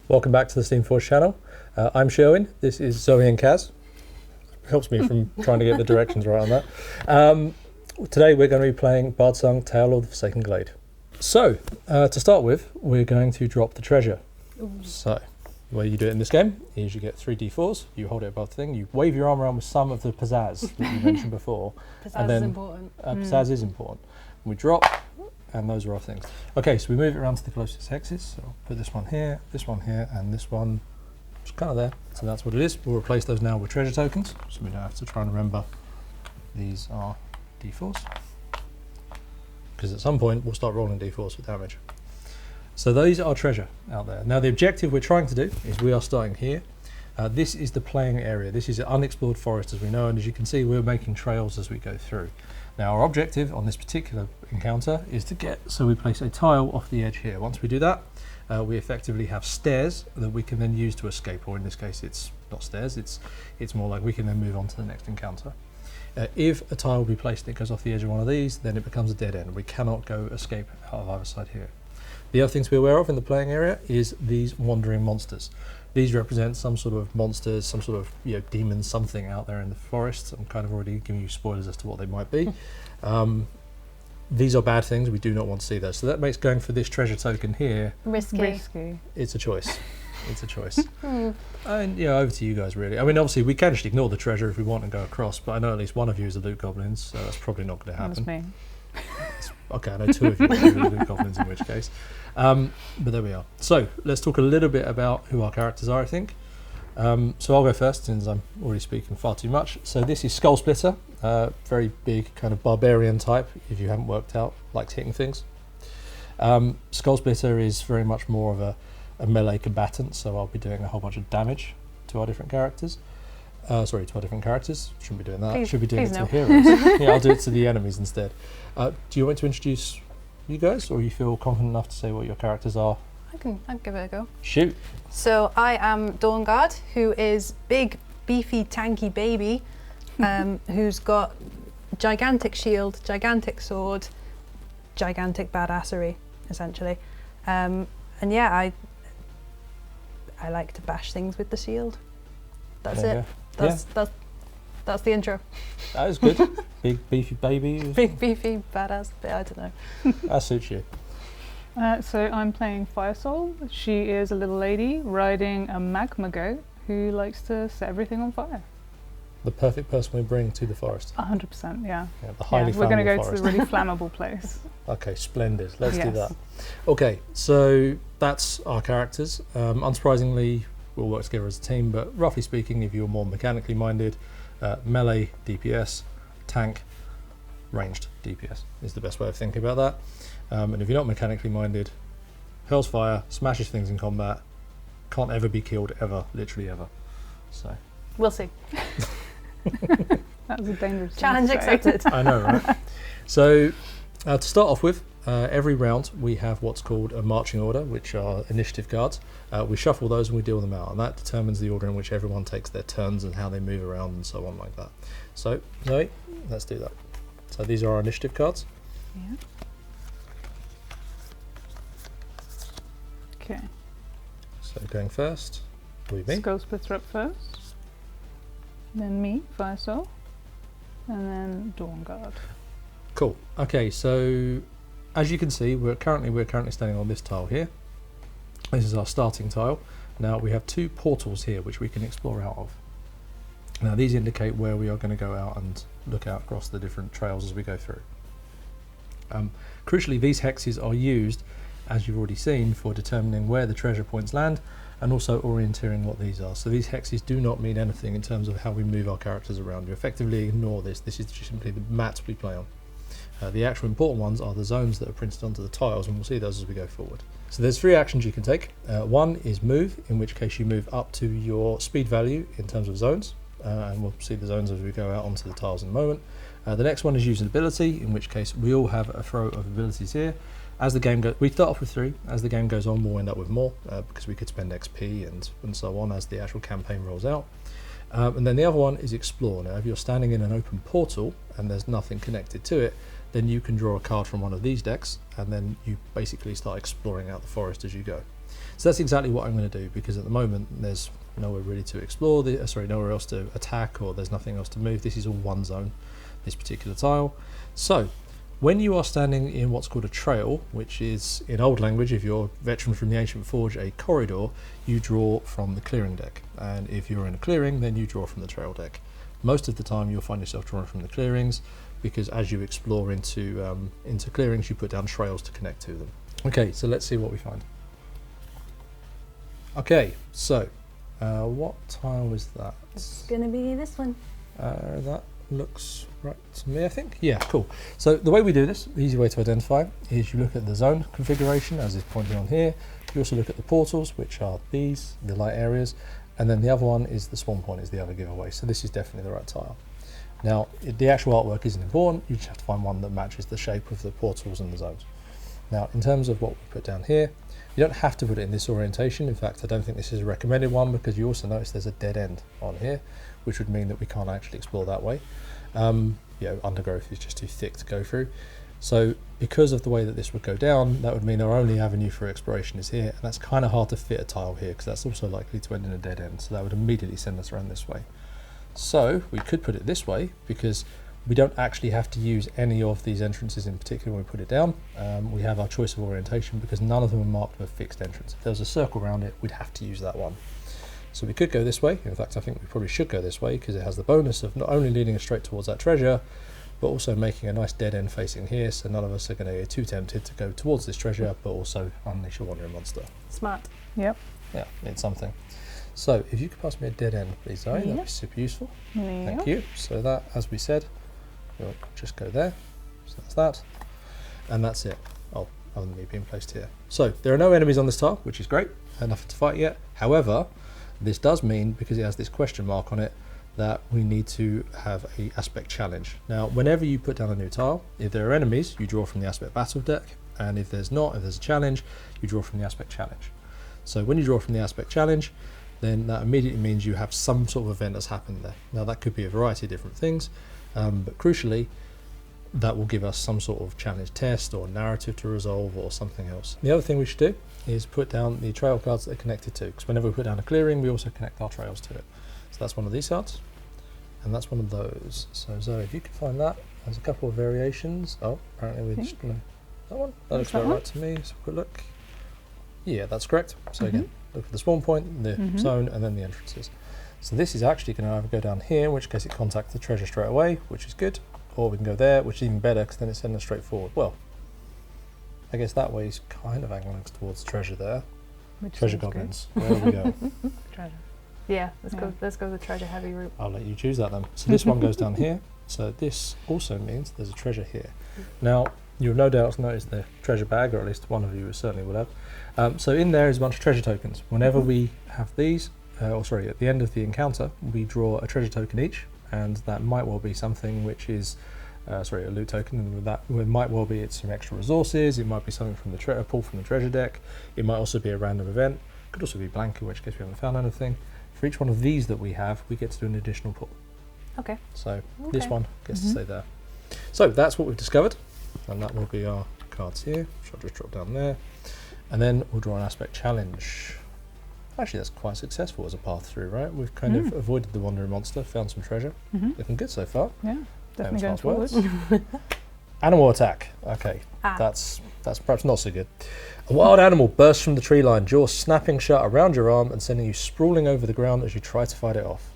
Welcome back to the Steamforged channel. I'm Sherwin, this is Zoe and Kaz. Helps me from trying to get the directions right on that. Today we're going to be playing Bardsung, Tale of the Forsaken Glade. So, to start with, we're going to drop the treasure. Ooh. So, the way you do it in this game is you get 3 d4s, you hold it above the thing, you wave your arm around with some of the pizzazz that you mentioned before. Pizzazz is important. Pizzazz is important. We drop, and those are our things. Okay, so we move it around to the closest hexes. So I'll put this one here, and this one just kind of there. So that's what it is. We'll replace those now with treasure tokens, so we don't have to try and remember these are d4s. Because at some point we'll start rolling d4s for damage. So these are treasure out there. Now the objective we're trying to do is we are starting here. This is the playing area. This is an unexplored forest as we know, and as you can see we're making trails as we go through. Now our objective on this particular encounter is to get, so we place a tile off the edge here. Once we do that, we effectively have stairs that we can then use to escape, or in this case it's not stairs, it's more like we can then move on to the next encounter. If a tile will be placed and it goes off the edge of one of these, then it becomes a dead end. We cannot go escape out of either side here. The other thing to be aware of in the playing area is these wandering monsters. These represent some sort of monsters, some sort of demons, something out there in the forest. I'm kind of already giving you spoilers as to what they might be. These are bad things. We do not want to see those. So that makes going for this treasure token here risky. It's a choice. It's a choice. And over to you guys really. I mean, obviously we can just ignore the treasure if we want and go across, but I know at least one of you is a loot goblins, so that's probably not going to happen. That's me. Okay, I know 2 of you are loot goblins in which case. But there we are. So let's talk a little bit about who our characters are, I think. So I'll go first since I'm already speaking far too much. So this is Skull Splitter, very big kind of barbarian type, if you haven't worked out, likes hitting things. Skull Splitter is very much more of a melee combatant, so I'll be doing a whole bunch of damage to our different characters. Sorry, to our different characters. Shouldn't be doing that. Should be doing it to the heroes. Yeah, I'll do it to the enemies instead. Do you want to introduce you guys, or you feel confident enough to say what your characters are? I'll give it a go. Shoot. So I am Dawnguard, who is big, beefy, tanky baby, who's got gigantic shield, gigantic sword, gigantic badassery, essentially. And yeah, I like to bash things with the shield. That's it. That's the intro. That is good. Big beefy baby. Big beefy badass. But I don't know. That suits you. So I'm playing Firesoul. She is a little lady riding a magma goat who likes to set everything on fire. The perfect person we bring to the forest. 100%, yeah. The highly flammable we're going to go forest. to the really flammable place. Okay, splendid. Let's do that. Okay, so that's our characters. Unsurprisingly, we'll work together as a team, but roughly speaking, if you're more mechanically minded, melee DPS, tank, ranged DPS is the best way of thinking about that. And if you're not mechanically minded, hurls fire, smashes things in combat, can't ever be killed ever, literally ever. So we'll see. That was a dangerous challenge accepted. I know, right? So to start off with, every round we have what's called a marching order, which are initiative cards. We shuffle those and we deal them out, and that determines the order in which everyone takes their turns and how they move around and so on like that. So Zoe, let's do that. So these are our initiative cards. Yeah. Okay. So going first will be me. Skull Splitter up first. Then me, Firesoul. And then Dawnguard. Cool. Okay, so as you can see, we're currently standing on this tile here. This is our starting tile. Now we have 2 portals here which we can explore out of. Now these indicate where we are going to go out and look out across the different trails as we go through. Crucially, these hexes are used, as you've already seen, for determining where the treasure points land and also orienteering what these are. So these hexes do not mean anything in terms of how we move our characters around. You effectively ignore this. This is just simply the mats we play on. The actual important ones are the zones that are printed onto the tiles, and we'll see those as we go forward. So there's 3 actions you can take. One is move, in which case you move up to your speed value in terms of zones, and we'll see the zones as we go out onto the tiles in a moment. The next one is use an ability, in which case we all have a throw of abilities here. As the game goes, we start off with 3. As the game goes on, we'll end up with more because we could spend XP and so on as the actual campaign rolls out. And then the other one is explore. Now, if you're standing in an open portal and there's nothing connected to it, then you can draw a card from one of these decks, and then you basically start exploring out the forest as you go. So that's exactly what I'm going to do, because at the moment there's nowhere really to explore, nowhere else to attack, or there's nothing else to move. This is all one zone, this particular tile. So when you are standing in what's called a trail, which is in old language, if you're veteran from the Ancient Forge, a corridor, you draw from the clearing deck. And if you're in a clearing, then you draw from the trail deck. Most of the time you'll find yourself drawing from the clearings, because as you explore into clearings, you put down trails to connect to them. Okay, so let's see what we find. Okay, so what tile is that? It's going to be this one. That looks right to me, I think. Yeah, cool. So the way we do this, the easy way to identify, is you look at the zone configuration, as is pointed on here. You also look at the portals, which are these, the light areas, and then the other one is the spawn point, is the other giveaway. So this is definitely the right tile. Now, the actual artwork isn't important. You just have to find one that matches the shape of the portals and the zones. Now, in terms of what we put down here, you don't have to put it in this orientation. In fact, I don't think this is a recommended one, because you also notice there's a dead end on here, which would mean that we can't actually explore that way. Undergrowth is just too thick to go through. So because of the way that this would go down, that would mean our only avenue for exploration is here, and that's kind of hard to fit a tile here, because that's also likely to end in a dead end. So that would immediately send us around this way. So we could put it this way, because we don't actually have to use any of these entrances in particular when we put it down. We have our choice of orientation, because none of them are marked with a fixed entrance. If there was a circle around it, we'd have to use that one. So we could go this way. In fact, I think we probably should go this way, because it has the bonus of not only leading us straight towards that treasure, but also making a nice dead end facing here, so none of us are going to get too tempted to go towards this treasure, but also unleash a wandering monster. Smart. Yep. Yeah, it's something. So if you could pass me a dead end, please, Zoe, that'd be super useful. Thank you. So that, as we said, we'll just go there. So that's that. And that's it. Oh, other than me being placed here. So there are no enemies on this tile, which is great. Nothing to fight yet. However, this does mean, because it has this question mark on it, that we need to have a aspect challenge. Now, whenever you put down a new tile, if there are enemies, you draw from the aspect battle deck, and if there's not, if there's a challenge, you draw from the aspect challenge. So when you draw from the aspect challenge, then that immediately means you have some sort of event that's happened there. Now that could be a variety of different things, but crucially, that will give us some sort of challenge test or narrative to resolve or something else. The other thing we should do is put down the trail cards that are connected to, because whenever we put down a clearing, we also connect our trails to it. So that's one of these cards, and that's one of those. So Zoe, if you can find that, there's a couple of variations. Oh, apparently we're just gonna, that one? That looks about right to me, so quick look. Yeah, that's correct. So again, look at the spawn point, the zone, and then the entrances. So this is actually going to either go down here, in which case it contacts the treasure straight away, which is good, or we can go there, which is even better, because then it's sending us straight forward. Well, I guess that way is kind of angling us towards the treasure there. Which Treasure seems goblins. Where do we go? Treasure. Yeah, let's go the treasure heavy route. I'll let you choose that then. So this one goes down here. So this also means there's a treasure here. Now, you'll no doubt notice the treasure bag, or at least one of you certainly will have. So in there is a bunch of treasure tokens. Whenever we have these, at the end of the encounter, we draw a treasure token each, and that might well be something which is, a loot token, and with that, it might well be it's some extra resources, it might be something from the pull from the treasure deck, it might also be a random event, could also be blank, in which case we haven't found anything. For each one of these that we have, we get to do an additional pull. Okay. So this one gets to stay there. So that's what we've discovered, and that will be our cards here, which I'll just drop down there. And then we'll draw an aspect challenge. Actually, that's quite successful as a path through, right? We've kind of avoided the wandering monster, found some treasure. Looking good so far. Yeah, definitely going forward. Animal attack. Okay, that's perhaps not so good. A wild animal bursts from the tree line, jaws snapping shut around your arm and sending you sprawling over the ground as you try to fight it off.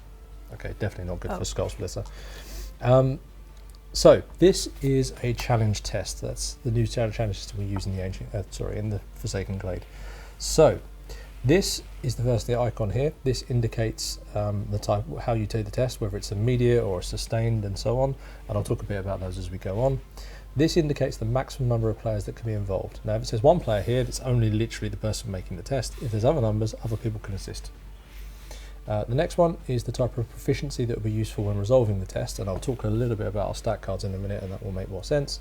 Okay, definitely not good for Skull Splitter. So this is a challenge test. That's the new challenge system we use in the in the Forsaken Glade. So this is the first icon here. This indicates the type, how you take the test, whether it's immediate or sustained and so on. And I'll talk a bit about those as we go on. This indicates the maximum number of players that can be involved. Now, if it says one player here, it's only literally the person making the test. If there's other numbers, other people can assist. The next one is the type of proficiency that will be useful when resolving the test, and I'll talk a little bit about our stat cards in a minute, and that will make more sense.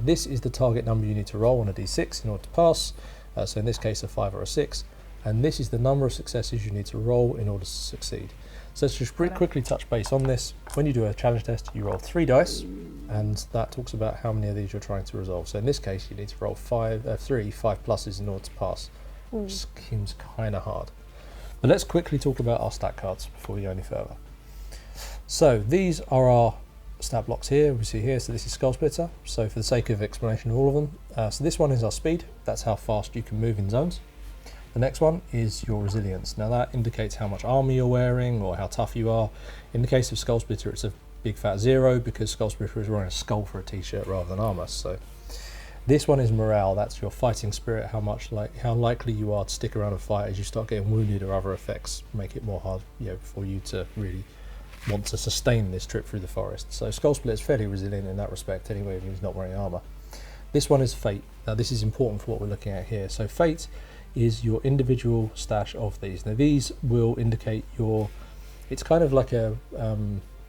This is the target number you need to roll on a d6 in order to pass, so in this case a 5 or a 6, and this is the number of successes you need to roll in order to succeed. So let's just quickly touch base on this. When you do a challenge test, you roll 3 dice, and that talks about how many of these you're trying to resolve. So in this case, you need to roll 3 5 pluses in order to pass. which seems kind of hard. But let's quickly talk about our stat cards before we go any further. So these are our stat blocks here, we see here, so this is Skull Splitter. So for the sake of explanation of all of them, so this one is our speed, that's how fast you can move in zones. The next one is your resilience. Now that indicates how much armor you're wearing or how tough you are. In the case of Skull Splitter, it's a big fat 0 because Skull Splitter is wearing a skull for a t-shirt rather than armor. So this one is morale, that's your fighting spirit, how likely you are to stick around and fight as you start getting wounded or other effects make it more hard, for you to really want to sustain this trip through the forest. So Skull Splitter is fairly resilient in that respect anyway, if he's not wearing armor. This one is fate. Now this is important for what we're looking at here. So fate is your individual stash of these. Now these will indicate it's kind of like a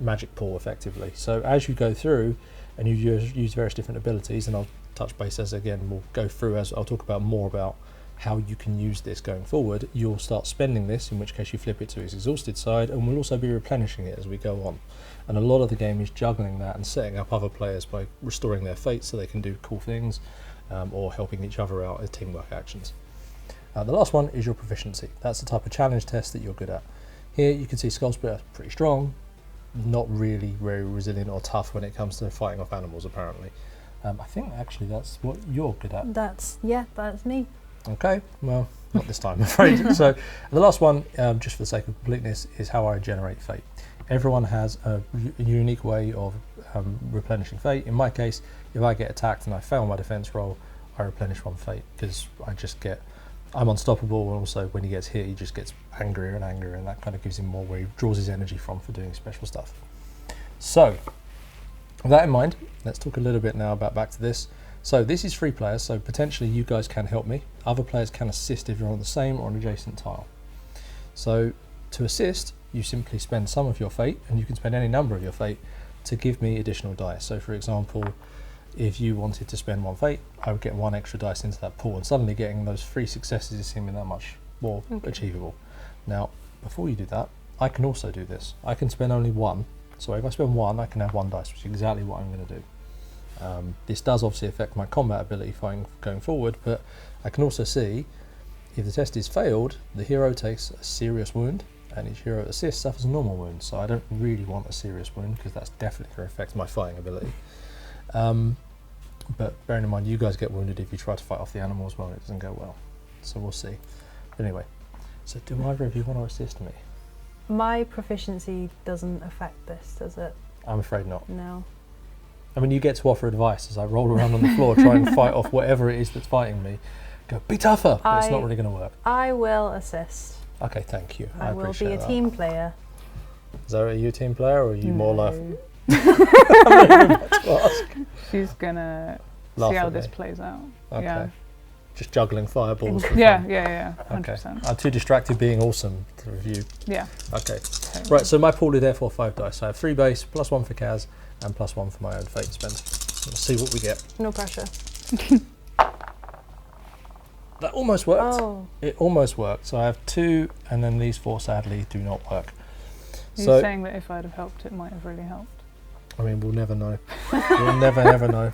magic pool effectively. So as you go through and you use various different abilities, and I'll touch base as again we'll go through as I'll talk about more about how you can use this going forward, you'll start spending this, in which case you flip it to its exhausted side, and we'll also be replenishing it as we go on. And a lot of the game is juggling that and setting up other players by restoring their fate so they can do cool things or helping each other out as teamwork actions. The last one is your proficiency. That's the type of challenge test that you're good at. Here you can see Skull Splitter pretty strong, not really very resilient or tough when it comes to fighting off animals apparently. I think actually that's what you're good at. That's me. Okay, well, not this time, I'm afraid. So the last one, just for the sake of completeness, is how I generate fate. Everyone has a unique way of replenishing fate. In my case, if I get attacked and I fail my defense roll, I replenish one fate because I'm unstoppable, and also when he gets hit, he just gets angrier and angrier, and that kind of gives him more where he draws his energy from for doing special stuff. So, with that in mind, let's talk a little bit now about back to this. So this is 3 players, so potentially you guys can help me. Other players can assist if you're on the same or an adjacent tile. So to assist, you simply spend some of your fate, and you can spend any number of your fate to give me additional dice. So for example, if you wanted to spend 1 fate, I would get 1 extra dice into that pool, and suddenly getting those 3 successes is seeming that much more achievable. Now, before you do that, I can also do this. I can spend only 1. So if I spend 1, I can have 1 dice, which is exactly what I'm going to do. This does obviously affect my combat ability fighting going forward, but I can also see if the test is failed, the hero takes a serious wound, and each hero that assists suffers a normal wound. So I don't really want a serious wound because that's definitely going to affect my fighting ability. But bearing in mind, you guys get wounded if you try to fight off the animal as well, and it doesn't go well. So we'll see. But anyway, so do either of you want to assist me? My proficiency doesn't affect this, does it? I'm afraid not. No. I mean, you get to offer advice as I roll around on the floor trying to fight off whatever it is that's fighting me. Go, be tougher, but it's not really going to work. I will assist. Okay, thank you. I will be a team player. Zoe, are you a team player, or are you more like... I'm not even about to ask. She's going to see how this plays out. Okay. Yeah. Just juggling fireballs for yeah, fun. yeah, 100%. Okay. I'm too distracted being awesome to review. Yeah. Okay. Right, so my pool is therefore 5 dice. So I have 3 base, plus 1 for Kaz, and plus 1 for my own fate spend. Let's see what we get. No pressure. That almost worked. Oh. It almost worked. So I have 2, and then these 4 sadly do not work. You're saying that if I'd have helped, it might have really helped. I mean, we'll never know. We'll never know.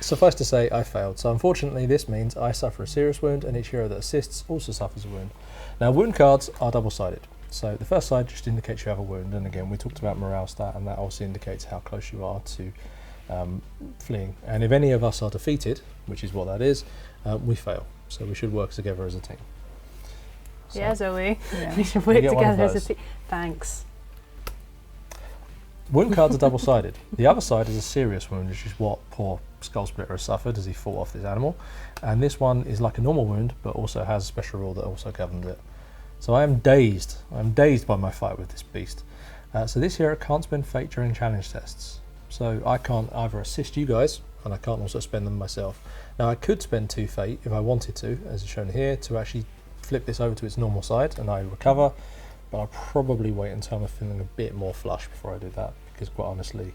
Suffice to say, I failed. So unfortunately, this means I suffer a serious wound, and each hero that assists also suffers a wound. Now, wound cards are double-sided. So the first side just indicates you have a wound, and again, we talked about morale stat, and that also indicates how close you are to fleeing. And if any of us are defeated, which is what that is, we fail. So we should work together as a team. So Yeah, Zoe. Yeah. We should work get one of together as a those. team. Thanks. Wound cards are double-sided. The other side is a serious wound, which is what poor Skull Splitter has suffered as he fought off this animal. And this one is like a normal wound, but also has a special rule that also governs it. So I am dazed. I'm dazed by my fight with this beast. So this hero can't spend fate during challenge tests. So I can't either assist you guys, and I can't also spend them myself. Now I could spend 2 fate if I wanted to, as shown here, to actually flip this over to its normal side and I recover. But I'll probably wait until I'm feeling a bit more flush before I do that, because quite honestly,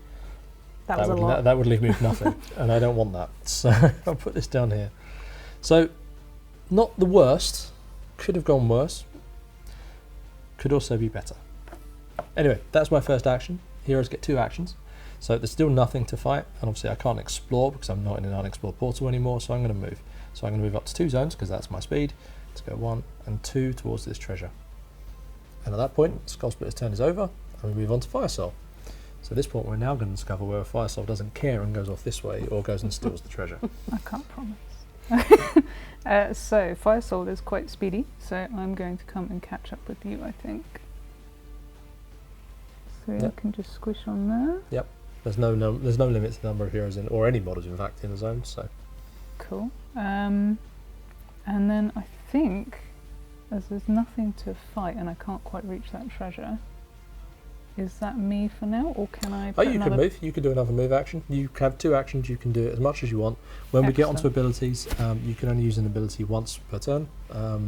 That was a lot. that would leave me with nothing, and I don't want that. So I'll put this down here. So, not the worst. Could have gone worse. Could also be better. Anyway, that's my first action. Heroes get 2 actions. So there's still nothing to fight, and obviously I can't explore because I'm not in an unexplored portal anymore, so I'm going to move. So I'm going to move up to 2 zones because that's my speed, to go 1 and 2 towards this treasure. And at that point, Skull Splitter's turn is over, and we move on to Fire Soul. So at this point, we're now going to discover whether Fire Soul doesn't care and goes off this way, or goes and steals the treasure. I can't promise. So Fire Soul is quite speedy, so I'm going to come and catch up with you, I think. So I can just squish on there. Yep. There's no limit to the number of heroes in, or any models in fact, in the zone. So cool. And then I think, as there's nothing to fight and I can't quite reach that treasure, is that me for now, or can I? Oh, you can move. You can do another move action. You have 2 actions. You can do it as much as you want. When we get onto abilities, you can only use an ability once per turn,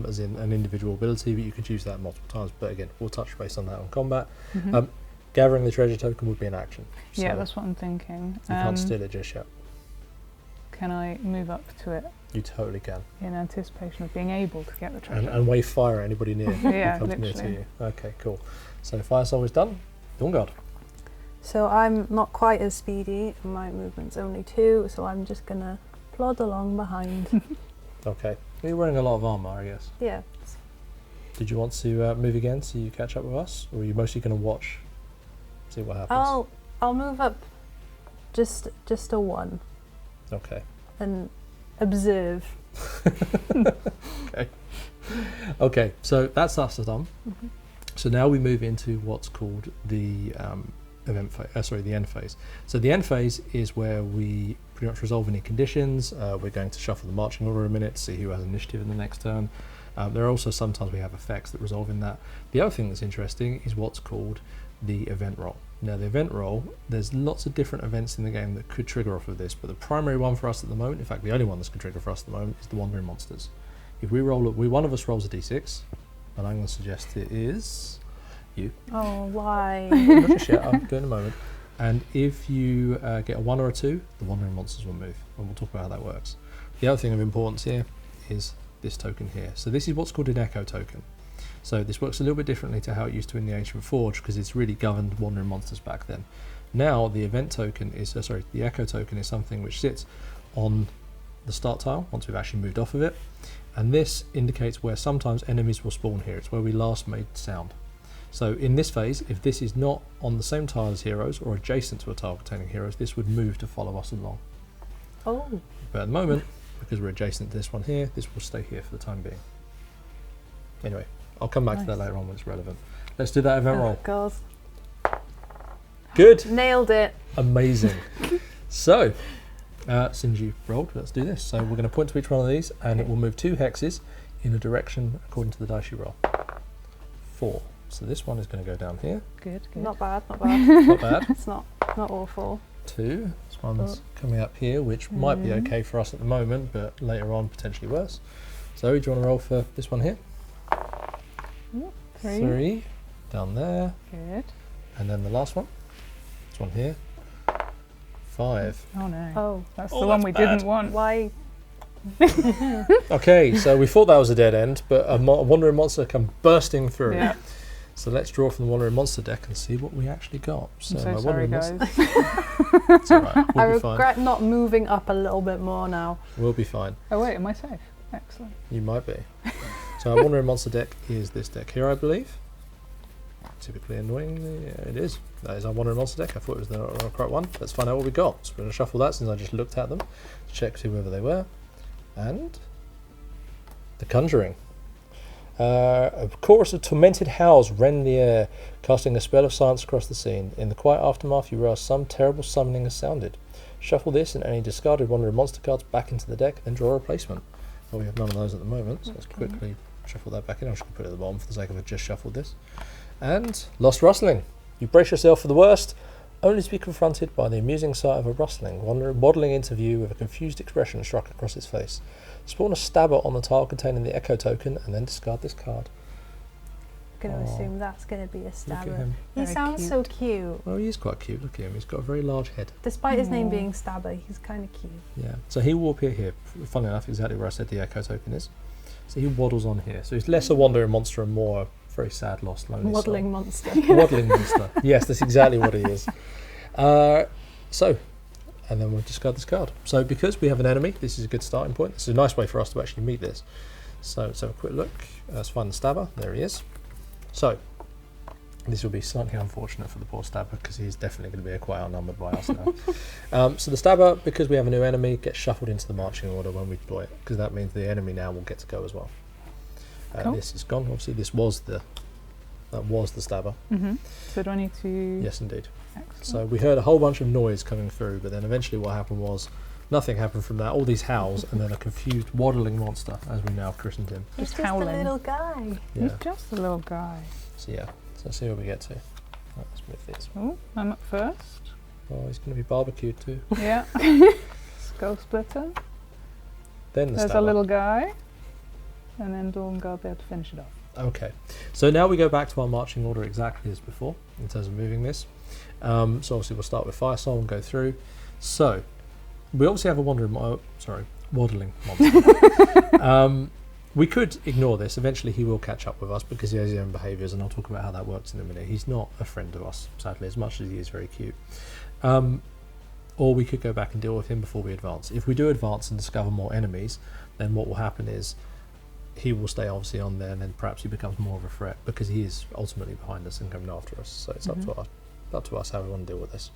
as in an individual ability, but you could use that multiple times. But again, we'll touch base on that on combat. Gathering the treasure token would be an action. So yeah, that's what I'm thinking. You can't steal it just yet. Can I move up to it? You totally can. In anticipation of being able to get the treasure. And wave fire at anybody near yeah, who comes near to you. Okay, cool. So Fire Soul is done. Dawnguard. So I'm not quite as speedy, and my movement's only 2, so I'm just gonna plod along behind. Okay. You're wearing a lot of armour, I guess. Yeah. Did you want to move again so you catch up with us? Or are you mostly going to watch, see what happens? I'll move up just a 1 Okay. and observe. Okay. Okay, so that's us done. So now we move into what's called the event phase, the end phase. So the end phase is where we pretty much resolve any conditions. We're going to shuffle the marching order in a minute to see who has initiative in the next turn. There are also sometimes we have effects that resolve in that. The other thing that's interesting is what's called the event roll. Now the event roll, there's lots of different events in the game that could trigger off of this, but the primary one for us at the moment, in fact the only one that's going to trigger for us at the moment, is the Wandering Monsters. If we roll, one of us rolls a d6, and I'm going to suggest it is you. Oh, why? Not just yet, I'll do it in a moment. And if you get a 1 or a 2, the Wandering Monsters will move, and we'll talk about how that works. The other thing of importance here is this token here. So this is what's called an echo token. So this works a little bit differently to how it used to in the Ancient Forge, because it's really governed Wandering Monsters back then. Now the event token is, the echo token is something which sits on the start tile once we've actually moved off of it. And this indicates where sometimes enemies will spawn here. It's where we last made sound. So in this phase, if this is not on the same tile as heroes or adjacent to a tile containing heroes, this would move to follow us along. Oh. But at the moment, because we're adjacent to this one here, this will stay here for the time being. Anyway, I'll come back to that later on when it's relevant. Let's do that event roll. God. Good. Nailed it. Amazing. So, since you rolled, let's do this. So we're going to point to each one of these, and it will move 2 hexes in a direction according to the dice you roll. 4. So this one is going to go down here. Good, good. Not bad, not bad. Not bad. It's not awful. 2. This one's coming up here, which might be okay for us at the moment, but later on potentially worse. Zoe, do you want to roll for this one here? 3. Down there. Good. And then the last one. This one here. 5. Oh no. Oh. That's the one we didn't want. Why? Okay, so we thought that was a dead end, but a Wandering Monster come bursting through. Yeah. So let's draw from the Wandering Monster deck and see what we actually got. I'm so my sorry, Wandering guys. It's all right. I We'll be fine. regret not moving up a little bit more now. We'll be fine. Oh wait, am I safe? Excellent. You might be. So our Wandering Monster deck is this deck here, I believe. Typically annoyingly, yeah, it is. That is our Wandering Monster deck. I thought it was the correct one. Let's find out what we got. So we're going to shuffle that since I just looked at them to check whoever they were. And the Conjuring. A chorus of tormented howls rend the air, casting a spell of silence across the scene. In the quiet aftermath, you realize some terrible summoning has sounded. Shuffle this and any discarded Wandering Monster cards back into the deck, then draw a replacement. Well, we have none of those at the moment, so let's quickly shuffle that back in. I'm just going to put it at the bottom for the sake of it just shuffled this. And Lost Rustling. You brace yourself for the worst, only to be confronted by the amusing sight of a rustling waddling into view with a confused expression struck across its face. Spawn a stabber on the tile containing the echo token and then discard this card. I'm going to assume that's going to be a Look at stabber. him. He Very sounds cute. so cute. Well, he is quite cute. Look at him. He's got a very large head. Despite his name being Stabber, he's kind of cute. Yeah. So he will appear here. Funnily enough, exactly where I said the echo token is. So he waddles on here. So he's less a wandering monster and more a very sad, lost, lonely Waddling monster. soul. Waddling monster. Yes, that's exactly what he is. And then we'll discard this card. So because we have an enemy, this is a good starting point. This is a nice way for us to actually meet this. So let's have a quick look. Let's find the stabber. There he is. So this will be slightly unfortunate for the poor stabber because he's definitely going to be quite outnumbered by us now. So the stabber, because we have a new enemy, gets shuffled into the marching order when we deploy it, because that means the enemy now will get to go as well. Cool. This is gone. Obviously, that was the stabber. So do I need to? Yes, indeed. Excellent. So we heard a whole bunch of noise coming through, but then eventually what happened was nothing happened from that. All these howls and then a confused waddling monster, as we now have christened him. He's Just just a howling. little guy. Yeah. He's just a little guy. So yeah. So let's see where we get to. Right, let's move this. Oh, I'm up first. Oh, he's going to be barbecued too. Yeah. Skull splitter. Then the There's stabber. a little guy. And then Dawn Guard be able to finish it off. Okay, so now we go back to our marching order exactly as before in terms of moving this. So obviously we'll start with Fire Soul and go through. So we obviously have a waddling monster. We could ignore this. Eventually he will catch up with us because he has his own behaviours, and I'll talk about how that works in a minute. He's not a friend of us, sadly, as much as he is very cute. Or we could go back and deal with him before we advance. If we do advance and discover more enemies, then what will happen is he will stay obviously on there, and then perhaps he becomes more of a threat because he is ultimately behind us and coming after us. So it's up to us how we want to deal with this.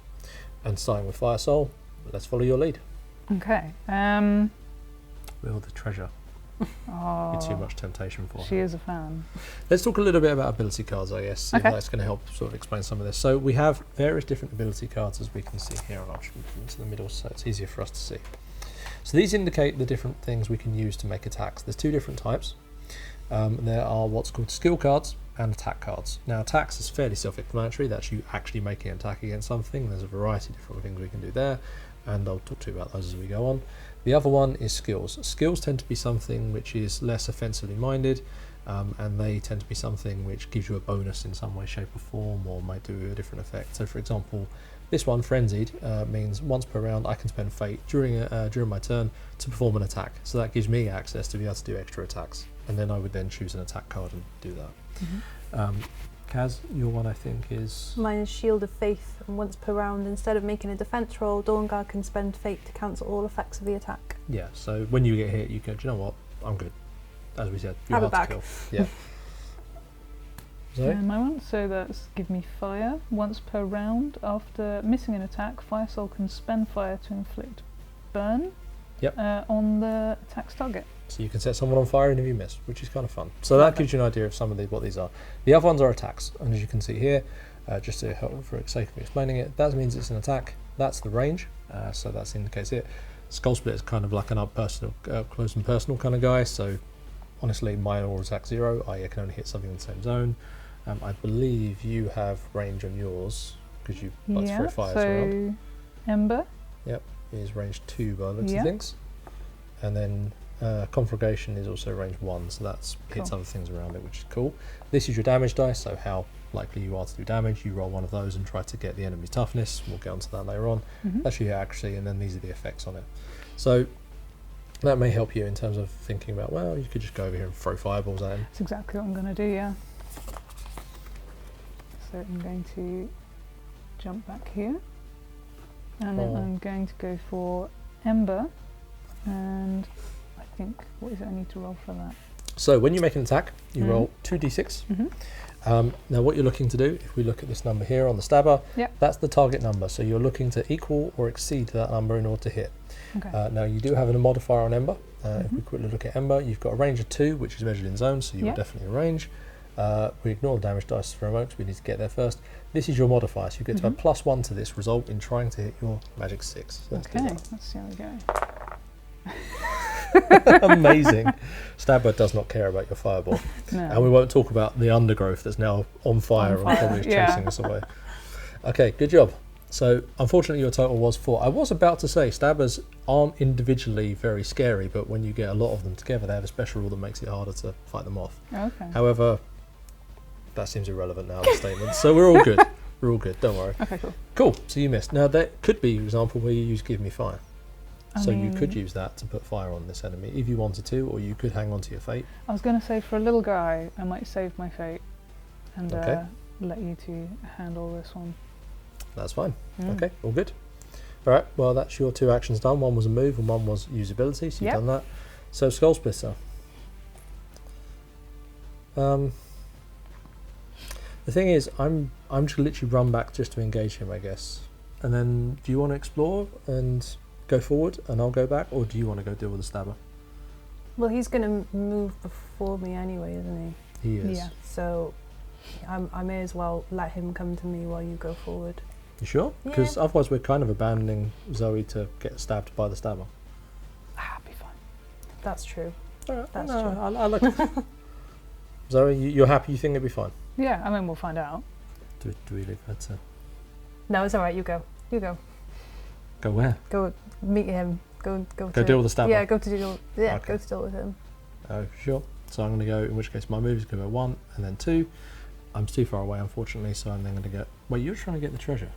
And starting with Fire Soul, let's follow your lead. Okay. Will the treasure Oh, be too much temptation for she her? is a fan. Let's talk a little bit about ability cards, I guess. See if Okay. that's going to help sort of explain some of this. So we have various different ability cards, as we can see here, and I'll move them into the middle so it's easier for us to see. So these indicate the different things we can use to make attacks. There's two different types. There are what's called skill cards and attack cards. Now attacks is fairly self-explanatory. That's you actually making an attack against something. There's a variety of different things we can do there, and I'll talk to you about those as we go on. The other one is skills. Skills tend to be something which is less offensively minded, and they tend to be something which gives you a bonus in some way, shape or form, or might do a different effect. So for example, this one, Frenzied, means once per round I can spend Fate during my turn to perform an attack. So that gives me access to be able to do extra attacks. And then I would then choose an attack card and do that. Kaz, your one I think is... Mine is Shield of Faith, and once per round, instead of making a defense roll, Dawnguard can spend Fate to cancel all effects of the attack. Yeah, so when you get hit, you go, do you know what? I'm good. As we said, you're Have it hard back. to kill. Yeah. Zoe? And my one, so that's give me fire. Once per round, after missing an attack, Fire Soul can spend fire to inflict burn on the attack's target. So you can set someone on fire even if you miss, which is kind of fun. So that gives you an idea of some of what these are. The other ones are attacks, and as you can see here, just to help for the sake of explaining it, that means it's an attack. That's the range, so that indicates it. Skull Split is kind of like an up personal, close and personal kind of guy. So honestly, my all attack 0, I can only hit something in the same zone. I believe you have range on yours because you like to throw fires around. Ember. Yep, is range 2 by the looks of Yeah. things, and then Conflagration is also range 1, so that's hits Cool. other things around it, which is cool. This is your damage dice, so how likely you are to do damage. You roll one of those and try to get the enemy's toughness. We'll get onto that later on. That's your accuracy, and then these are the effects on it. So that may help you in terms of thinking about, well, you could just go over here and throw fireballs at him. That's exactly what I'm going to do, yeah. So I'm going to jump back here, and then I'm going to go for Ember, and I think, what is it I need to roll for that? So when you make an attack, you roll 2d6. Now what you're looking to do, if we look at this number here on the stabber, that's the target number. So you're looking to equal or exceed that number in order to hit. Okay. Now you do have a modifier on Ember. If we quickly look at Ember, you've got a range of 2, which is measured in zones, so you're definitely in range. We ignore the damage dice for a moment, we need to get there first. This is your modifier, so you get to add +1 to this result in trying to hit your magic 6. So let's do Okay, that. let's see how we go. Amazing. Stabber does not care about your fireball. No. And we won't talk about the undergrowth that's now on fire and probably is chasing us away. Okay, good job. So unfortunately your total was 4. I was about to say stabbers aren't individually very scary, but when you get a lot of them together they have a special rule that makes it harder to fight them off. Okay. However, that seems irrelevant now, the statement. So we're all good. We're all good, don't worry. Okay, cool. Cool, so you missed. Now there could be an example where you use Give Me Fire. I So you mean, could use that to put fire on this enemy if you wanted to, or you could hang on to your fate. I was going to say for a little guy, I might save my fate and Okay. let you two handle this one. That's fine. Okay, all good. All right, well that's your 2 actions done. One was a move and one was usability, so you've Yep. done that. So Skull Splitter. The thing is, I'm just gonna literally run back just to engage him, I guess. And then, do you want to explore and go forward, and I'll go back, or do you want to go deal with the stabber? Well, he's going to move before me anyway, isn't He is. Yeah. he? So I may as well let him come to me while you go forward. You sure? Because otherwise we're kind of abandoning Zoe to get stabbed by the stabber. Be fine. That's true. Alright, That's no, true. I like Zoe, you're happy? You think it'll be fine? Yeah, I mean, we'll find out. Do we leave her to No, it's all right. You go. You go. go where? Go meet him. Go to deal with the stabber? Yeah, go to deal. Yeah, Okay. go to deal with him. Oh, sure. So I'm going to go, in which case my move is going to go 1 and then 2. I'm too far away, unfortunately, so I'm then going to go... Wait, you're trying to get the treasure?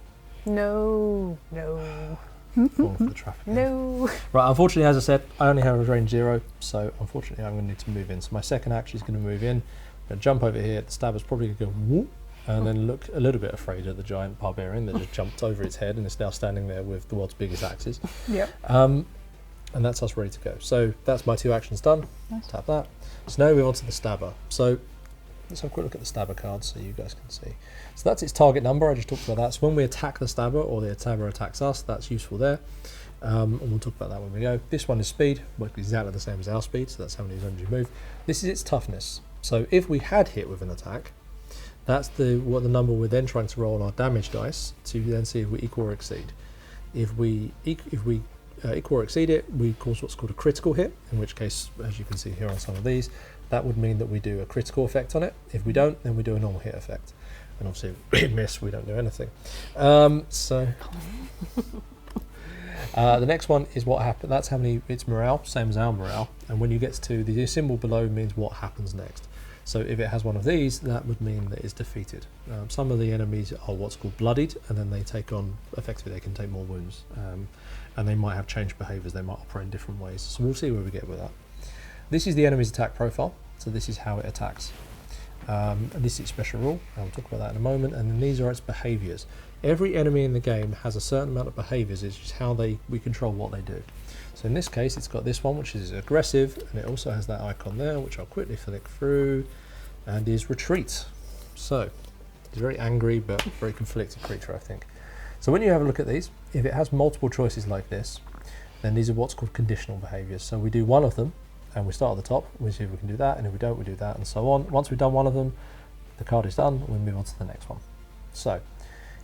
No. Falling for the trap again. No. Right, unfortunately, as I said, I only have a range 0, so unfortunately I'm going to need to move in. So my second action is going to move in. I'm going to jump over here. The stabber's probably going to go whoop, and then look a little bit afraid at the giant barbarian that just jumped over its head and is now standing there with the world's biggest axes. Yep. And that's us ready to go. So that's my 2 actions done. Nice. Tap that. So now we move on to the stabber. So let's have a quick look at the stabber card so you guys can see. So that's its target number. I just talked about that. So when we attack the stabber or the stabber attacks us, that's useful there. And we'll talk about that when we go. This one is speed, works exactly the same as our speed, so that's how many zones you move. This is its toughness. So if we had hit with an attack, that's what the number we're then trying to roll on our damage dice to then see if we equal or exceed. If we equal or exceed it, we cause what's called a critical hit, in which case, as you can see here on some of these, that would mean that we do a critical effect on it. If we don't, then we do a normal hit effect. And obviously, if we miss, we don't do anything. The next one is what happened. That's how many, it's morale, same as our morale. And when you get to the symbol below means what happens next. So if it has one of these, that would mean that it's defeated. Some of the enemies are what's called bloodied, and then they take on, effectively they can take more wounds. And they might have changed behaviours, they might operate in different ways. So we'll see where we get with that. This is the enemy's attack profile, so this is how it attacks. And this is its special rule, I'll talk about that in a moment, and then these are its behaviours. Every enemy in the game has a certain amount of behaviours, it's just how we control what they do. So in this case, it's got this one, which is aggressive, and it also has that icon there, which I'll quickly flick through, and is retreat. So, it's a very angry, but very conflicted creature, I think. So when you have a look at these, if it has multiple choices like this, then these are what's called conditional behaviours. So we do one of them, and we start at the top, we see if we can do that, and if we don't, we do that, and so on. Once we've done one of them, the card is done, we move on to the next one. So,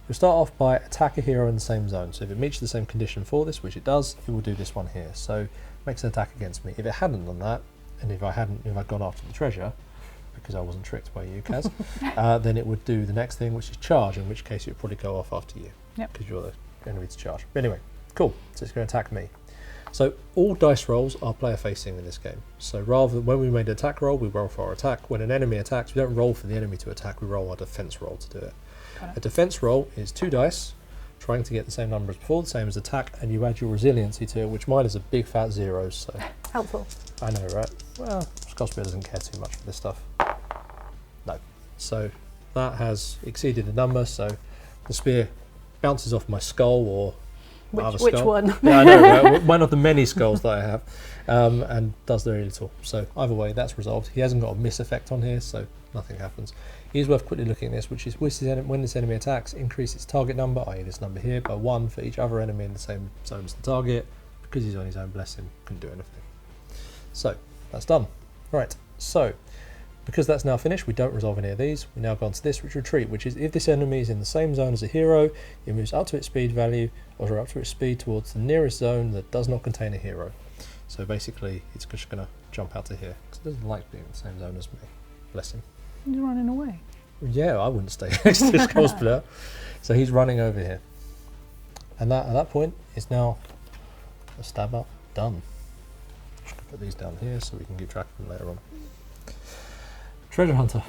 you'll start off by attack a hero in the same zone. So if it meets the same condition for this, which it does, it will do this one here. So it makes an attack against me. If it hadn't done that, and if I'd gone after the treasure, because I wasn't tricked by you, Kaz, then it would do the next thing, which is charge, in which case it would probably go off after you, because you're the enemy to charge. But anyway, cool, so it's going to attack me. So all dice rolls are player facing in this game. So rather than when we made an attack roll, we roll for our attack. When an enemy attacks, we don't roll for the enemy to attack, we roll our defense roll to do it. A defense roll is 2 dice, trying to get the same number as before, the same as attack, and you add your resiliency to it, which mine is a big fat 0, so... Helpful. I know, right? Well, Scottspear doesn't care too much for this stuff. No. So that has exceeded the number, so the spear bounces off my skull, or Which one? Yeah, I know, right? One of the many skulls that I have, and does very little. So either way, that's resolved. He hasn't got a miss effect on here, so nothing happens. It is worth quickly looking at this, which is when this enemy attacks, increase its target number, i.e. this number here, by 1 for each other enemy in the same zone as the target. Because he's on his own, bless him, couldn't do anything. So, that's done. Right, so, because that's now finished, we don't resolve any of these. We now go on to this, which retreat, which is if this enemy is in the same zone as a hero, it moves up to its speed value, or up to its speed towards the nearest zone that does not contain a hero. So basically, it's just going to jump out to here, because it doesn't like being in the same zone as me. Bless him. He's running away. Yeah, I wouldn't stay next to this cosplayer. So he's running over here. And that at that point is now a stab up done. Just gonna put these down here so we can keep track of them later on. Treasure hunter.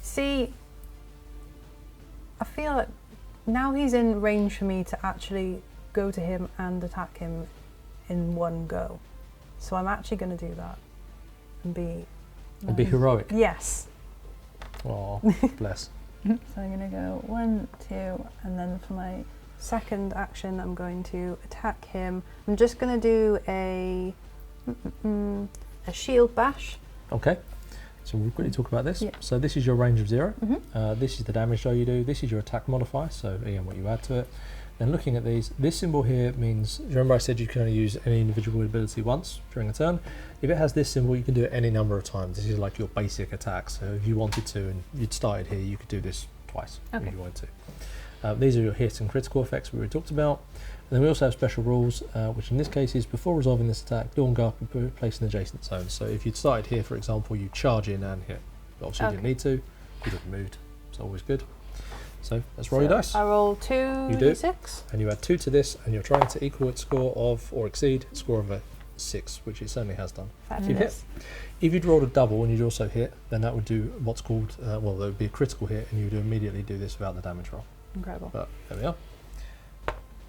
See, I feel like now he's in range for me to actually go to him and attack him in one go. So I'm actually going to do that and be... And be heroic. Yes. Oh, bless. So I'm going to go 1, 2, and then for my second action I'm going to attack him. I'm just going to do a shield bash. Okay. So we'll quickly talk about this. Yeah. So this is your range of 0. Mhm. This is the damage roll you do. This is your attack modifier, so again what you add to it. Then looking at these, this symbol here means, remember I said you can only use any individual ability once during a turn. If it has this symbol, you can do it any number of times. This is like your basic attack, so if you wanted to and you'd started here, you could do this twice Okay. if you wanted to. These are your hit and critical effects we already talked about. And then we also have special rules, which in this case is before resolving this attack, Dawn Guard can be placed in adjacent zones. So if you'd started here, for example, you charge in and hit. But obviously you didn't need to, you just moved. It's always good. So let's roll your dice. I roll 2 You do. d6. And you add 2 to this, and you're trying to equal its score of, or exceed, its score of a 6, which it certainly has done. You hit. If you'd rolled a double and you'd also hit, then that would do what's called, well, there would be a critical hit, and you would immediately do this without the damage roll. Incredible. But there we are.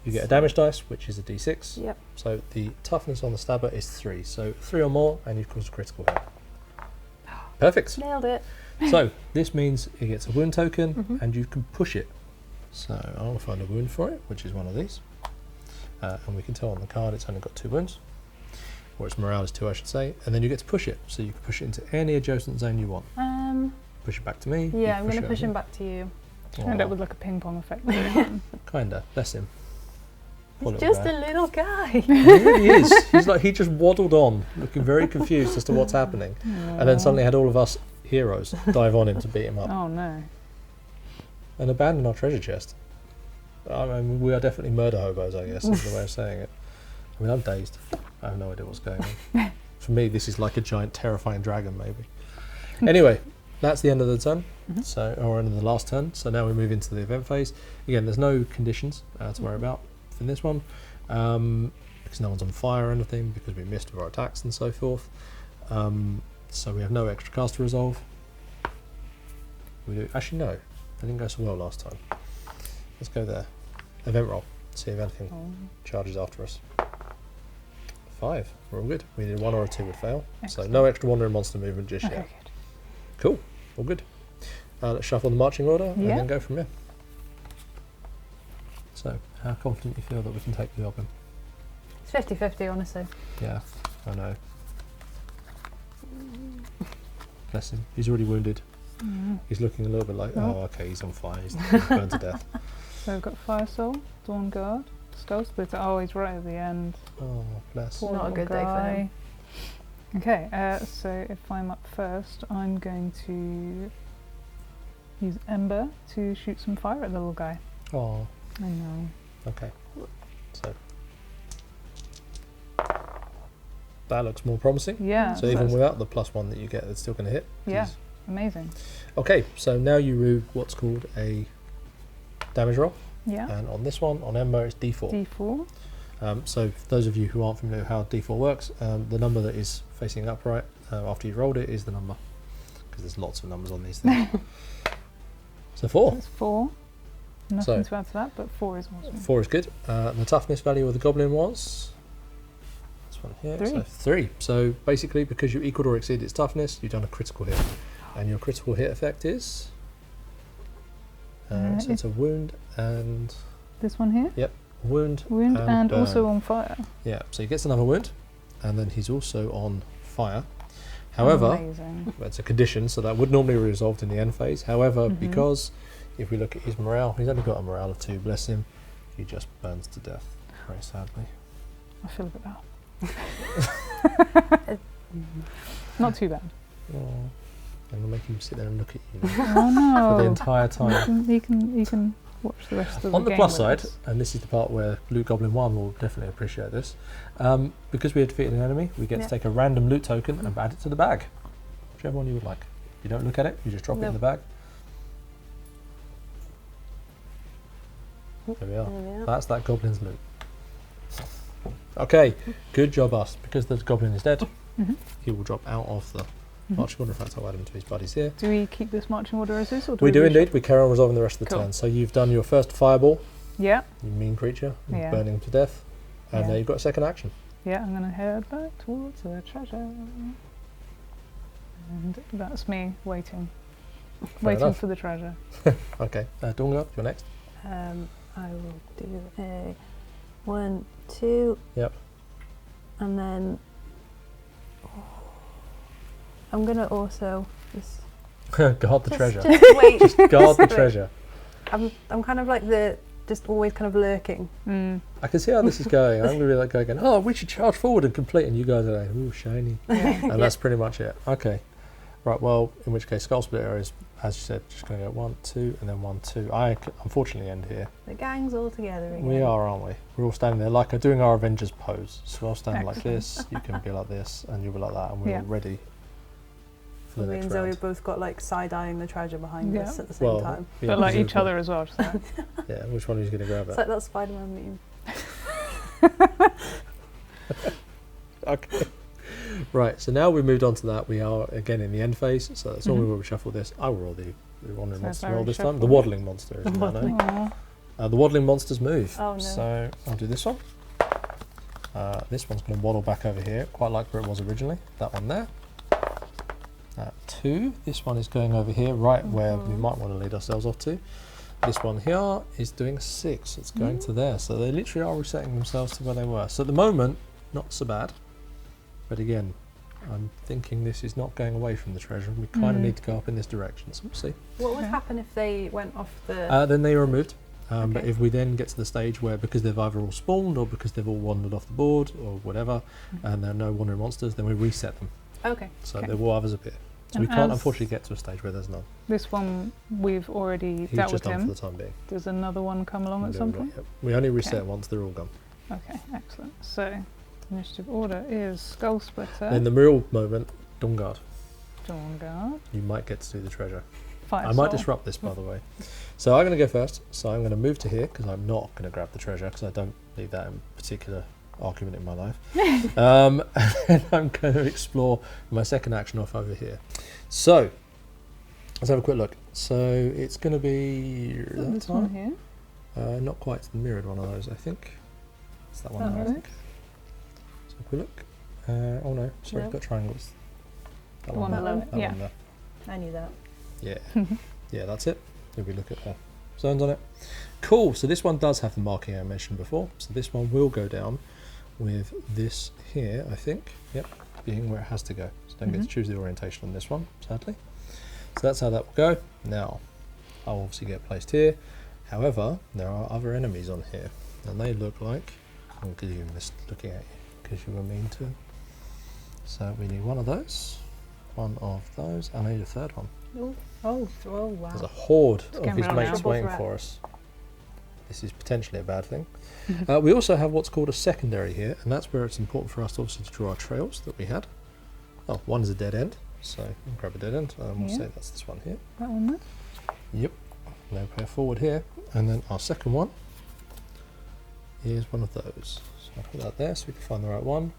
You get a damage dice, which is a d6. Yep. So the toughness on the stabber is 3. So 3 or more, and you've caused a critical hit. Perfect. Nailed it. So this means it gets a wound token, Mhm. and you can push it. So I'll find a wound for it, which is one of these. And we can tell on the card it's only got 2 wounds. Or its morale is 2, I should say. And then you get to push it. So you can push it into any adjacent zone you want. Push it back to me. Yeah, I'm going to push him back to you. End up with like a ping pong effect. Kinda. Bless him. Poor He's little just guy. a little guy. He really is. He's like, he just waddled on, looking very confused as to what's happening. And then suddenly had all of us heroes dive on him to beat him up. Oh no. And abandon our treasure chest. I mean, we are definitely murder hobos, I guess, is the way of saying it. I mean, I'm dazed. I have no idea what's going on. For me, this is like a giant, terrifying dragon, maybe. Anyway, that's the end of the turn, or end of the last turn. So now we move into the event phase. Again, there's no conditions to worry about in this one, because no one's on fire or anything, because we missed with our attacks and so forth. So we have no extra cast to resolve. We do. Actually, no. That didn't go so well last time. Let's go there. Event roll. See if anything charges after us. 5. We're all good. We need 1 or a 2 would fail. Excellent. So no extra wandering monster movement just Okay, yet. good. Cool. All good. Let's shuffle the marching order and Yeah. then go from there. So, how confident you feel that we can take the goblin? It's 50-50, honestly. Yeah, I know. Bless him. He's already wounded. He's looking a little bit like, oh, okay, he's on fire. He's burned to death. So we've got Fire Soul, Dawn Guard, Stealth Splitter. Oh, he's right at the end. Oh, bless. Poor Not a little good day for him. guy. Okay, so if I'm up first, I'm going to use Ember to shoot some fire at the little guy. Oh, I know. okay. So, that looks more promising. Yeah. So even that's without the +1 that you get, it's still going to hit. Yeah. Jeez. amazing. Okay, so now you rue what's called a damage roll. Yeah. And on this one, on Ember, it's D4. D4. So for those of you who aren't familiar with how D4 works, the number that is facing upright after you've rolled it is the number, because there's lots of numbers on these things. So 4. That's 4. Nothing So- to add to that, but 4 is awesome. 4 is good. The toughness value of the goblin was this one here. 3. So 3. So basically, because you equaled or exceeded its toughness, you've done a critical hit, and your critical hit effect is so it's a wound and This one here? wound. Wound and burn. also on fire. Yeah. So he gets another wound, and then he's also on fire. However, Amazing. it's a condition, so that would normally be resolved in the end phase. However, Mhm. because if we look at his morale, he's only got a morale of 2, bless him, he just burns to death, very sadly. I feel a bit bad. Not too bad. Oh, I'm going to make him sit there and look at you Oh no. for the entire time. You can watch the rest of the On the game plus with side, us. and this is the part where Loot Goblin 1 will definitely appreciate this, because we have defeated an enemy, we get to Yeah. take a random loot token and add it to the bag. Whichever one you would like. You don't look at it, you just drop it in the bag. There we are. There we are. That's that goblin's loot. Okay, good job us. Because the goblin is dead, Mhm. he will drop out of the Mhm. marching order. In fact, I'll add him to his buddies here. Do we keep this marching order as is, or do We do reshuffle? indeed. We carry on resolving the rest of the Cool. turn. So you've done your first fireball, Yeah. you mean creature, Yeah. burning him to death, and Yeah. now you've got a second action. Yeah, I'm gonna head back towards the treasure. And that's me waiting. Waiting enough. for the treasure. Okay, Dawnguard, you're next. I will do a 1, 2. Yep. And then I'm gonna also Guard the treasure. Just wait. Guard the wait. treasure. I'm kind of like just always kind of lurking. I can see how this is going. I'm going to be like going, oh, we should charge forward and complete. And you guys are like, ooh, shiny. And that's pretty much it. Okay. Right, well, in which case Skull Splitter is, as you said, just going to go 1, 2, and then 1, 2. I unfortunately end here. The gang's all together again. We are, aren't we? We're all standing there like doing our Avengers pose. So I'll stand like this, you can be like this, and you'll be like that, and we're all ready for the Me next and Zoe round. both got like side-eyeing the treasure behind us at the same time. Yeah, But like each presumably. other as well. Just like, Yeah, which one is going to grab It's it? like that Spider-Man meme. Okay. Right, so now we've moved on to that. We are again in the end phase, so that's all we will reshuffle this. I will roll the wandering So monster if I roll this time. reshuffle The it. waddling monster, isn't that name? aw. The waddling monsters move. Oh, no. So I'll do this one. This one's going to waddle back over here, quite like where it was originally. That one there. 2. This one is going over here, right where we might want to lead ourselves off to. This one here is doing 6. It's going to there. So they literally are resetting themselves to where they were. So at the moment, not so bad. But again, I'm thinking this is not going away from the treasure. We kind of need to go up in this direction. So we'll see. What would Okay. happen if they went off the... Then they are removed. But Okay. if we then get to the stage where, because they've either all spawned or because they've all wandered off the board or whatever, and there are no wandering monsters, then we reset them. Okay. So Okay. there will others appear. So we And can't as unfortunately get to a stage where there's none. This one we've already He's dealt just with done him. for the time being. Does another one come along at They're some all- point? yep. We only reset Okay. once, they're all gone. Okay, excellent. So initiative order is Skull Splitter, In the real moment, Dawnguard, Dawn Guard, you might get to do the treasure. Fire I might Soul. disrupt this, by the way. So I'm going to go first. So I'm going to move to here because I'm not going to grab the treasure because I don't need that in particular argument in my life. And then I'm going to explore my second action off over here. So let's have a quick look. So it's going to be that This one time. here. Not quite. It's the mirrored one of those, I think. It's that one That there, I right? think. So quick look. Oh no, sorry, No. I've got triangles. That The one there. below it, That yeah. one there. I knew that. Yeah, yeah, that's it. If we look at the zones on it. Cool, so this one does have the marking I mentioned before. So this one will go down with this here, I think. Yep, being where it has to go. So don't get to choose the orientation on this one, sadly. So that's how that will go. Now, I'll obviously get placed here. However, there are other enemies on here. And they look like, I'm going to give this looking at you because you were mean to. So we need one of those, one of those, and I need a third one. Oh, wow. There's a horde of getting his real mates now. waiting for us. This is potentially a bad thing. We also have what's called a secondary here, and that's where it's important for us obviously to draw our trails that we had. Oh, one is a dead end, so we'll grab a dead end, and we'll Yeah. say that's this one here. That one there. Yep, now pair forward here, and then our second one is one of those. So I'll put that there so we can find the right one.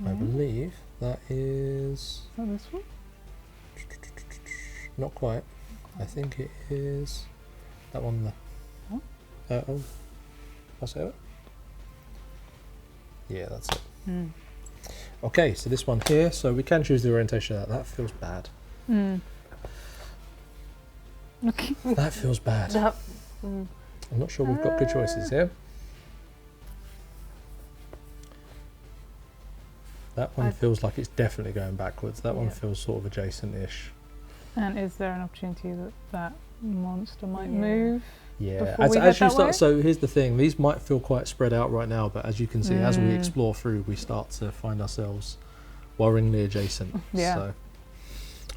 I Yeah. believe that is Is that this one? not quite. I think it is that one there. Oh. Oh, that's it. Yeah, that's it. Mm. Okay, so this one here, so we can choose the orientation of that. That feels bad. Mm. Okay. That feels bad. That, I'm not sure we've got good choices here. That one I've- feels like it's definitely going backwards. That one Yeah. feels sort of adjacent-ish. And is there an opportunity that that monster might Yeah. move? Yeah, Before as, we as head you that start. way? So here's the thing: these might feel quite spread out right now, but as you can see, as we Mm. explore through, we start to find ourselves worryingly adjacent. Yeah. So,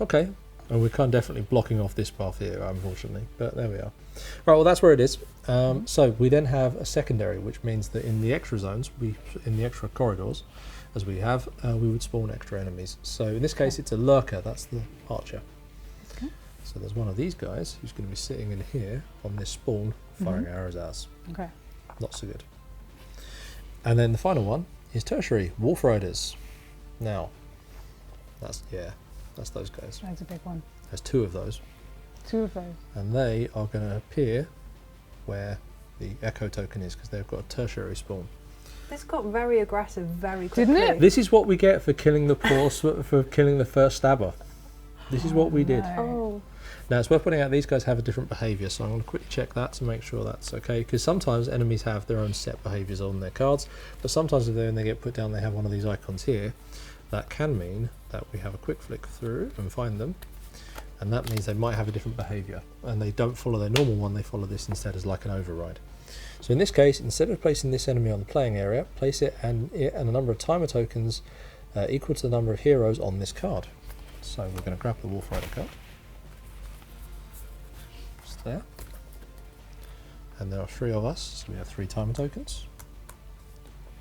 okay, and we're kind of definitely blocking off this path here, unfortunately. But there we are. Right, well that's where it is. So we then have a secondary, which means that in the extra zones, in the extra corridors, as we have, we would spawn extra enemies. So in this case, it's a lurker. That's the archer. Okay. So there's one of these guys who's going to be sitting in here on this spawn, firing arrows at us. Okay. Not so good. And then the final one is tertiary, Wolf Riders. Now, that's those guys. That's a big one. There's 2 of those, 2 of those. and they are going to appear where the echo token is because they've got a tertiary spawn. this got very aggressive very quickly. Didn't it? This is what we get for killing the for killing the first stabber. This is what we did. No. Oh, Now it's worth pointing out these guys have a different behaviour, so I'm going to quickly check that to make sure that's okay. Because sometimes enemies have their own set behaviours on their cards, but sometimes when they get put down, they have one of these icons here. That can mean that we have a quick flick through and find them. and that means they might have a different behaviour, and they don't follow their normal one, they follow this instead as like an override. So in this case, instead of placing this enemy on the playing area, place it and a number of timer tokens equal to the number of heroes on this card. So we're going to grab the Wolf Rider card. Just there. And there are 3 of us, so we have 3 timer tokens.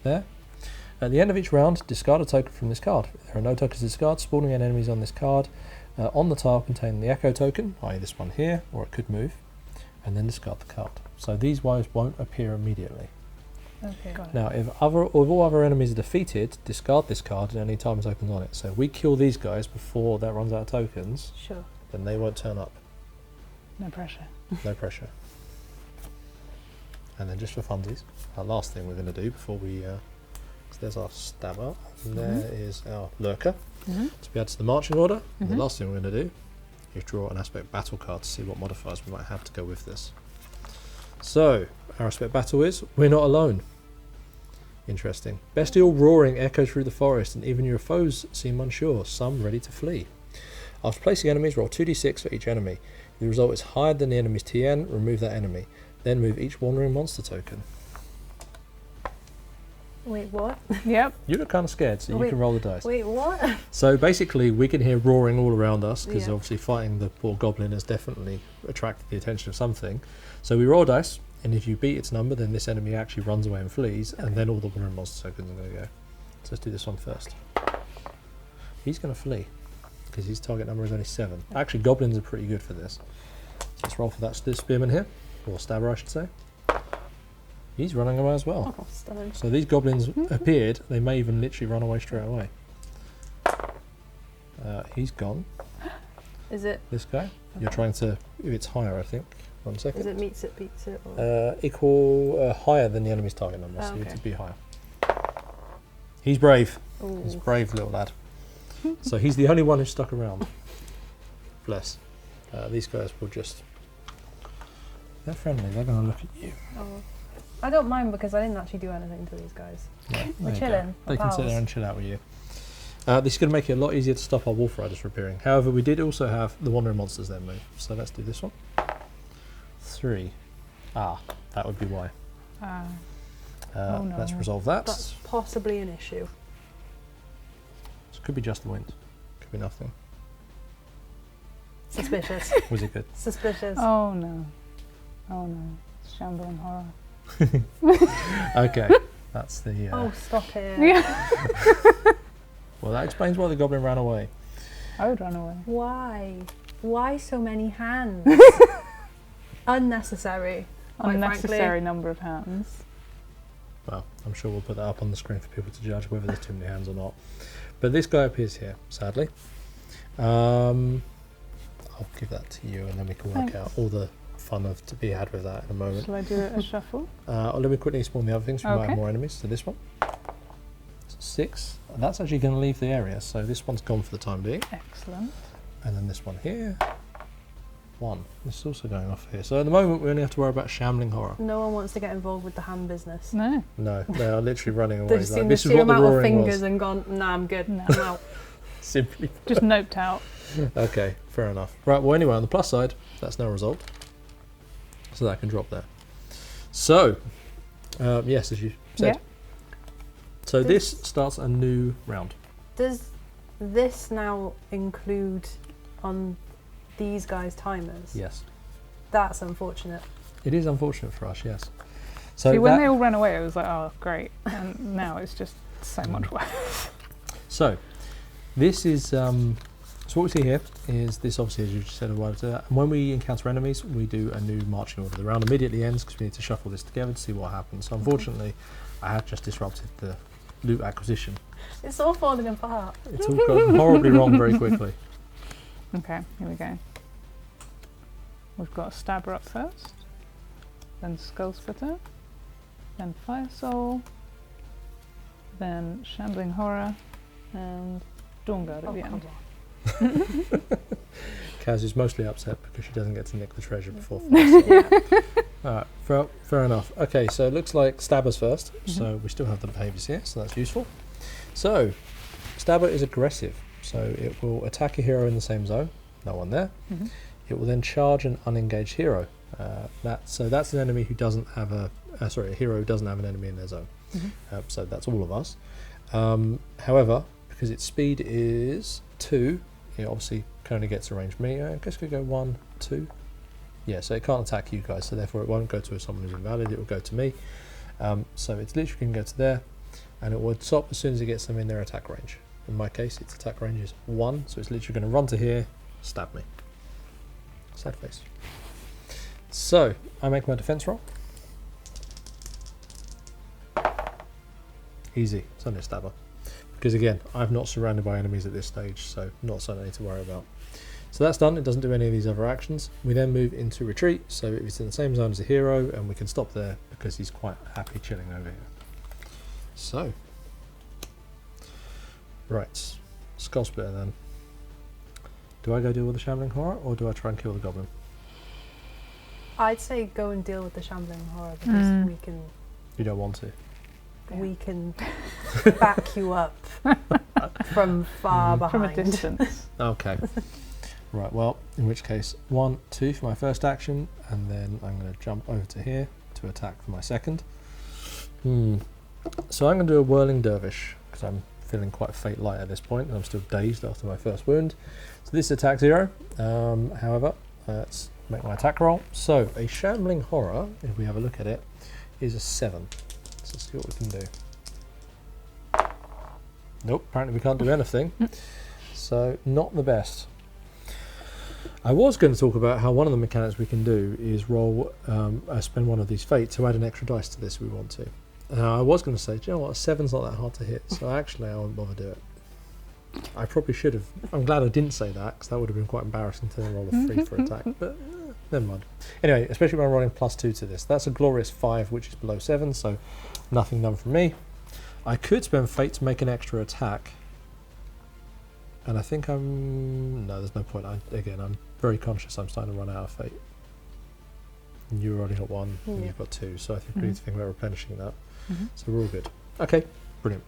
There. At the end of each round, discard a token from this card. If there are no tokens to discard, spawning in enemies on this card on the tile containing the echo token, i.e. this one here, or it could move, and then discard the card. So these ones won't appear immediately. Okay, got it. Now, if all other enemies are defeated, discard this card and any timer tokens on it. So if we kill these guys before that runs out of tokens, Sure. then they won't turn up. No pressure. No pressure. And then just for funsies, our last thing we're going to do before we... so there's our stabber, and there is our lurker. To be added to the marching order, and the last thing we're going to do is draw an aspect battle card to see what modifiers we might have to go with this. So, our aspect battle is, we're not alone. Interesting. Bestial roaring echoes through the forest, and even your foes seem unsure, some ready to flee. After placing enemies, roll 2d6 for each enemy. If the result is higher than the enemy's TN, remove that enemy. Then move each wandering monster token. Wait, what? Yep. You look kind of scared, so you Wait, can roll the dice. Wait, what? So basically, we can hear roaring all around us, because Yeah. obviously fighting the poor goblin has definitely attracted the attention of something. So we roll dice, and if you beat its number, then this enemy actually runs away and flees, and then all the wandering monster tokens are going to go. So let's do this one first. He's going to flee, because his target number is only 7. Actually, goblins are pretty good for this. So let's roll for that spearman here, or stabber I should say. He's running away as well. Oh, stunning. So these goblins appeared, they may even literally run away straight away. He's gone. Is it? This guy. You're trying to, if it's higher I think. 1 second. Is it meets it, beats it? Or? Equal, higher than the enemy's target number, so you okay. need to be higher. He's brave. He's a Ooh. brave little lad. So he's the only one who's stuck around. Bless. These guys will just, they're friendly, they're going to look at you. Oh. I don't mind because I didn't actually do anything to these guys. Yeah, We're there you go. chilling. They We're can sit pals. there and chill out with you. This is going to make it a lot easier to stop our wolf riders from appearing. However, we did also have the wandering monsters then move. So let's do this one. 3. Ah, that would be why. Oh no. Let's resolve that. That's possibly an issue. It could be just the wind. Could be nothing. Suspicious. Was it good? Suspicious. Oh no. Oh no. Shambling horror. Okay, that's the. Oh, stop it. Yeah. Well, that explains why the goblin ran away. I would run away. Why? Why so many hands? Unnecessary. Quite Unnecessary frankly. number of hands. Well, I'm sure we'll put that up on the screen for people to judge whether there's too many hands or not. But this guy appears here, sadly. I'll give that to you, and then we can work Thanks. out all the fun of to be had with that in a moment. Shall I do a shuffle? Let me quickly spawn the other things. We might have Okay. more enemies. So this one, 6. And that's actually going to leave the area. So this one's gone for the time being. Excellent. And then this one here, 1. This is also going off here. So at the moment, we only have to worry about shambling horror. No one wants to get involved with the hand business. No. No, they are literally running away. They've seen the this is sheer what the amount of roaring fingers was. and gone, nah, I'm good. No. I'm out. Simply. Just noped out. Okay, fair enough. Right, well anyway, on the plus side, that's now resolved. So that can drop there. So, yes, as you said. Yeah. So this starts a new round. Does this now include on these guys' timers? Yes. That's unfortunate. It is unfortunate for us, yes. So See, when that- they all ran away, I was like, oh, great. And now it's just so much worse. So, this is, so what we see here is this obviously, as you just said a while ago, and when we encounter enemies, we do a new marching order. The round immediately ends because we need to shuffle this together to see what happens. So unfortunately, I have just disrupted the loot acquisition. It's all falling apart. It's all gone horribly wrong very quickly. Okay, here we go. We've got Stabber up first, then Skull Splitter, then Fire Soul, then Shambling Horror, and Dawn Guard at the end. Kaz is mostly upset because she doesn't get to nick the treasure before. Yeah. Alright, fair enough. Okay, so it looks like Stabber's first, so we still have the behaviours here, so that's useful. So, Stabber is aggressive, so it will attack a hero in the same zone. no one there. Mhm. It will then charge an unengaged hero. So that's an enemy who doesn't have a hero who doesn't have an enemy in their zone. Mhm. So that's all of us. However, because its speed is 2, it obviously can only get to range me. I guess we could go 1, 2. Yeah, so it can't attack you guys, so therefore it won't go to someone who's invalid, it will go to me. So it's literally can go to there, and it would stop as soon as it gets them in their attack range. In my case, its attack range is 1, so it's literally going to run to here, stab me. Sad face. So, I make my defense roll. Easy, it's only a stabber. Because again, I'm not surrounded by enemies at this stage, so not something I need to worry about. So that's done, it doesn't do any of these other actions. We then move into retreat, so it's in the same zone as the hero, and we can stop there because he's quite happy chilling over here. So, right, Skull Splitter then. Do I go deal with the Shambling Horror, or do I try and kill the Goblin? I'd say go and deal with the Shambling Horror because You don't want to? we can back you up from far behind. From a distance. Okay. Right, well, in which case, 1, 2 for my first action, and then I'm going to jump over to here to attack for my second. So I'm going to do a Whirling Dervish, because I'm feeling quite fate light at this point, and I'm still dazed after my first wound. So this attacks 0. However, let's make my attack roll. So a Shambling Horror, if we have a look at it, is a 7. So let's see what we can do. Nope, apparently we can't do anything. So not the best. I was going to talk about how one of the mechanics we can do is roll, spend one of these fate to add an extra dice to this if we want to. I was going to say, do you know what, a 7's not that hard to hit, so actually I won't bother do it. I probably should have. I'm glad I didn't say that, because that would have been quite embarrassing to then roll a 3 for attack, but never mind. Anyway, especially when I'm rolling +2 to this. That's a glorious 5, which is below 7, so nothing done from me. I could spend fate to make an extra attack, and I think no, there's no point. I'm very conscious I'm starting to run out of fate. And you've already got 1, and you've got 2, so I think we need to think about replenishing that. So we're all good. Okay, brilliant.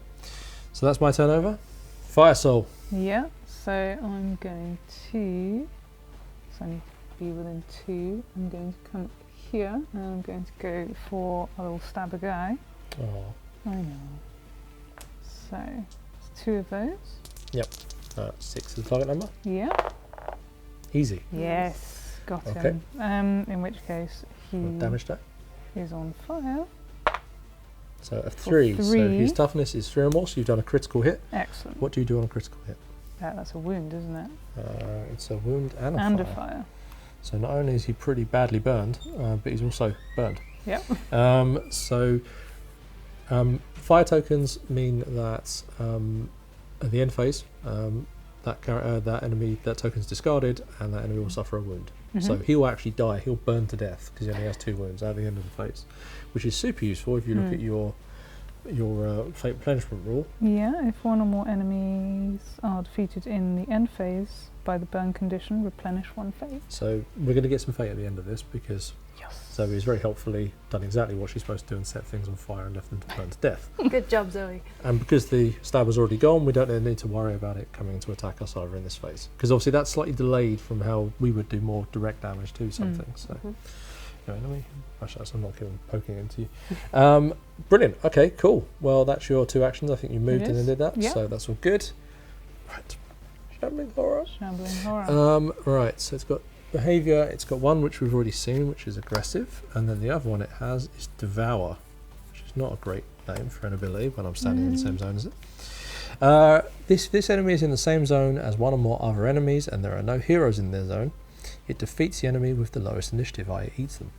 So that's my turn over. Fire Soul. Yeah, so I'm going to, so I need to be within 2. I'm going to come here, and I'm going to go for a little stabber guy. Oh. I know. So, it's 2 of those. Yep. 6 is the target number. Yeah. Easy. Yes, got Okay. him. In which case, he What damage die? is on fire. So a 3. So 3. his toughness is 3 or more, so you've done a critical hit. Excellent. What do you do on a critical hit? That's a wound, isn't it? It's a wound and a And fire. a fire. So not only is he pretty badly burned, but he's also burned. Yep. Fire tokens mean that at the end phase, that enemy, that token's discarded, and that enemy will suffer a wound. So he will actually die. He'll burn to death because he only has 2 wounds at the end of the phase, which is super useful if you look at your fate replenishment rule. Yeah, if 1 or more enemies are defeated in the end phase by the burn condition, replenish 1 fate. So we're going to get some fate at the end of this because Yes. Zoe's very helpfully done exactly what she's supposed to do and set things on fire and left them to burn to death. Good job, Zoe. And because the stabber's already gone, we don't need to worry about it coming to attack us either in this phase. Because obviously that's slightly delayed from how we would do more direct damage to something. So, anyway, let me brush that so I'm not poking into you. Brilliant. Okay, cool. Well, that's your 2 actions. I think you moved in and did that. Yeah. So that's all good. Right. Shambling Horror. Shambling Horror. Right, so it's got behaviour. It's got 1 which we've already seen, which is aggressive. And then the other one it has is Devour, which is not a great name for an ability when I'm standing in the same zone as it. This enemy is in the same zone as 1 or more other enemies, and there are no heroes in their zone. It defeats the enemy with the lowest initiative, i.e. eats them.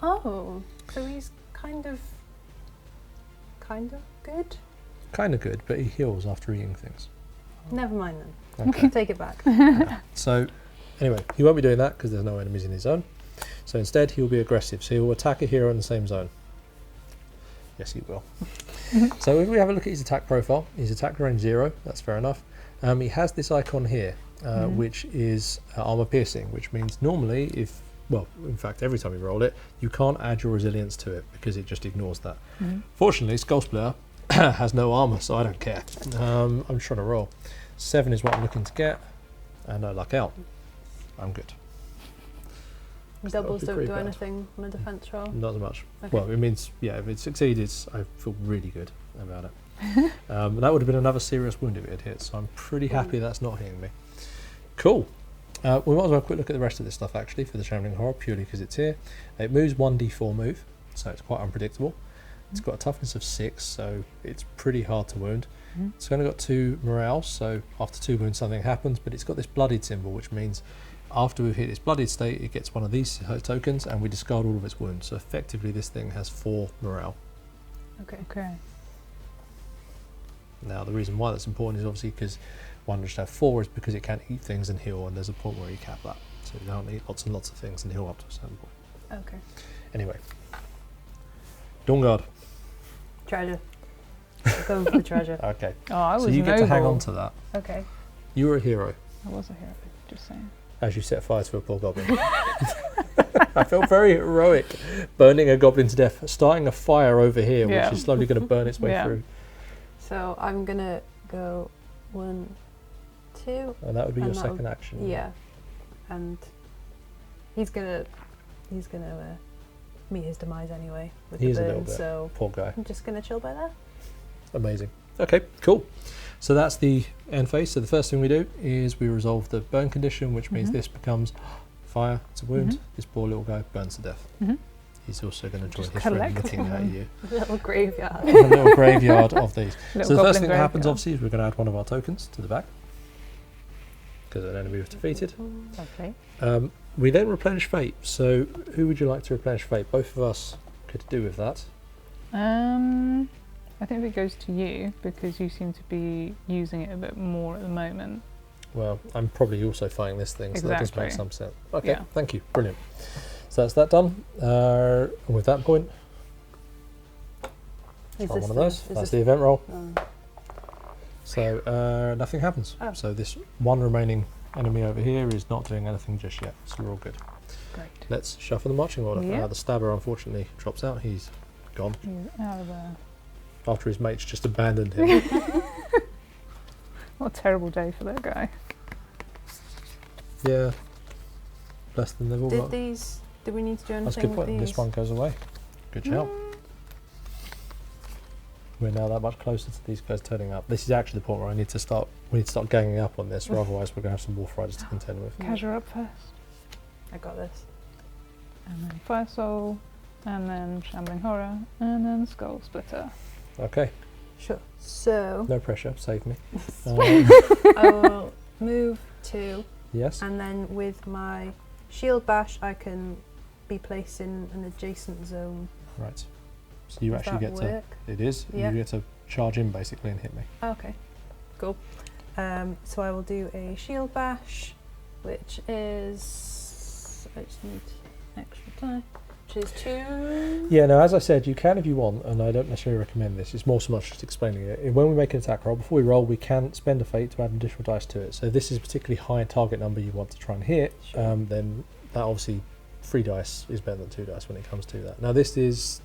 Oh, so he's kind of good? Kind of good, but he heals after eating things. Never mind then. Okay. Take it back. So, anyway, he won't be doing that because there's no enemies in his zone. So instead, he'll be aggressive. So he'll attack a hero in the same zone. Yes, he will. So if we have a look at his attack profile, his attack range 0. That's fair enough. He has this icon here, which is armor piercing, which means normally in fact, every time you roll it, you can't add your resilience to it because it just ignores that. Fortunately, Skull Splitter has no armor, so I don't care. I'm trying to roll. 7 is what I'm looking to get, and I luck out. I'm good. Doubles be don't pretty do bad. anything on a defense roll. Not as much. Okay. Well, it means, yeah, if it succeeds, I feel really good about it. That would have been another serious wound if it had hit, so I'm pretty happy that's not hitting me. Cool. We might as well have a quick look at the rest of this stuff actually for the Shambling Horror, purely because it's here. It moves 1d4 move, so it's quite unpredictable. It's got a toughness of 6, so it's pretty hard to wound. It's only got 2 morale, so after 2 wounds something happens, but it's got this bloodied symbol, which means after we've hit its bloodied state, it gets one of these tokens and we discard all of its wounds. So effectively this thing has 4 morale. Okay. Okay. Now the reason why that's important is obviously because one should have 4 is because it can eat things and heal, and there's a point where you cap that. So you don't eat lots and lots of things and heal up to a certain point. Okay. Anyway. Dawnguard. Treasure. Going for the treasure. Okay. Oh, I was So you get to hang noble. on to that. Okay. You were a hero I was a hero, just saying. as you set fire to a poor goblin. I felt very heroic burning a goblin to death, starting a fire over here, Yeah. which is slowly going to burn its way Yeah. through. So I'm gonna go 1, 2. And that would be your And that'll- second action. Yeah. And he's gonna meet his demise anyway with He the is a burn, little bit. so Poor guy. I'm just gonna chill by there. Amazing. Okay, cool. So that's the end phase. So the first thing we do is we resolve the burn condition, which means this becomes fire, it's a wound. This poor little guy burns to death. He's also going to join Just his friend collect looking at them. you. Little graveyard. A little graveyard of these. Little So the first goblin thing that happens graveyard. obviously is we're going to add one of our tokens to the back because an enemy was defeated. Lovely. We then replenish fate. So who would you like to replenish fate? Both of us could do with that. I think it goes to you because you seem to be using it a bit more at the moment. Well, I'm probably also fighting this thing, so that does make Exactly. some sense. Okay, Yeah. thank you. Brilliant. So that's that done. And with that point, Is try this one of the- those. is That's this- the event roll. Oh. So nothing happens. Oh. So this one remaining enemy over here is not doing anything just yet. So we're all good. Great. Let's shuffle the marching order. Yeah. The stabber unfortunately drops out. He's gone He's out of there. after his mates just abandoned him. What a terrible day for that guy. Yeah. Less than they've all got. Did we need to do anything That's a good with point. these? This one goes away. Good shout. We're now that much closer to these guys turning up. This is actually the point where we need to start ganging up on this, or otherwise we're going to have some wolf riders to contend with. Kaja up first. I got this. And then Fire Soul. And then Shambling Horror. And then Skull Splitter. Okay, Sure. So no pressure, save me. I will move 2, Yes, and then with my shield bash, I can be placed in an adjacent zone. right. So you Does actually that get work? to, it is, Yeah. you get to charge in basically and hit me. Okay, cool. So I will do a shield bash, which is, I just need extra time, which is 2. Yeah, no, as I said, you can if you want, and I don't necessarily recommend this. It's more so much just explaining it. When we make an attack roll, before we roll, we can spend a fate to add an additional dice to it. So if this is a particularly high target number you want to try and hit, Sure. then that obviously 3 dice is better than 2 dice when it comes to that. Now this is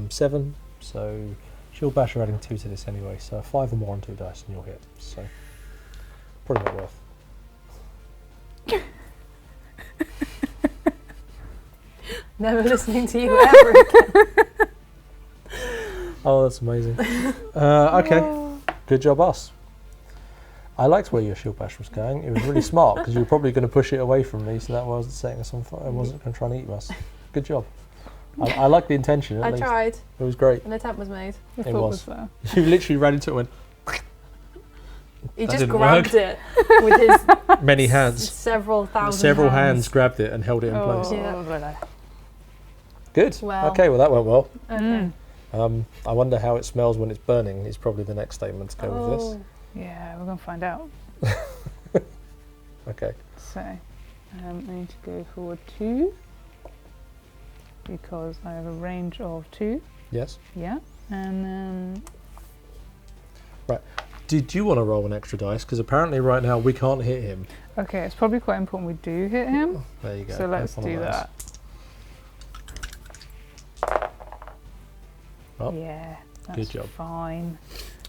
7, so shield bash are adding 2 to this anyway, so 5 or more on 2 dice and you'll hit. So probably not worth. Never listening to you ever again. Oh, that's amazing. Okay, good job, us. I liked where your shield bash was going. It was really smart because you were probably going to push it away from me, so that wasn't setting us on fire. It wasn't going to try and eat us. Good job. I like the intention. At I least. tried. It was great. An attempt was made. The It thought was. there. You literally ran into it and He That just didn't grabbed work. it with his went. Many hands. several thousand Several hands grabbed it and held it in Oh, place. Yeah. blah, blah. Good. Well. Okay, well that went well. Okay. I wonder how it smells when it's burning is probably the next statement to go with this. Yeah, we're going to find out. Okay. So, I need to go for 2 because I have a range of 2. Yes. Yeah, and then Did you want to roll an extra dice? Because apparently right now we can't hit him. okay, it's probably quite important we do hit him. There you go. So let's Have one do of those. that. Oh, Yeah, that's good job. fine.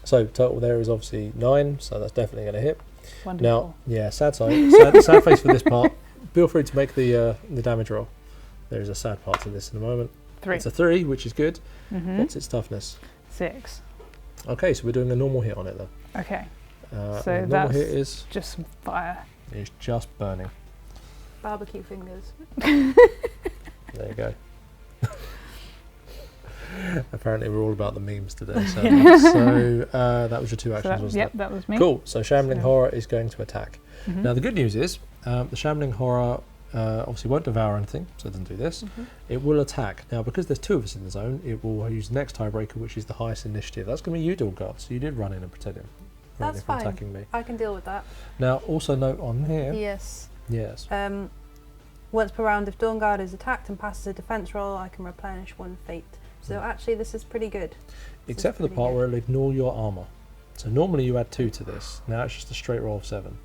So total there is obviously 9, so that's definitely going to hit. Wonderful. Now, yeah, sad face for this part. feel free to make the damage roll. There is a sad part to this in a moment. 3. It's a 3, which is good. Mm-hmm. What's its toughness? 6. Okay, so we're doing a normal hit on it, though. Okay. So So normal that's hit is just some fire. just burning. Barbecue fingers. There you go. Apparently we're all about the memes today. So, that was your 2 actions, wasn't Yep, it? that was me. Cool. So Shambling So- Horror is going to attack. Mhm. Now the good news is the Shambling Horror obviously won't devour anything, so it doesn't do this. It will attack. Now because there's 2 of us in the zone, it will use the next tiebreaker, which is the highest initiative. That's going to be you, Dawnguard. So you did run in and protect him. That's from fine. attacking me. I can deal with that. Now also note on here. Yes. Yes. Once per round, if Dawnguard is attacked and passes a defense roll, I can replenish 1 fate. So actually, this is pretty good. Except for the part where it'll ignore your armor. So normally you add 2 to this. Now it's just a straight roll of 7.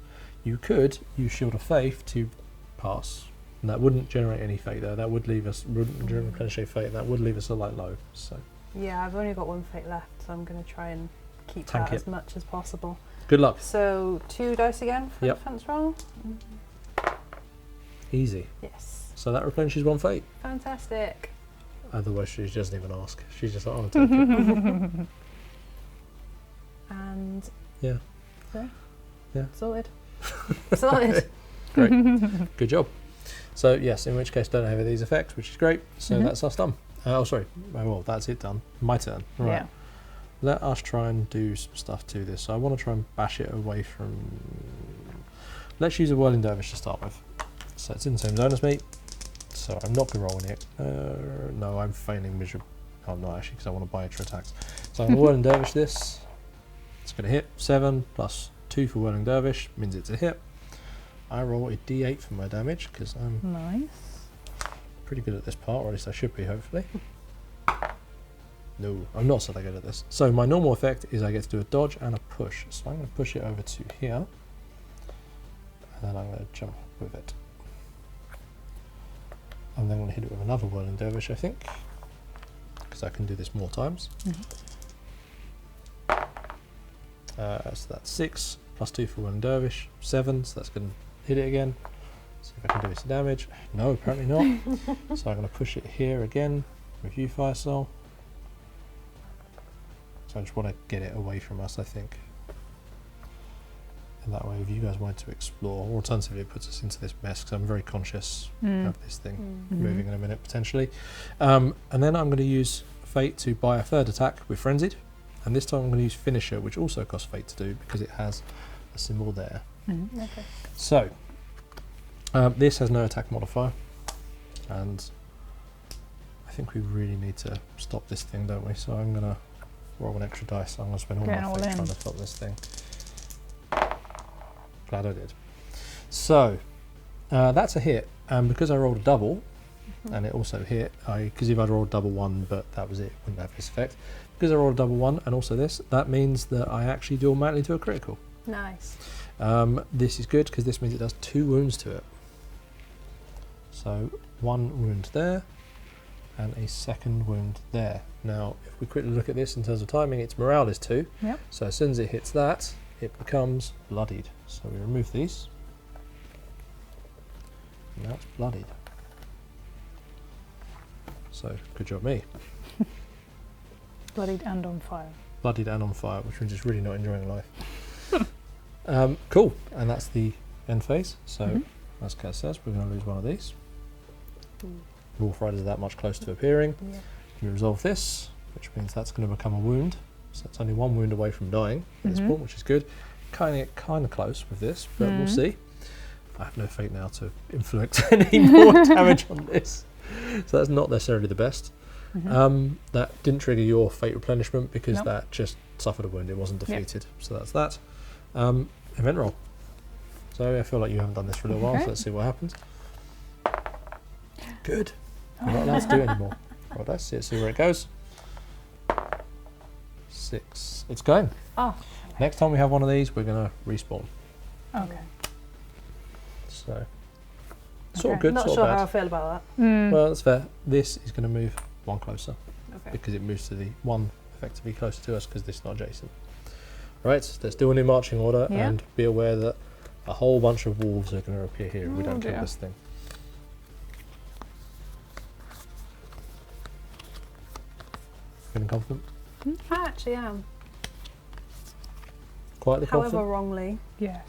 You could use Shield of Faith to pass. And that wouldn't generate any fate though. That would leave us, wouldn't replenish a fate, and that would leave us a light low. So Yeah, I've only got 1 fate left, so I'm going to try and keep Tank that it. as much as possible. good luck. So 2 dice again for Yep. defense roll. Easy. Yes. So that replenishes 1 fate. Fantastic. Otherwise she doesn't even ask. She's just like, oh, I'll take it. And Yeah. there. Yeah. Sorted. Sorted. Great. Good job. So yes, in which case don't have these effects, which is great. So Mhm. that's us done. Oh sorry. Well, that's it done. My turn. Right. Yeah. Let us try and do some stuff to this. So I want to try and bash it away from... Let's use a Whirling Dervish to start with. So it's in the same zone as me. So I'm not going to roll in it. No, I'm failing miserable. Oh, I'm not actually, because I want to buy extra attacks. So I'm going to Whirling Dervish this. It's going to hit 7 plus 2 for Whirling Dervish. Means it's a hit. I roll a d8 for my damage, because I'm Nice. pretty good at this part, or at least I should be, hopefully. No, I'm not so that good at this. So my normal effect is I get to do a dodge and a push. So I'm going to push it over to here. And then I'm going to jump with it. I'm then going to hit it with another Whirling Dervish, I think. Because I can do this more times. So that's 6 plus 2 for Whirling Dervish. 7, so that's going to hit it again. See if I can do this damage. No, apparently not. So I'm going to push it here again with you, Fire Soul. So I just want to get it away from us, I think. And that way, if you guys wanted to explore, or alternatively it puts us into this mess, because I'm very conscious of this thing moving in a minute, potentially. And then I'm going to use Fate to buy a 3rd attack with Frenzied. And this time I'm going to use Finisher, which also costs Fate to do, because it has a symbol there. Okay. So, this has no attack modifier. And I think we really need to stop this thing, don't we? So I'm going to roll an extra dice. I'm going to spend all Going my all Fate in. trying to stop this thing. Glad I did. So, that's a hit. And because I rolled a double, and it also hit, because if I'd rolled double 1, but that was it, wouldn't have this effect. Because I rolled a double 1 and also this, that means that I actually do automatically do a critical. Nice. This is good because this means it does 2 wounds to it. So 1 wound there and a 2nd wound there. Now if we quickly look at this in terms of timing, its morale is 2. Yep. So as soon as it hits that, it becomes bloodied. So we remove these. Now it's bloodied. So good job me. Bloodied and on fire. Bloodied and on fire, which means it's really not enjoying life. Cool, and that's the end phase. So, as Kaz says, we're going to lose one of these. Wolf Riders are that much close to appearing. Yeah. We resolve this, which means that's going to become a wound. So that's only 1 wound away from dying at this point, which is good. Kind of close with this, but we'll see. I have no fate now to inflict any more damage on this, so that's not necessarily the best. That didn't trigger your fate replenishment because Nope. that just suffered a wound, it wasn't defeated. So that's that. Event roll. So I feel like you haven't done this for a little while, so let's see what happens. Good. We're not allowed to do it anymore. Right, let's see where it goes. 6. It's going. Oh. Next time we have one of these, we're going to respawn. Okay. So, sort of Okay. good, Not sort sure of how I bad. feel about that. Well, that's fair. This is going to move 1 closer Okay. because it moves to the 1 effectively closer to us because this is not adjacent. Right, let's do a new marching order Yeah. and be aware that a whole bunch of wolves are going to appear here if we Oh don't kill dear. this thing. Feeling confident? I actually am. Quietly However confident? wrongly. Yes.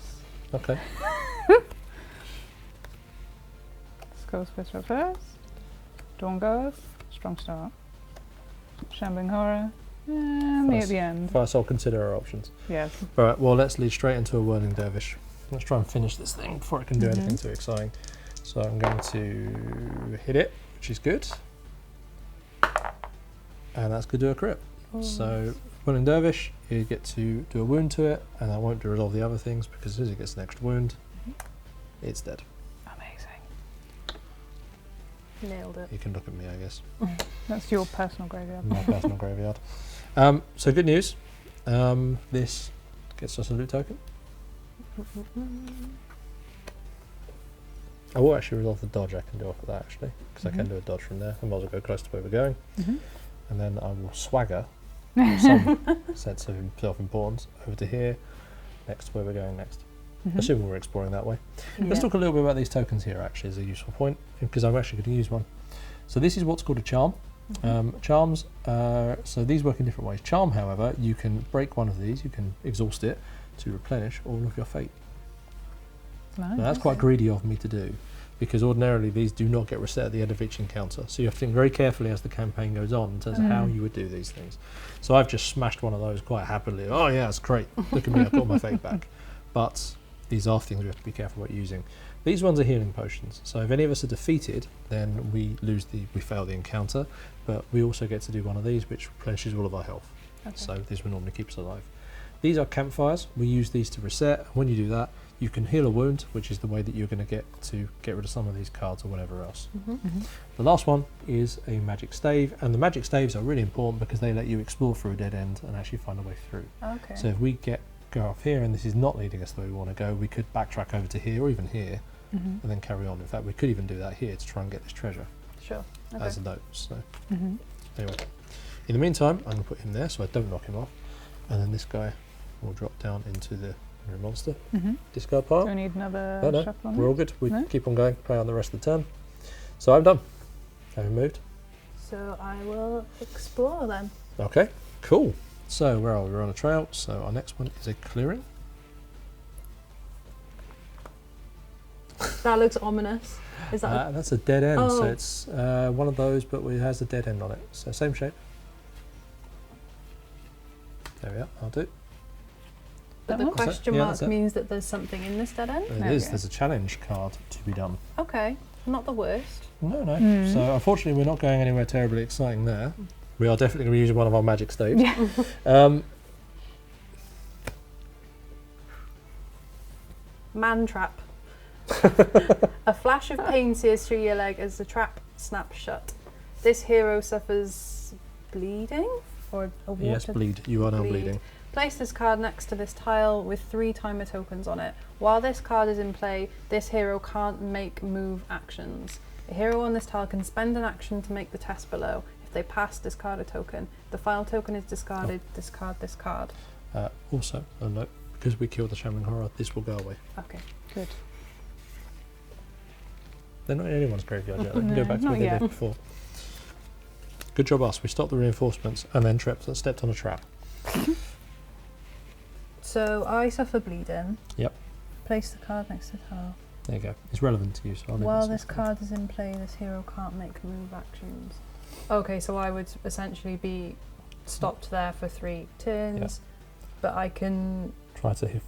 Okay. Skull Splitter first. Dawn Guard. Strong start. Shambling Horror. And me at First. the end. First, I'll consider our options. Yes. Alright, well, let's lead straight into a Whirling Dervish. Let's try and finish this thing before it can do anything too exciting. So I'm going to hit it, which is good. And that's going to do a crit. So, Whirling Dervish, you get to do a wound to it, and I won't resolve the other things because as soon as it gets an extra wound, it's dead. Amazing. Nailed it. You can look at me, I guess. That's your personal graveyard. My personal graveyard. So good news. This gets us a loot token. I will actually resolve the dodge I can do off of that actually, because I can do a dodge from there. I might as well go close to where we're going. And then I will swagger some sense of self-importance over to here, next to where we're going next. Assuming we're exploring that way. Let's talk a little bit about these tokens here actually as a useful point, because I'm actually going to use one. So this is what's called a charm. Charms, so these work in different ways. Charm, however, you can break one of these, you can exhaust it to replenish all of your fate. Nice. Now that's quite greedy of me to do, because ordinarily these do not get reset at the end of each encounter. So you have to think very carefully as the campaign goes on in terms of how you would do these things. So I've just smashed one of those quite happily. Oh yeah, it's great. Look at me, I've got my fate back. But these are things we have to be careful about using. These ones are healing potions. So if any of us are defeated, then we fail the encounter, but we also get to do one of these, which replenishes all of our health. So this will normally keep us alive. These are campfires. We use these to reset. When you do that, you can heal a wound, which is the way that you're going to get rid of some of these cards or whatever else. The last one is a magic stave, and the magic staves are really important because they let you explore through a dead end and actually find a way through. Okay. So if we go off here and this is not leading us the way we want to go, we could backtrack over to here or even here and then carry on. In fact, we could even do that here to try and get this treasure Sure. Okay. as a note. So anyway, in the meantime, I'm going to put him there so I don't knock him off, and then this guy will drop down into the monster discard pile. Do we need another No, shuffle on we're all it? good. We No? keep on going, play on the rest of the turn. So I'm done. Having moved. So I will explore then. Okay, cool. So where are we? We're on a trail. So our next one is a clearing. That looks ominous. Is that? That's a dead end. So Oh. it's one of those, but it has a dead end on it. So same shape. There we are. I'll do. But the That's it. question Yeah, mark that's it. means that there's something in this dead end? It Okay. is. There's a challenge card to be done. Okay, not the worst. No. So unfortunately, we're not going anywhere terribly exciting there. We are definitely going to be using one of our magic staves. Man trap. A flash of pain sears through your leg as the trap snaps shut. This hero suffers bleeding or a water. Yes, bleed. You are now bleed. bleeding. Place this card next to this tile with 3 timer tokens on it. While this card is in play, this hero can't make move actions. A hero on this tile can spend an action to make the test below. If they pass, discard a token. The final token is discarded. Discard this card. Also, a note, because we killed the Shambling Horror, this will go away. Okay. Good. They're not in anyone's graveyard yet. They can No, go back to not where they yet. did before. Good job us. We stopped the reinforcements and then stepped on a trap. So I suffer bleeding. Yep. Place the card next to the tile. There you go. It's relevant to you. So I'll leave While it this as card is in play, this hero can't make move actions. Okay, so I would essentially be stopped there for 3 turns, but I can. Try to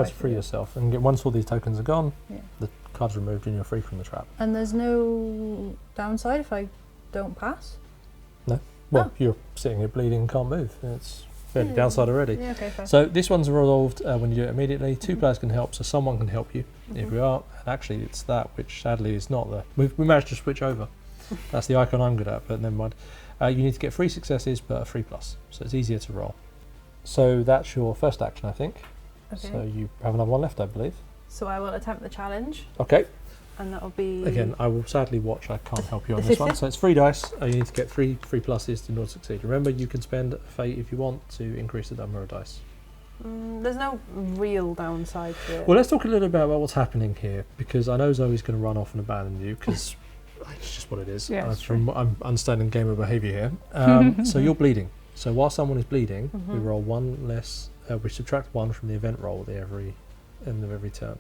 free yourself and once all these tokens are gone, the card's removed and you're free from the trap. And there's no downside if I don't pass? Well, you're sitting here bleeding and can't move. It's fairly downside already. Yeah, okay, fair. So this one's resolved when you do it immediately. 2 players can help, so someone can help you if we are. And actually, it's that which sadly is not there. We managed to switch over. That's the icon I'm good at, but never mind. You need to get 3 successes, but a 3+, so it's easier to roll. So that's your first action, I think. Okay. So you have another one left, I believe. So I will attempt the challenge, Okay. and that'll be. Again, I will sadly watch. I can't help you on this one. So it's 3 dice. You need to get 3 pluses in order to succeed. Remember, you can spend a fate if you want to increase the number of dice. There's no real downside to it. Well, let's talk a little bit about what's happening here, because I know Zoe's going to run off and abandon you, because it's just what it is. Yeah, it's from what I'm understanding gamer behaviour here. So you're bleeding. So while someone is bleeding, we roll one less. We subtract one from the event roll at the end of every turn.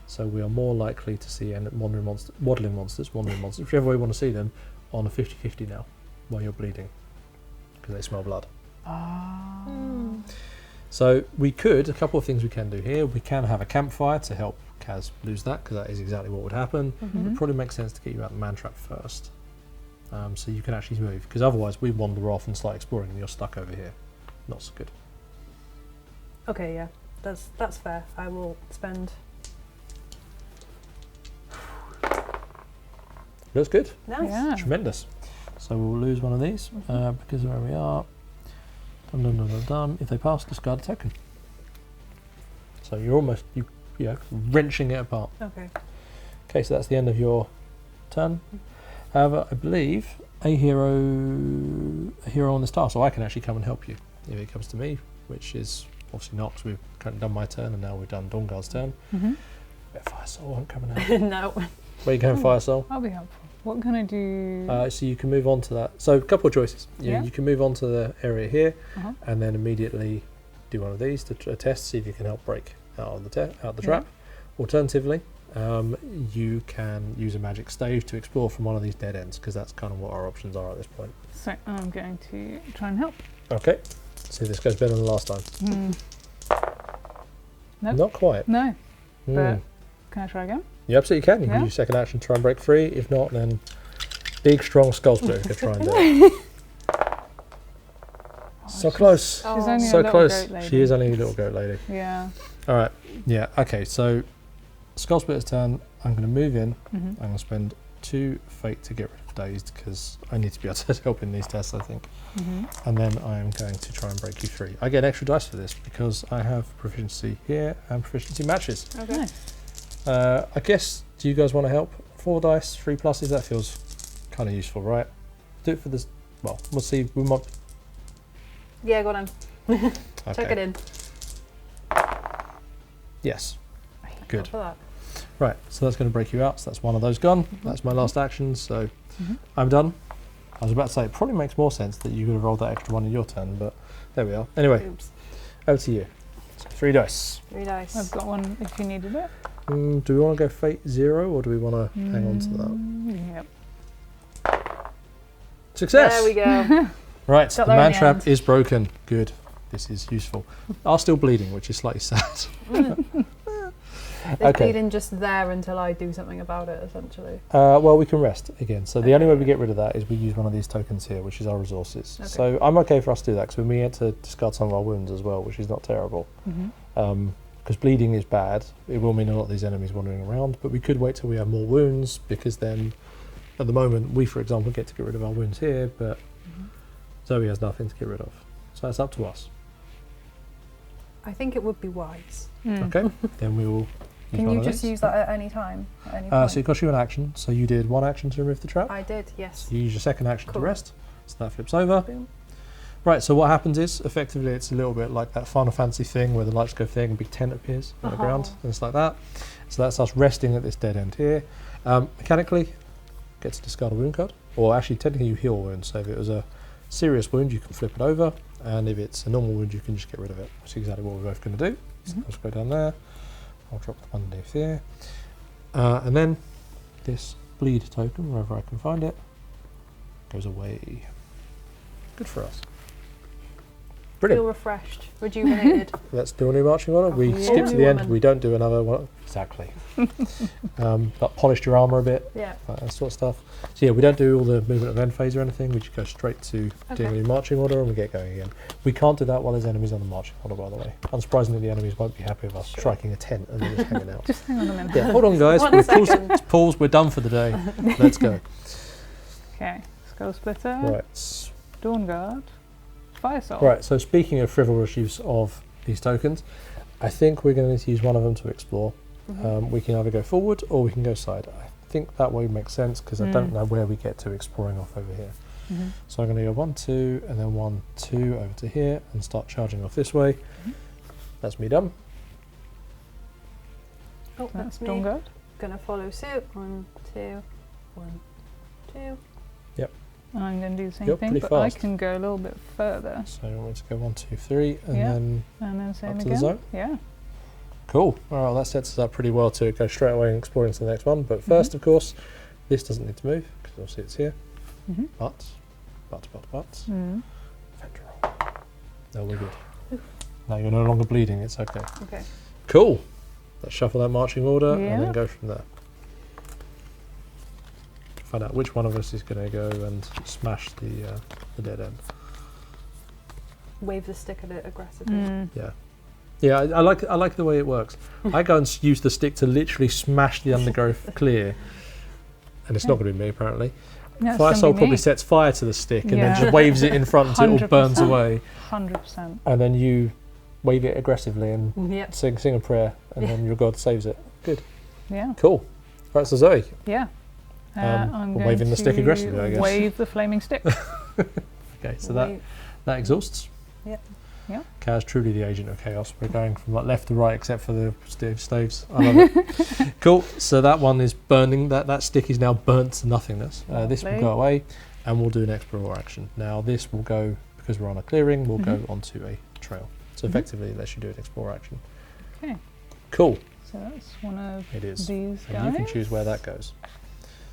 So we are more likely to see wandering monsters, whichever way you want to see them, on a 50-50 now, while you're bleeding, because they smell blood. So we could, a couple of things we can do here. We can have a campfire to help Kaz lose that, because that is exactly what would happen. It probably makes sense to get you out the man trap first, so you can actually move, because otherwise we wander off and start exploring and you're stuck over here. Not so good. Okay, yeah, that's fair. I will spend. Looks good. Nice. Yeah. Tremendous. So we'll lose one of these because of where we are. Dum, dum, dum, dum, dum. If they pass, discard a token. So you're almost wrenching it apart. Okay. Okay, so that's the end of your turn. However, I believe a hero on this tile, so I can actually come and help you if it comes to me, which is obviously not, because we've kind of done my turn and now we've done Dawnguard's turn. Fire Soul won't come out. No. Where you going, Fire Soul? I'll be helpful. What can I do? So you can move on to that. So a couple of choices. Yeah. You can move on to the area here, Uh-huh. and then immediately do one of these to test, see if you can help break out of the trap. Alternatively, you can use a magic stave to explore from one of these dead ends, because that's kind of what our options are at this point. So I'm going to try and help. Okay. See if this goes better than last time. Nope. Not quite. No, Mm. but can I try again? You absolutely can. You can Yeah. use second action to try and break free. If not, then big, strong skull splitter could try and do it. So close. She's only a So little close. goat lady. She is only a little goat lady. Yeah. All right. Yeah. Okay. So, Skull Splitter's turn. I'm going to move in. I'm going to spend 2 fate to get rid of dazed, because I need to be able to help in these tests, I think. And then I am going to try and break you free. I get extra dice for this because I have proficiency here and proficiency matches. Okay. Nice. I guess. Do you guys want to help? 4 dice, 3 pluses. That feels kind of useful, right? Do it for this. Well, we'll see. We might. Yeah, go on. Okay. Check it in. Yes. Go Good. for that. Right, so that's going to break you out. So that's one of those gone. That's my last action. So I'm done. I was about to say it probably makes more sense that you could have rolled that extra one in your turn, but there we are. Anyway, Oops. over to you. So 3 dice. 3 dice. I've got one if you needed it. Do we want to go fate 0 or do we want to hang on to that? Yep. Success. There we go. Right, Got the there in man the trap end. is broken. Good. This is useful. Are still bleeding, which is slightly sad. It's Okay. bleeding just there until I do something about it, essentially. Well, we can rest again. So the only way Okay. we get rid of that is we use one of these tokens here, which is our resources. Okay. So I'm okay for us to do that, because we may get to discard some of our wounds as well, which is not terrible. Because bleeding is bad. It will mean a lot of these enemies wandering around, but we could wait till we have more wounds, because then at the moment we, for example, get to get rid of our wounds here, but Zoe has nothing to get rid of. So that's up to us. I think it would be wise. Okay, then we will use Can one you of just these. use that at any time? At any point? So it cost you an action. So you did 1 action to remove the trap. I did, yes. You use your second action to Cool. rest. So that flips over. Boom. Right, so what happens is, effectively, it's a little bit like that Final Fantasy thing where the lights go thing and a big tent appears on the ground, and it's like that. So that's us resting at this dead end here. Mechanically, get to discard a wound card, or actually, technically, you heal wounds. So if it was a serious wound, you can flip it over, and if it's a normal wound, you can just get rid of it, which is exactly what we're both going to do. So let's go down there. I'll drop them underneath here. And then this bleed token, wherever I can find it, goes away. Good for us. Brilliant. Feel refreshed, rejuvenated. Let's do a new marching order. We Oh, skip to new the end. woman. We don't do another one. Exactly. But polished your armour a bit, Yeah. that sort of stuff. So yeah, we don't do all the movement of end phase or anything. We just go straight to doing a new marching order and we get going again. We can't do that while there's enemies on the marching order, by the way. Unsurprisingly, the enemies won't be happy with us striking a tent and then just hanging out. Just hang on a minute. Yeah, hold on, guys. One We've paused, second. pause. We're done for the day. Let's go. Okay. Skull Splitter. Right. Dawnguard. Fire Soul. Right, so speaking of frivolous use of these tokens, I think we're going to need to use one of them to explore. We can either go forward or we can go side. I think that way makes sense because I don't know where we get to exploring off over here. So I'm going to go 1, 2, and then 1, 2 over to here and start charging off this way. That's me done. Oh, That's that's me. Dawnguard. Gonna follow suit. 1, 2, 1, 2. I'm going to do the same You're thing, pretty but I fast. can go a little bit further. So you want me to go 1, 2, 3, and Yeah. then And then same up to again. the zone? Yeah. Cool. All right, that sets us up pretty well to go straight away and explore into the next one. But first, of course, this doesn't need to move because obviously it's here. Mm-hmm. But. Mm. Adventure roll. No, we're good. Now you're no longer bleeding. It's okay. Okay. Cool. Let's shuffle that marching order and Yeah. then go from there. Find out which one of us is going to go and smash the dead end. Wave the stick at it aggressively. Mm. Yeah. Yeah, I like the way it works. I go and use the stick to literally smash the undergrowth clear, and it's not going to be me apparently. Yeah, it's Fire gonna Soul be probably me. sets fire to the stick and then Yeah. just waves it in front until it all burns 100%. away, 100%. and then you wave it aggressively and Yep. sing a prayer, and then your god saves it. Good, Yeah. cool. Right, so Zoe, Yeah. we're I'm going waving the stick to aggressively, I guess. Wave the flaming stick. okay, so that exhausts. Yep. Yeah. Kaz, truly the agent of chaos. We're going from like left to right except for the staves. I love it. Cool. So that one is burning. That stick is now burnt to nothingness. This will Lovely. go away, and we'll do an explorer action. Now this will go, because we're on a clearing, we'll go onto a trail. So effectively, it lets you do an explorer action. Okay. Cool. So that's one of It is. these And guys. you can choose where that goes.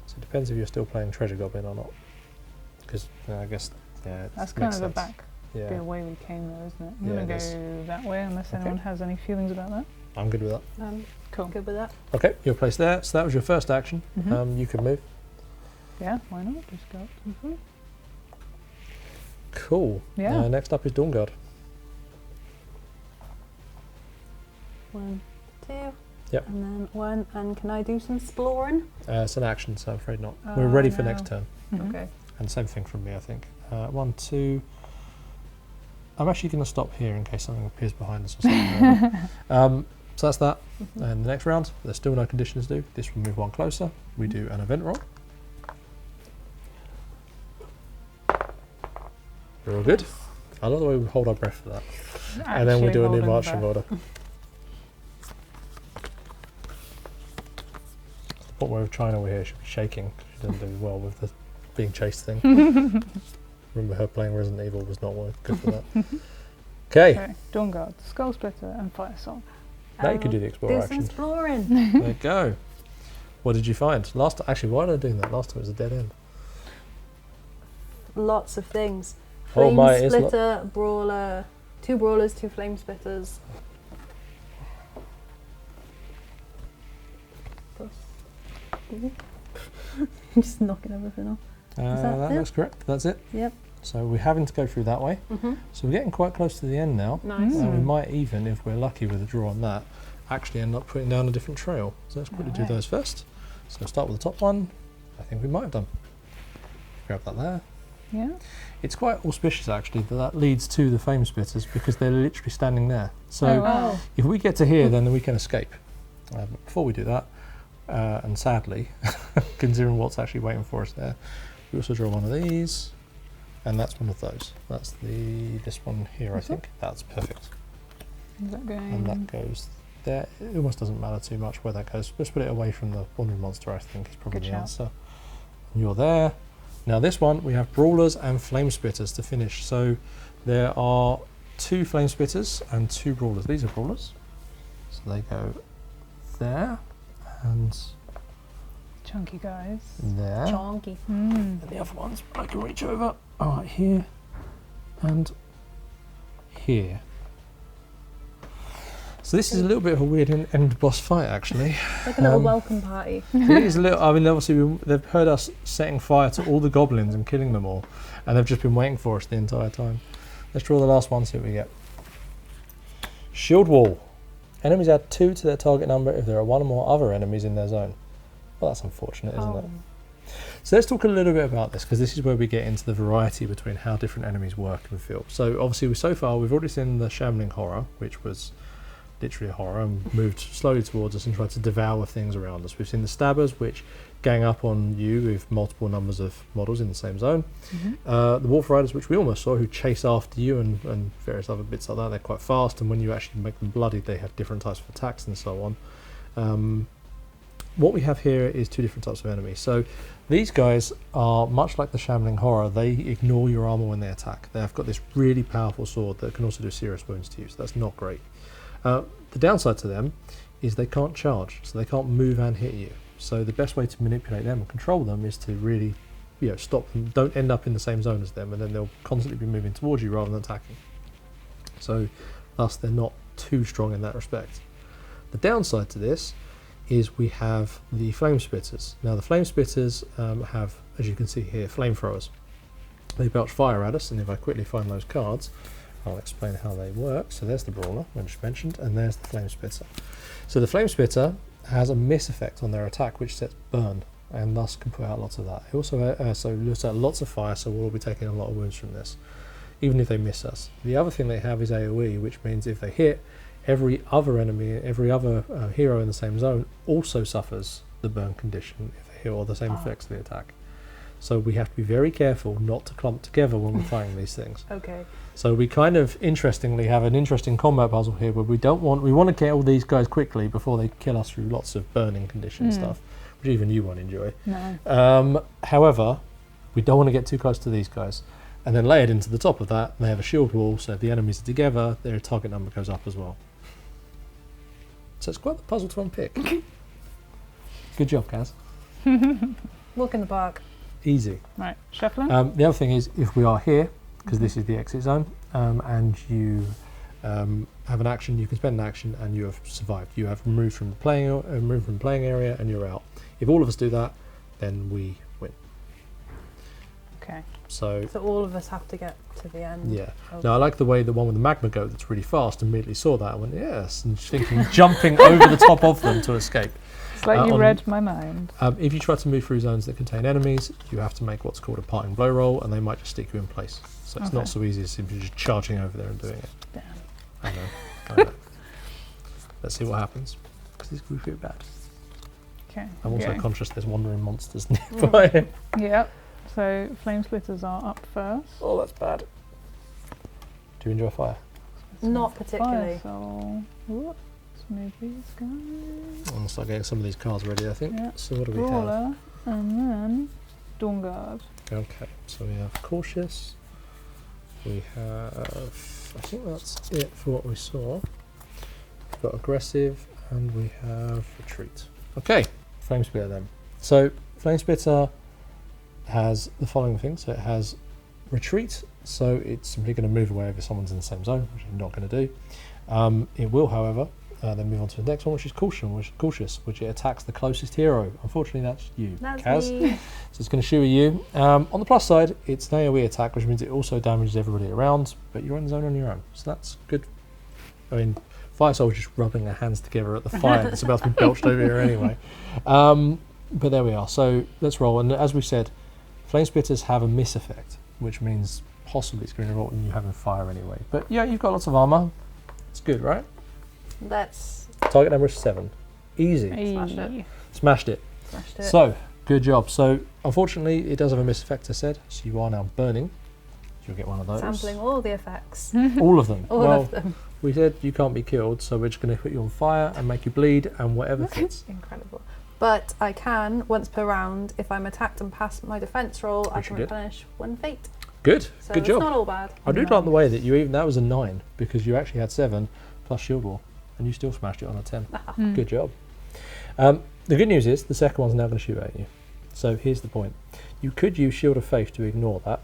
So it depends if you're still playing Treasure Goblin or not. Because I guess it That's kind makes of the sense. back, the Yeah, way we came though, isn't it? I'm Yeah, going it to is. go that way unless Okay. anyone has any feelings about that. I'm good with that. Cool. Good with that. Okay, you're placed there. So that was your first action. Mhm. You can move. Yeah, why not? Just go up to the front. Cool. Yeah. Next up is Dawnguard. 1, 2. Yep. And then 1. And can I do some exploring? It's an action, so I'm afraid not. Oh, We're ready for no. next turn. Mhm. Okay. And same thing from me, I think. 1, 2. I'm actually going to stop here in case something appears behind us or something. So that's that. And the next round, there's still no conditions due. This will move one closer. We do an event roll. You're all good. I love the way we hold our breath for that. And then we Actually do a new holding marching back. order. The point where China were here, she'd be shaking. She didn't do well with the being chased thing. Remember her playing Resident Evil was not good for that. Okay, Okay, Dawnguard, Skull Splitter, and Fire Soul. now you can do the explorer Do some action. exploring. There you go. What did you find? Actually, why did I do that? Last time it was a dead end. Lots of things. Oh Flame my, it's splitter, brawler, 2 brawlers, 2 flame splitters. Just knocking everything off. that That it? looks correct. That's it. Yep. So we're having to go through that way. So we're getting quite close to the end now. Nice. Mm. And we might even, if we're lucky with a draw on that, actually end up putting down a different trail. So let's quickly do Alright. those first. So we'll start with the top one. I think we might have done. Grab that there. Yeah. It's quite auspicious actually that leads to the flame splitters because they're literally standing there. So Oh, wow. Oh. if we get to here, then we can escape. But before we do that, and sadly, considering what's actually waiting for us there, we also draw one of these, and that's one of those. That's this one here, I This one? think. That's perfect. Is that going? And that goes there. It almost doesn't matter too much where that goes. Let's put it away from the wandering monster, I think, is probably Good the shout. answer. And you're there. Now this one, we have brawlers and flame spitters to finish. So there are 2 flame spitters and 2 brawlers. These are brawlers. So they go there and Chunky guys. there. Chonky. Mm. And the other ones I can reach over are here and here. So this is a little bit of a weird end boss fight actually. Like a little Um, welcome party. It is a little. I mean, obviously they've heard us setting fire to all the goblins and killing them all, and they've just been waiting for us the entire time. Let's draw the last one, see what we get. Shield wall. Enemies add 2 to their target number if there are 1 or more other enemies in their zone. Well, that's unfortunate, isn't it? So let's talk a little bit about this because this is where we get into the variety between how different enemies work and feel. So obviously, so far we've already seen the shambling horror, which was literally a horror and moved slowly towards us and tried to devour things around us. We've seen the stabbers, which gang up on you with multiple numbers of models in the same zone. The Wolf Riders, which we almost saw, who chase after you and various other bits like that, they're quite fast, and when you actually make them bloodied, they have different types of attacks and so on. What we have here is two different types of enemies. So these guys are much like the Shambling Horror. They ignore your armor when they attack. They've got this really powerful sword that can also do serious wounds to you, so that's not great. The downside to them is they can't charge, so they can't move and hit you. So the best way to manipulate them and control them is to really, stop them. Don't end up in the same zone as them, and then they'll constantly be moving towards you rather than attacking. So thus they're not too strong in that respect. The downside to this is we have the Flame Spitters. Now the Flame Spitters have, as you can see here, flamethrowers. They belch fire at us, and if I quickly find those cards, I'll explain how they work. So there's the Brawler, I just mentioned, and there's the Flame Spitter. So the Flame Spitter has a miss effect on their attack, which sets burn, and thus can put out lots of that. It also lets out lots of fire, so we'll all be taking a lot of wounds from this, even if they miss us. The other thing they have is AoE, which means if they hit, every other enemy, every other hero in the same zone also suffers the burn condition if they hit, or the same effects of the attack. So we have to be very careful not to clump together when we're fighting these things. Okay. So we kind of, interestingly, have an interesting combat puzzle here where we want to kill these guys quickly before they kill us through lots of burning condition stuff, which even you won't enjoy. No. However, we don't want to get too close to these guys. And then layered into the top of that, they have a shield wall, so if the enemies are together, their target number goes up as well. So it's quite the puzzle to unpick. Good job, Kaz. Walk in the park. Easy. Right, shuffling. The other thing is, if we are here, because this is the exit zone, and you have an action, you can spend an action, and you have survived. You have removed from the playing area, and you're out. If all of us do that, then we win. Okay. So all of us have to get to the end. yeah. Now I like the way the one with the magma goat that's really fast immediately saw that and went yes, and thinking jumping over the top of them to escape. It's like you read my mind. If you try to move through zones that contain enemies, you have to make what's called a parting blow roll, and they might just stick you in place. So it's not so easy as simply just charging over there and doing it. Damn. I know. Let's see what happens, because this could be bad. Okay. I'm also conscious there's wandering monsters nearby. Yep. So flame splitters are up first. Oh, that's bad. Do you enjoy fire? Not particularly. Fire, so let's move these guys. I'm going to start getting some of these cards ready, I think. Yeah. So what do we have? Brawler, and then Dawn Guard. Okay, so we have cautious. We have, I think that's it for what we saw. We've got aggressive, and we have retreat. Okay, flame splitter then. So flame splitter has the following things. So it has retreat, so it's simply going to move away if someone's in the same zone, which it's not going to do. It will, however, then move on to the next one, which is cautious, which it attacks the closest hero. Unfortunately, that's you, That's Kaz. me. So it's going to shoot at you. On the plus side, it's an AoE attack, which means it also damages everybody around, but you're in the zone on your own, so that's good. I mean, Fire Soul's just rubbing their hands together at the fire that's about to be belched over here anyway. But there we are. So let's roll. And as we said, Flame Spitters have a miss effect, which means possibly it's going to roll when you having fire anyway. But yeah, you've got lots of armor. It's good, right? That's Target number is 7. Easy. Smashed it. Smashed it. smashed it. So, good job. So, unfortunately, it does have a miss effect, I said. So you are now burning. You'll get one of those. Sampling all the effects. All of them. All well, of them. we said you can't be killed, so we're just going to put you on fire and make you bleed and whatever fits. Incredible. But I can, once per round, if I'm attacked and pass my defense roll, I Which can you did. replenish 1 fate. Good. So Good it's job. not all bad. I do like the way that that was a 9 because you actually had 7 plus shield wall and you still smashed it on a 10. Good job. The good news is the second one's now going to shoot at you. So here's the point. You could use Shield of Faith to ignore that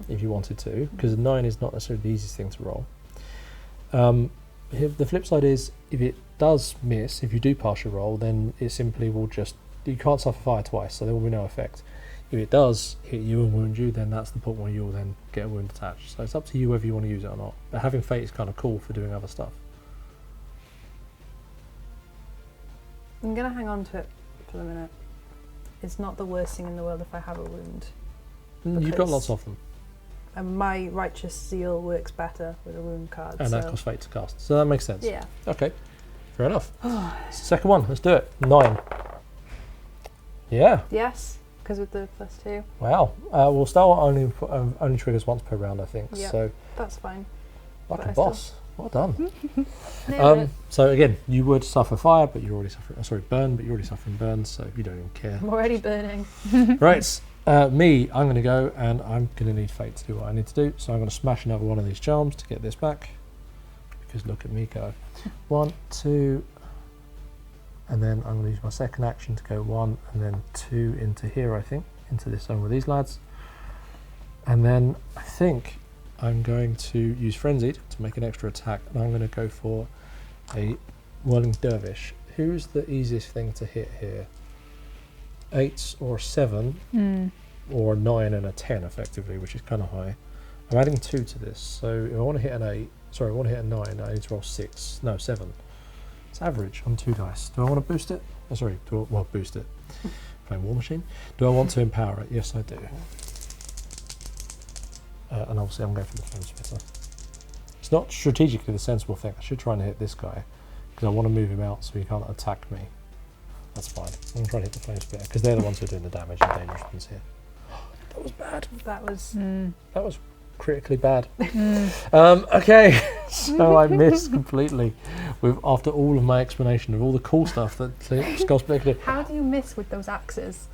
if you wanted to, because a 9 is not necessarily the easiest thing to roll. The flip side is if it does miss, if you do pass your roll, then it simply will just, you can't suffer fire twice, so there will be no effect. If it does hit you and wound you, then that's the point where you'll then get a wound attached. So it's up to you whether you want to use it or not. But having Fate is kind of cool for doing other stuff. I'm going to hang on to it for the minute. It's not the worst thing in the world if I have a wound. You've got Because- lots of them, And my Righteous Zeal works better with a wound card. and that costs Fate to cast. So that makes sense. Yeah. Okay, fair enough. Second one, let's do it. 9. Yeah. Yes, because of the +2. Wow. Well, Star Wars only triggers once per round, I think. Yep. So, That's fine. like But a I still- boss. Well done. Nailed it. So again, you would suffer fire, but you're already suffering. Sorry, burn, but you're already suffering burns, so you don't even care. I'm already burning. Right. Me, I'm going to go, and I'm going to need fate to do what I need to do. So I'm going to smash another one of these charms to get this back. Because look at me go. 1, 2, and then I'm going to use my second action to go 1 and then 2 into here, I think, into this zone with these lads. And then I think I'm going to use Frenzied to make an extra attack, and I'm going to go for a Whirling Dervish. Who's the easiest thing to hit here? 8 or 7, or a 9 and a 10 effectively, which is kind of high. I'm adding 2 to this, so if I want to hit an 8, sorry, I want to hit a 9, I need to roll 7. It's average on 2 dice. Do I want to boost it? Oh, sorry, boost it. Playing War Machine. Do I want to empower it? Yes, I do. And obviously I'm going for the Flame Spitter. It's not strategically the sensible thing. I should try and hit this guy, because I want to move him out so he can't attack me. That's fine. I'm going to try and hit the Flame Spitter, because they're the ones who are doing the damage and dangerous ones here. That was bad. That was critically bad. Okay, so I missed completely after all of my explanation of all the cool stuff that Skull Splitter did. How do you miss with those axes?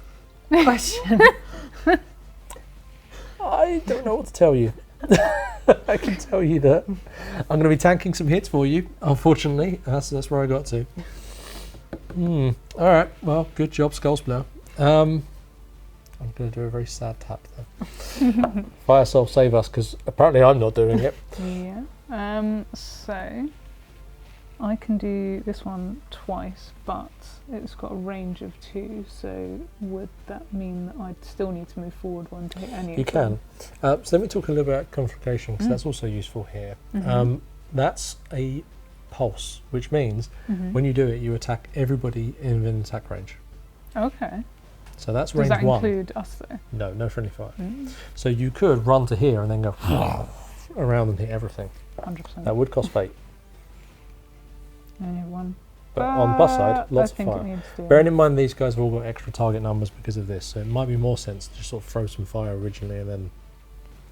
Question. I don't know what to tell you. I can tell you that I'm going to be tanking some hits for you, unfortunately. That's where I got to. Alright, well, good job, Skull Splitter. I'm going to do a very sad tap there. Fire Soul, save us, because apparently I'm not doing it. Yeah. So I can do this one twice, but it's got a range of 2. So would that mean that I'd still need to move forward 1 to hit any of You them? can. So let me talk a little bit about Confrontation, because that's also useful here. That's a pulse, which means when you do it, you attack everybody in an attack range. Okay. So that's Does range that 1. include us though? No friendly fire. So you could run to here and then go around and hit everything. 100%. That would cost fate. Only 1. But on the bus side, lots I of think fire. it needs to. Bearing in mind these guys have all got extra target numbers because of this, so it might be more sense to just sort of throw some fire originally, and then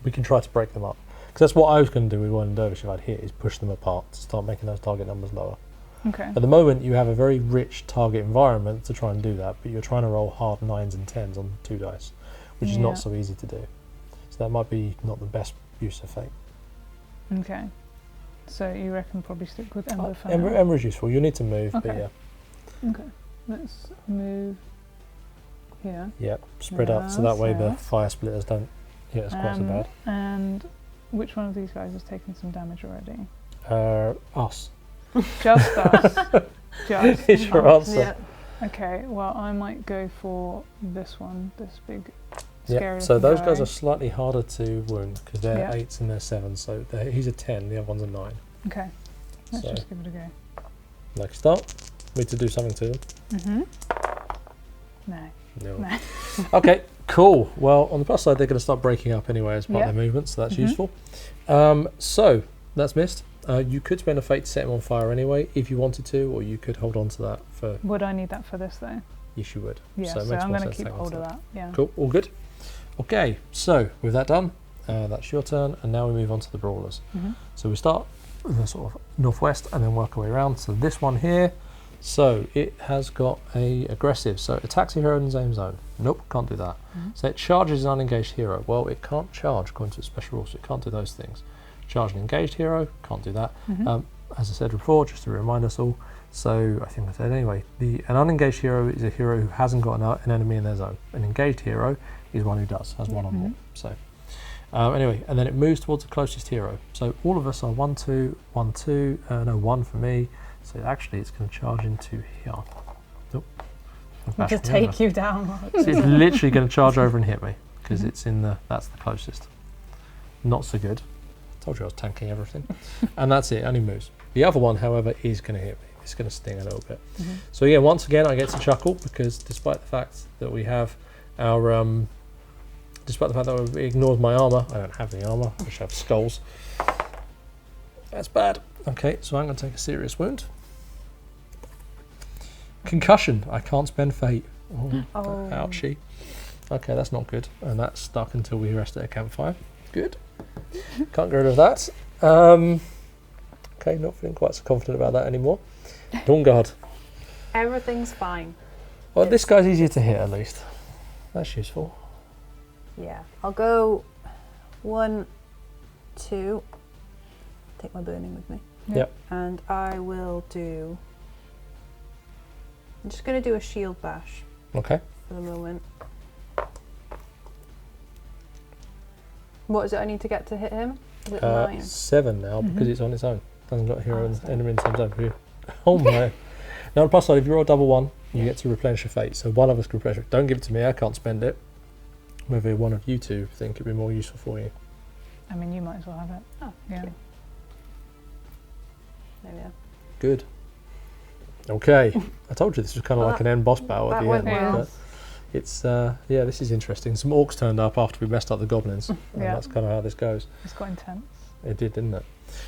we can try to break them up. Because that's what I was going to do with Whirling Dervish if I'd hit, is push them apart to start making those target numbers lower. Okay. At the moment, you have a very rich target environment to try and do that, but you're trying to roll hard 9s and 10s on 2 dice, which is not so easy to do. So that might be not the best use of fate. Okay. So you reckon probably stick with Ember for now? Ember is useful. You need to move, but Okay. yeah. Okay. Let's move here. Yep, spread out so that way the so- fire splitters don't hit us quite so bad. And which one of these guys has taken some damage already? Us. Just us. Just. It's your answer. Yeah. Okay, well I might go for this one, this big Yeah. scary So looking those guy. guys are slightly harder to wound because they're Yeah. 8s and they're 7s. So he's a 10, the other one's a 9. Okay, let's So- just give it a go. Like start. Need to do something to them. No. No. Okay, cool. Well, on the plus side, they're going to start breaking up anyway as part Yeah. of their movement, so that's useful. So that's missed. You could spend a fate to set them on fire anyway if you wanted to, or you could hold on to that for. Would I need that for this though? Yes, you would. Yeah, so, it so makes I'm more going to sense keep hang on hold to of that. Yeah. Cool, all good. Okay, so with that done, that's your turn, and now we move on to the brawlers. So we start in the sort of northwest and then work our way around. So this one here, so it has got a aggressive, so it attacks a hero in the same zone. Nope, can't do that. So it charges an unengaged hero. Well, it can't charge according to its special rules, so it can't do those things. Charge an engaged hero, can't do that. As I said before, just to remind us all, so I think I said anyway, an unengaged hero is a hero who hasn't got an enemy in their zone. An engaged hero is one who does, has one or more. So anyway, and then it moves towards the closest hero. So all of us are 1, 2, 1, 2, no 1 for me. So actually it's going to charge into here. Nope. To take you down. So it's literally going to charge over and hit me because it's in that's the closest. Not so good. Told you I was tanking everything. And that's it, only moves. The other one, however, is going to hit me. It's going to sting a little bit. So yeah, once again, I get to chuckle because despite the fact that we have our, despite the fact that it ignores my armour, I don't have the armour, I just have skulls. That's bad. Okay, so I'm going to take a serious wound. Concussion, I can't spend fate. Oh. Ouchie. Okay, that's not good. And that's stuck until we rest at a campfire. Good. Can't get rid of that. Okay, not feeling quite so confident about that anymore. Dawn Guard. Everything's fine. Well, this guy's easier to hit at least. That's useful. Yeah. I'll go 1, 2. Take my burning with me. Yep. And I will do... I'm just going to do a shield bash Okay. for the moment. What is it I need to get to hit him? Is it 9? 7 now because Mhm. it's on its own. Doesn't got a hero and that's enemy in the same zone. Oh my. Now on the plus side, if you roll a double 1, you get to replenish your fate. So one of us can replenish it. Don't give it to me, I can't spend it. Maybe one of you two think it'd be more useful for you. I mean, you might as well have it. Oh, Yeah. okay. There we are. Good. Okay. I told you this was kind of Well, like an end boss battle at That the went end. well. But it's, yeah, this is interesting. Some orcs turned up after we messed up the goblins. And Yeah. that's kind of how this goes. It's got intense. It did, didn't it?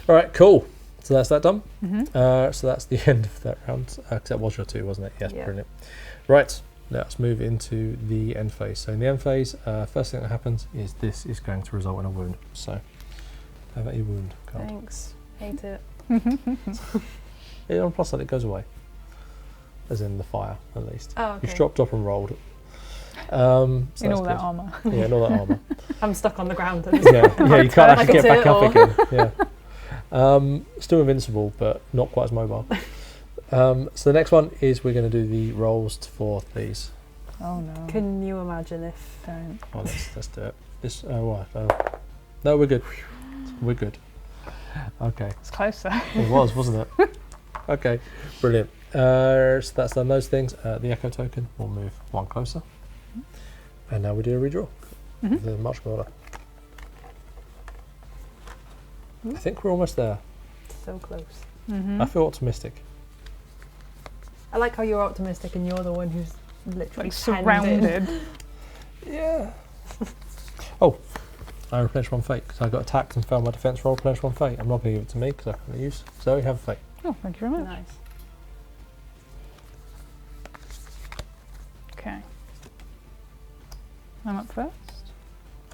All right, cool. So that's that done. Mm-hmm. So that's the end of that round. Because that was your 2, wasn't it? Yes, Yeah. brilliant. Right, let's move into the end phase. So in the end phase, first thing that happens is this is going to result in a wound. So have a wound card. Thanks. Hate it. Yeah, on the plus side, it goes away. As in the fire, at least. Oh, okay. You've dropped up and rolled. So In that's all that good. armour. Yeah, in all that armour. I'm stuck on the ground. yeah, you can't Like actually a get back up turtle. again. Yeah. Still invincible, but not quite as mobile. So the next one is we're going to do the rolls for these. Oh no. Can you imagine if... Don't. Oh, let's do it. This. Oh, right. No, we're good. We're good. Okay. It's close though. It was, wasn't it? Okay, brilliant. So that's done those things. The echo token will move 1 closer. And now we do a redraw. Mhm. The much broader. I think we're almost there. So close. Mm-hmm. I feel optimistic. I like how you're optimistic and you're the one who's literally Like surrounded. Yeah. Oh, I replenished 1 fate because I got attacked and failed my defense roll. Replenished 1 fate. I'm not going to give it to me because I can't use. So you have a fate. Oh, thank you very much. Nice. Okay. I'm up first.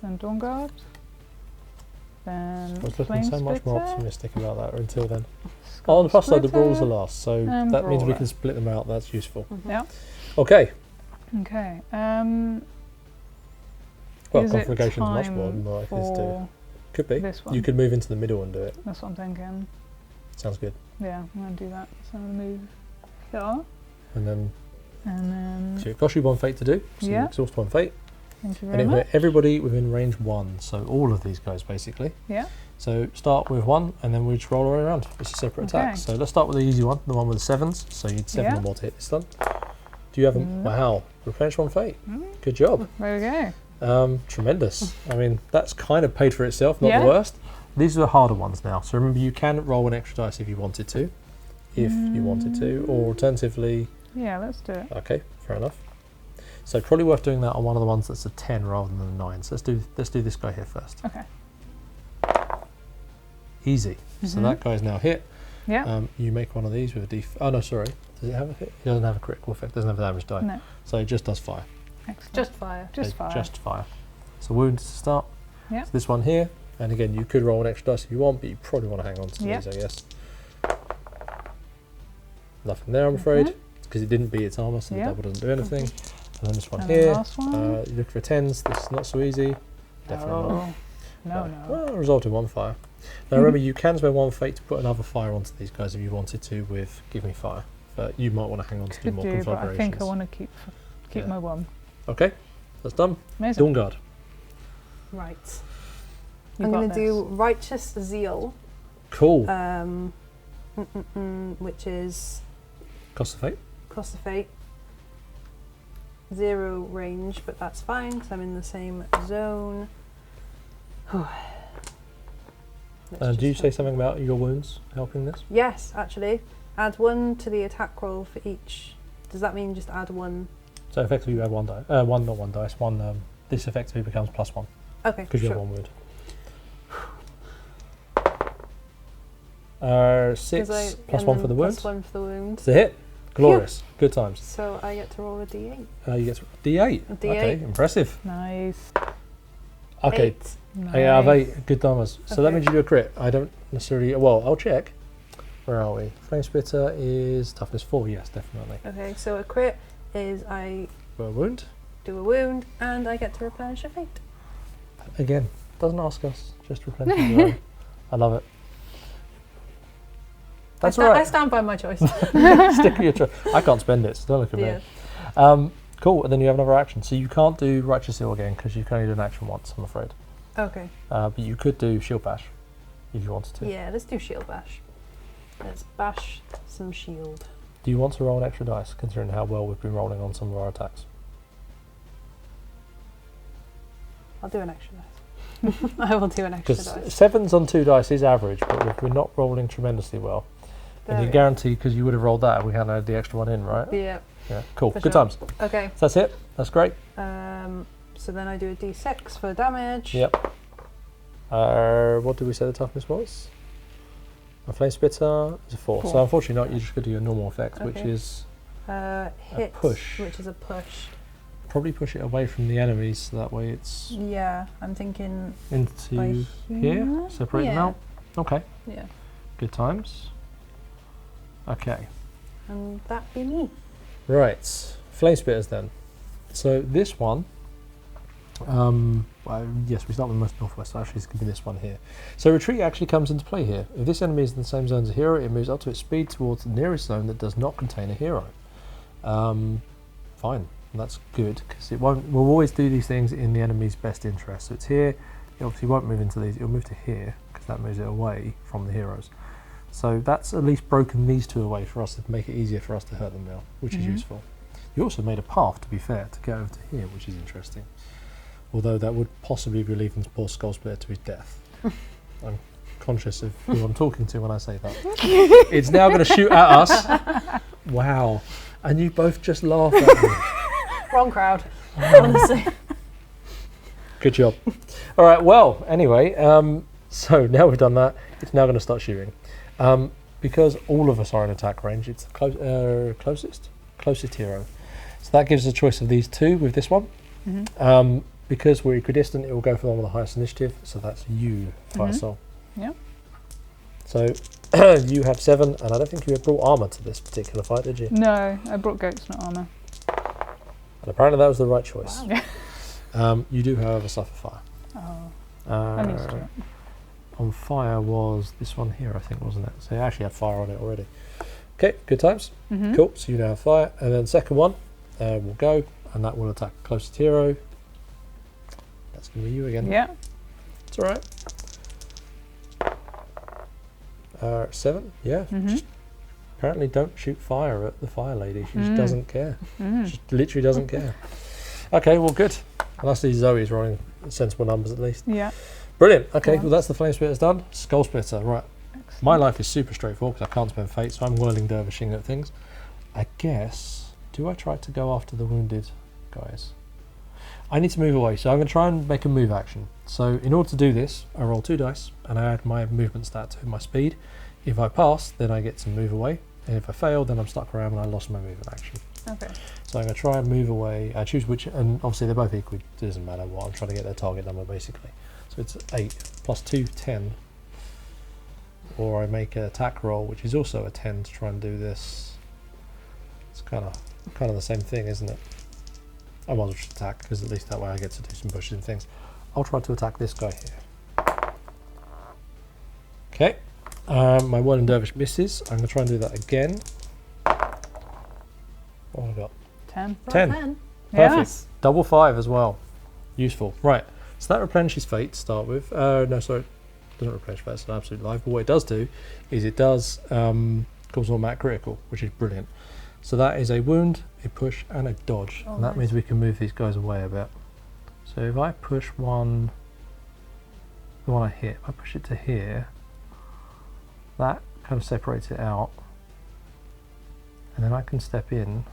Then Dawn Guard. Then I was looking Flame so much more Splitter, optimistic about that until then. Skull On the plus side, the brawls are Splitter. last, so and that means we brawler. can split them out. That's useful. Mhm. Yeah. Okay. Okay. Well, is it conflagration's much more time likely to do. for Could be. this one? You could move into the middle and do it. That's what I'm thinking. Sounds good. Yeah, I'm going to do that. So I'm going to move here. And then, And so then, it costs you 1 fate to do. So you Yeah. exhaust 1 fate. thank you And very it much. hit everybody within range 1. So all of these guys basically. Yeah. So start with 1 and then we just roll around. It's a separate attack. Okay. So let's start with the easy one, the one with the 7s. So you need 7 Yeah. or more to hit this one. Do you have them? No. Wow. Replenish 1 fate. Mm, Good job. there we go. Tremendous. I mean, that's kind of paid for itself, not Yeah. the worst. These are the harder ones now. So remember, you can roll an extra dice if you wanted to. If you wanted to. Or alternatively, Yeah, let's do it. okay, fair enough. So probably worth doing that on one of the ones that's a 10 rather than a 9. So let's do this guy here first. Okay. Easy. So Mhm. that guy's now hit. Yeah. You make one of these with a D. Oh no, sorry. Does it have a hit? It doesn't have a critical effect. Doesn't have a damage die. No. So it just does fire. Excellent. Just fire. Just So fire. Just fire. So wounds to start. Yeah. So this one here, and again, you could roll an extra dice if you want, but you probably want to hang on to Yeah. these, I guess. Nothing there, I'm afraid, Mhm. because it didn't beat its armor, so Yeah. the double doesn't do anything. And then this one And the here, last one. you look for 10s. This is not so easy. Definitely not. Oh. No, no. Well, it resulted in 1 fire. Now remember, you can spend 1 fate to put another fire onto these guys if you wanted to with Give Me Fire. But you might want to hang on to do Could more do, but I think I conflagrations. want to keep Yeah. my one. Okay, that's done. Amazing. Dawn Guard. Right. You I'm got going to this. do Righteous Zeal, Cool. which is Cost of fate. cost of fate. 0 range, but that's fine because I'm in the same zone. Let's Do you just say have- something about your wounds helping this? Yes, actually. Add 1 to the attack roll for each. Does that mean just add 1? So effectively, you add 1 die. Not 1 dice. One. This effectively becomes +1 Okay, because you sure. have 1 wound. 6 'Cause plus and 1 for then the wound. +1 for the wound. It's a hit. Glorious. Good times. So I get to roll a d8. You get D8. A D8. Okay, impressive. Nice. Okay. 8. Nice. Yeah, I have 8. Good damage. So that Okay. means you do a crit. I don't necessarily. Well, I'll check. Where are we? Flame Spitter is toughness 4. Yes, definitely. Okay, so a crit is I For a wound. do a wound and I get to replenish a fate. Again, doesn't ask us. Just replenish your own. I love it. That's all I right. stand by my choice. Stick with your choice. I can't spend it, so don't look at Yeah. me. Cool, and then you have another action. So you can't do Righteous Seal again because you can only do an action once, I'm afraid. Okay. But you could do Shield Bash if you wanted to. Yeah, let's do shield bash. Let's bash some shield. Do you want to roll an extra dice, considering how well we've been rolling on some of our attacks? I'll do an extra dice. I will do an extra Because dice. 7s on 2 dice is average, but if we're not rolling tremendously well, and you There guarantee, because you would have rolled that, we hadn't had the extra one in, right? we- Yeah. Yeah, cool. For Good sure. times. Okay. So that's it. That's great. So then I do a d6 for damage. Yep. What did we say the toughness was? A Flame Spitter is a 4. So 4. unfortunately not, you just could do your normal effect, which Okay. is Hit, push. which is a push. probably push it away from the enemies, so that way it's Yeah, I'm thinking into by here, separate them Yeah. out. Okay, Yeah, good times. Okay, and that be me. right, Flame Spitters then. So this one, well, yes, we start with the most northwest, so actually it's going to be this one here. So retreat actually comes into play here. If this enemy is in the same zone as a hero, it moves up to its speed towards the nearest zone that does not contain a hero. Fine, that's good, because it won't. We'll always do these things in the enemy's best interest. So it's here, it obviously won't move into these, it'll move to here, because that moves it away from the heroes. So that's at least broken these two away for us to make it easier for us to hurt them now, which is useful. You also made a path, to be fair, to get over to here, which is interesting. Although that would possibly be leaving poor Skull Splitter to his death. I'm conscious of who I'm talking to when I say that. It's now going to shoot at us. Wow. And you both just laughed at me. Wrong crowd, honestly. Good job. All right, well, anyway, so now we've done that, it's now going to start shooting. Because all of us are in attack range, it's the closest hero. So that gives us a choice of these two with this one. Because we're equidistant, it will go for the one with the highest initiative, so that's you, Fire Soul. Yep. So you have 7, and I don't think you had brought armour to this particular fight, did you? No, I brought goats, not armour. And apparently that was the right choice. Wow. You do, however, suffer fire. Oh, I'm used to it. On fire was this one here, I think, wasn't it? So you actually had fire on it already. Okay, good times. Cool, so you now have fire. And then second one will go, and that will attack closest hero. That's going to be you again. Yeah. It's all right. 7, yeah. Just apparently don't shoot fire at the fire lady. She just doesn't care. She literally doesn't care. Okay, well, good. And I see Zoe's rolling sensible numbers at least. Yeah. Brilliant. Okay, Yeah. well, that's the Flame Splitter's done. Skull Splitter, right. Excellent. My life is super straightforward because I can't spend fate, so I'm whirling dervishing at things. I guess, do I try to go after the wounded guys? I need to move away, so I'm going to try and make a move action. So in order to do this, I roll 2 dice and I add my movement stat to my speed. If I pass, then I get to move away, and if I fail, then I'm stuck around and I lost my movement action. Okay. So I'm going to try and move away. I choose which, and obviously they're both equal. It doesn't matter what. I'm trying to get their target number basically. So it's 8 plus 2, 10. Or I make an attack roll, which is also a 10 to try and do this. It's kind of the same thing, isn't it? I might as well just attack, because at least that way I get to do some pushes and things. I'll try to attack this guy here. Okay. My Whirling Dervish misses. I'm going to try and do that again. What have I got? 10. 10. Then. Perfect. Yes. Double 5 as well. Useful. Right. So that replenishes fate to start with. No, sorry. Doesn't replenish fate. It's an absolute life. But what it does do is it does cause automatic critical, which is brilliant. So that is a wound, a push, and a dodge. Oh, and that nice. means we can move these guys away a bit. So if I push one, the one I hit, if I push it to here, that kind of separates it out. And then I can step in.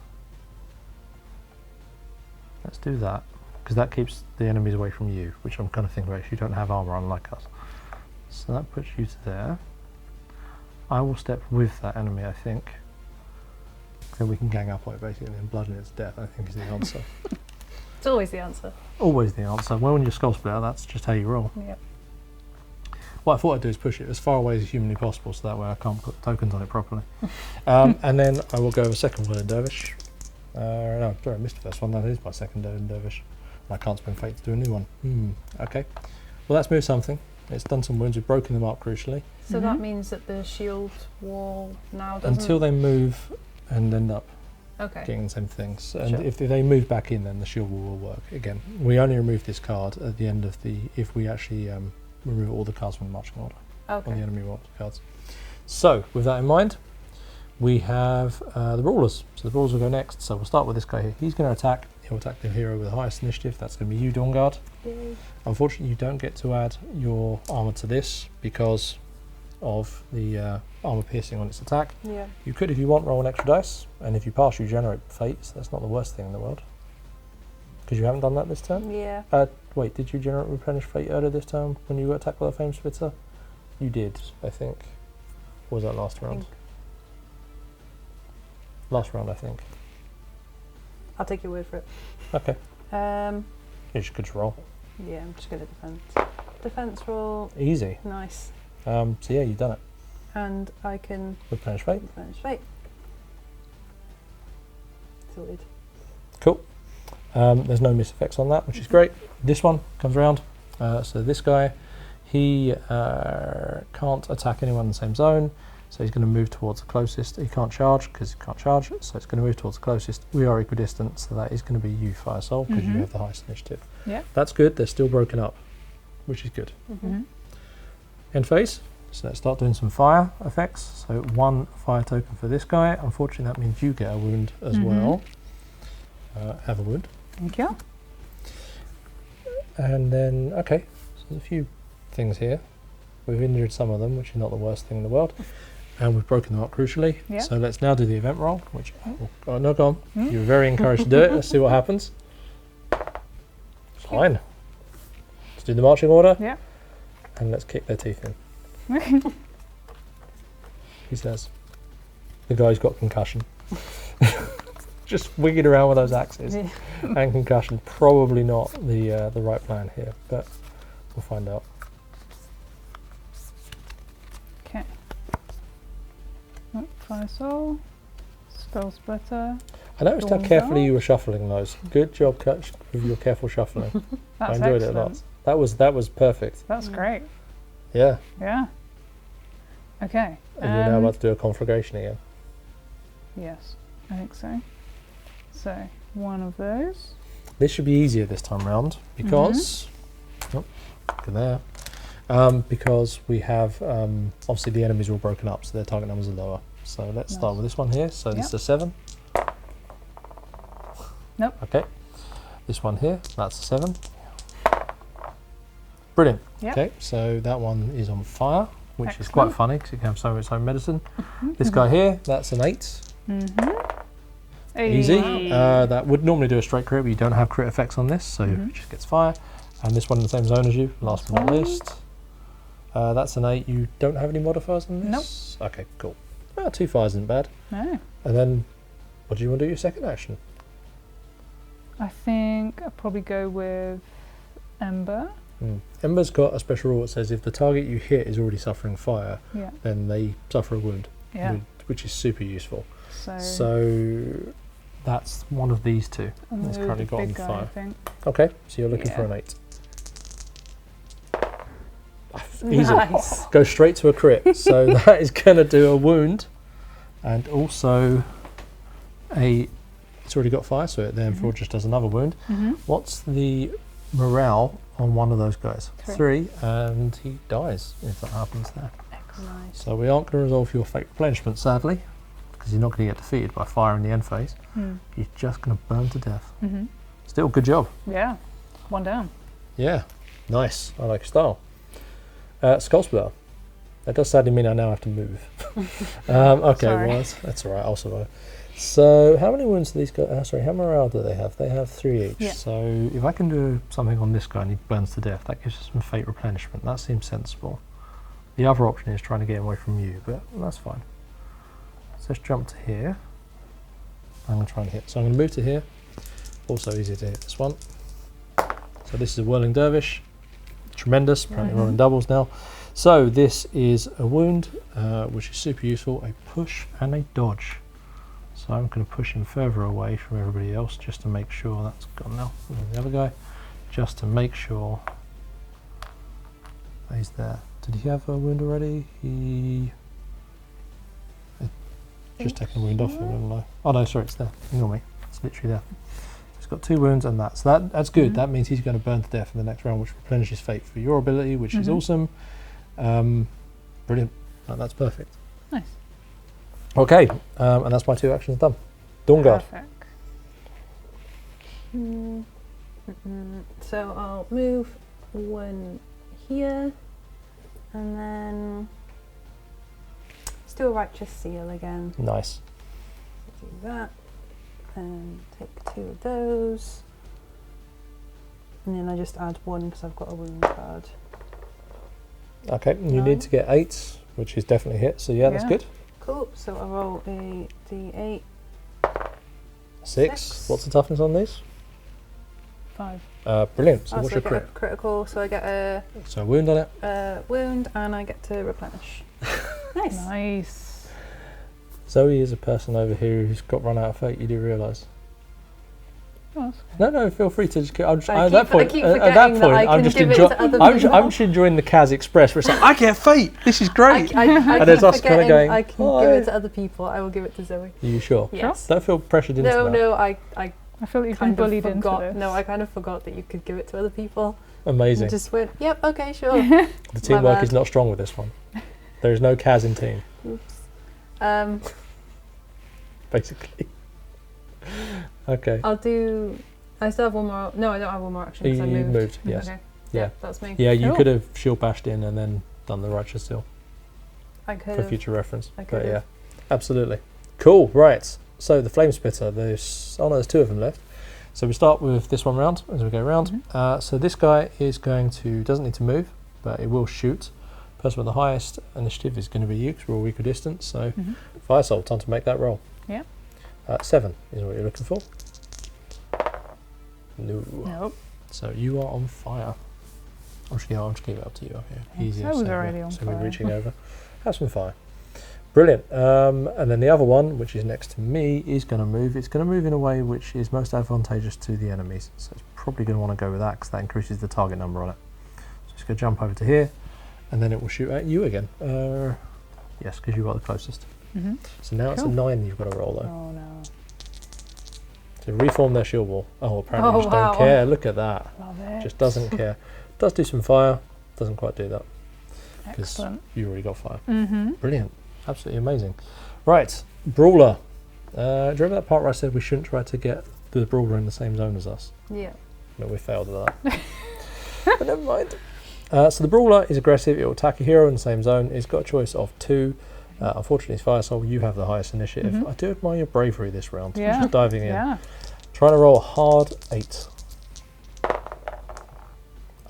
Let's do that, because that keeps the enemies away from you, which I'm kind of thinking about if you don't have armor unlike us. So that puts you to there. I will step with that enemy, I think. then we can gang up on it basically and bludgeon it to death, I think is the answer. It's always the answer. Always the answer. Well, when you're Skull Splitter, that's just how you roll. Yep. What I thought I'd do is push it as far away as humanly possible, so that way I can't put tokens on it properly. And then I will go with a second Whirling Dervish. No, sorry, I missed the first one. That is my second Whirling Dervish. And I can't spend fate to do a new one. Okay. Well, that's moved something. It's done some wounds. We've broken them up crucially. So that means that the shield wall now doesn't... Until they move and end up Okay. getting the same things. And Sure. if they move back in, then the shield wall will work. Again, we only remove this card at the end of if we actually remove all the cards from the marching order. Or the Okay. enemy cards. So, with that in mind, we have the brawlers. So the brawlers will go next. So we'll start with this guy here. He's going to attack. He'll attack the hero with the highest initiative. That's going to be you, Dawnguard. Yay. Unfortunately, you don't get to add your armor to this because of the armor piercing on its attack. Yeah. You could, if you want, roll an extra dice, and if you pass, you generate fate. So that's not the worst thing in the world. Because you haven't done that this turn. Yeah. Wait, did you generate replenish fate earlier this time when you got attacked by the flame spitter? You did, I think. Or was that last round? Last round, I think. I'll take your word for it. Okay. Um, You should just roll. yeah, I'm just going to defense. Defense roll. Easy. Nice. So yeah, you've done it. And I can Replenish fate. replenish fate. Sorted. Cool. There's no miss effects on that, which is great. This one comes around. So this guy, he can't attack anyone in the same zone. So he's going to move towards the closest. He can't charge because he can't charge. So it's going to move towards the closest. We are equidistant, so that is going to be you, Fire Soul, because you have the highest initiative. Yeah. That's good. They're still broken up, which is good. Mm-hmm. End phase. So let's start doing some fire effects. So 1 fire token for this guy. Unfortunately, that means you get a wound as well. Have a wound. Thank you. And then, okay, so there's a few things here. We've injured some of them, which is not the worst thing in the world. And we've broken them up crucially. Yeah. So let's now do the event roll, which, oh, no, go on. You were very encouraged to do it. Let's see what happens. Fine. Let's do the marching order. Yeah. And let's kick their teeth in. He says. The guy's got concussion. Just wigging around with those axes. Yeah. And concussion. Probably not the right plan here, but we'll find out. Okay. Fire Soul. Skull Splitter. I noticed how Dawn carefully Guard. you were shuffling those. Good job, Coach, with your careful shuffling. I That's enjoyed excellent. it a lot. That was perfect. That's great. Yeah. Yeah. Okay. And you're now about to do a conflagration again. Yes, I think so. So, one of those. This should be easier this time round because, oh, look at there. Because we have obviously the enemies are all broken up, so their target numbers are lower. So let's start with this one here. So this is a 7. Nope. Okay. This one here, that's a 7. Brilliant. Yep. Okay, so that one is on fire, which is quite Excellent. funny because it can have some of its own medicine. This guy here, that's an 8. Easy. That would normally do a straight crit, but you don't have crit effects on this, so it just gets fire. And this one in the same zone as you, last but not least. That's an 8. You don't have any modifiers on this? Nope. Okay, cool. 2 fires isn't bad. No. And then, what do you want to do your second action? I think I'll probably go with Ember. Ember's got a special rule that says if the target you hit is already suffering fire, Yeah. then they suffer a wound, Yeah. which is super useful. So, So that's one of these two. I'm That's gonna currently do got the on big guy, I fire. think. Okay, so you're looking for Yeah. an 8. Easy. Nice. Go straight to a crit. So that is going to do a wound, and also it's already got fire, so it therefore just does another wound. What's the morale on one of those guys? 3. 3, and he dies if that happens there. Nice. So we aren't going to resolve your fate replenishment, sadly, because you're not going to get defeated by fire in the end phase. You're just going to burn to death. Still, good job. Yeah. 1 down. Yeah, nice. I like your style. Skull Splitter. That does sadly mean I now have to move. Okay, Sorry. well, that's all right. I'll survive. So, how many wounds do these guys? Sorry, how morale do they have? They have 3 each. Yeah. So, if I can do something on this guy and he burns to death, that gives us some fate replenishment. That seems sensible. The other option is trying to get him away from you, but that's fine. So let's jump to here. I'm going to try and hit. So I'm going to move to here. Also easier to hit this one. So this is a whirling dervish. Tremendous. Apparently rolling doubles now. So this is a wound, which is super useful. A push and a dodge. So I'm going to push him further away from everybody else just to make sure that's gone now. And then the other guy, just to make sure that he's there. Did he have a wound already? He just taken a wound off him, haven't I? Oh no, sorry, it's there. Ignore me. It's literally there. He's got 2 wounds and that. So that's good. That means he's going to burn to death in the next round, which replenishes fate for your ability, which is awesome. Brilliant. That's perfect. Nice. Okay, and that's my 2 actions done. Dawn Guard. Perfect. So I'll move 1 here, and then let's do a righteous seal again. Nice. Do that, and take 2 of those, and then I just add 1 because I've got a wound card. Okay, you need to get 8, which is definitely hit. So yeah, that's good. Cool. So I roll a d8. 6. What's the toughness on these? 5. Brilliant. So So what's I your get crit? a critical. So I get a So a wound on it. wound, and I get to replenish. Nice. Nice. Zoe is a person over here who's got run out of fate. You do realise? Oh, that's okay. No, feel free to just. I at that point, keep at forgetting that that point, I I'm can just give it enjoying. to other I'm people. just enjoying the Kaz Express, where it's like, I get fate. This is great. I And keep there's us kinda forgetting going, I can "Hi." give it to other people. I will give it to Zoe. Are you sure? Yes. Don't feel pressured into No, that. no, I I feel like you've been kind of bullied into forgot. this. No, I kind of forgot that you could give it to other people. Amazing. And just went, yep, okay, sure. The teamwork bad. is not strong with this one. There is no Kaz in team, Oops. basically. Okay. I'll do. I still have 1 more. No, I don't have 1 more action because I You moved. moved, yes. Okay. Yeah. That's me. Yeah, you Cool. could have shield bashed in and then done the righteous seal I could for have. future reference. I But could've. yeah, absolutely. Cool, right. So the flame splitter, there's 2 of them left. So we start with this one round as we go round. So this guy is doesn't need to move, but it will shoot. Person with the highest initiative is going to be you because we're all equal distance. So Fire Soul, time to make that roll. Yeah. 7 is what you're looking for. No. Nope. So you are on fire. I'm just going to keep it up to you up here. Easier. I was so already on so fire. we're reaching over. Have some fire. Brilliant. And then the other one, which is next to me, is going to move. It's going to move in a way which is most advantageous to the enemies. So it's probably going to want to go with that because that increases the target number on it. So it's going to jump over to here, and then it will shoot at you again. Yes, because you got the closest. So now it's a Cool. 9 you've got to roll though. Oh no. To reform their shield wall. Oh, apparently Oh, you just wow. don't care. Look at that. Love it. Just doesn't care. Does do some fire. Doesn't quite do that because Excellent. you already got fire. Mm-hmm. Brilliant. Absolutely amazing. Right, Brawler. Do you remember that part where I said we shouldn't try to get the Brawler in the same zone as us? Yeah. No, we failed at that. But never mind. So the Brawler is aggressive. It will attack a hero in the same zone. It's got a choice of 2. Unfortunately, it's Fire Soul. You have the highest initiative. I do admire your bravery this round. Yeah. Just diving in. Yeah. Trying to roll a hard 8.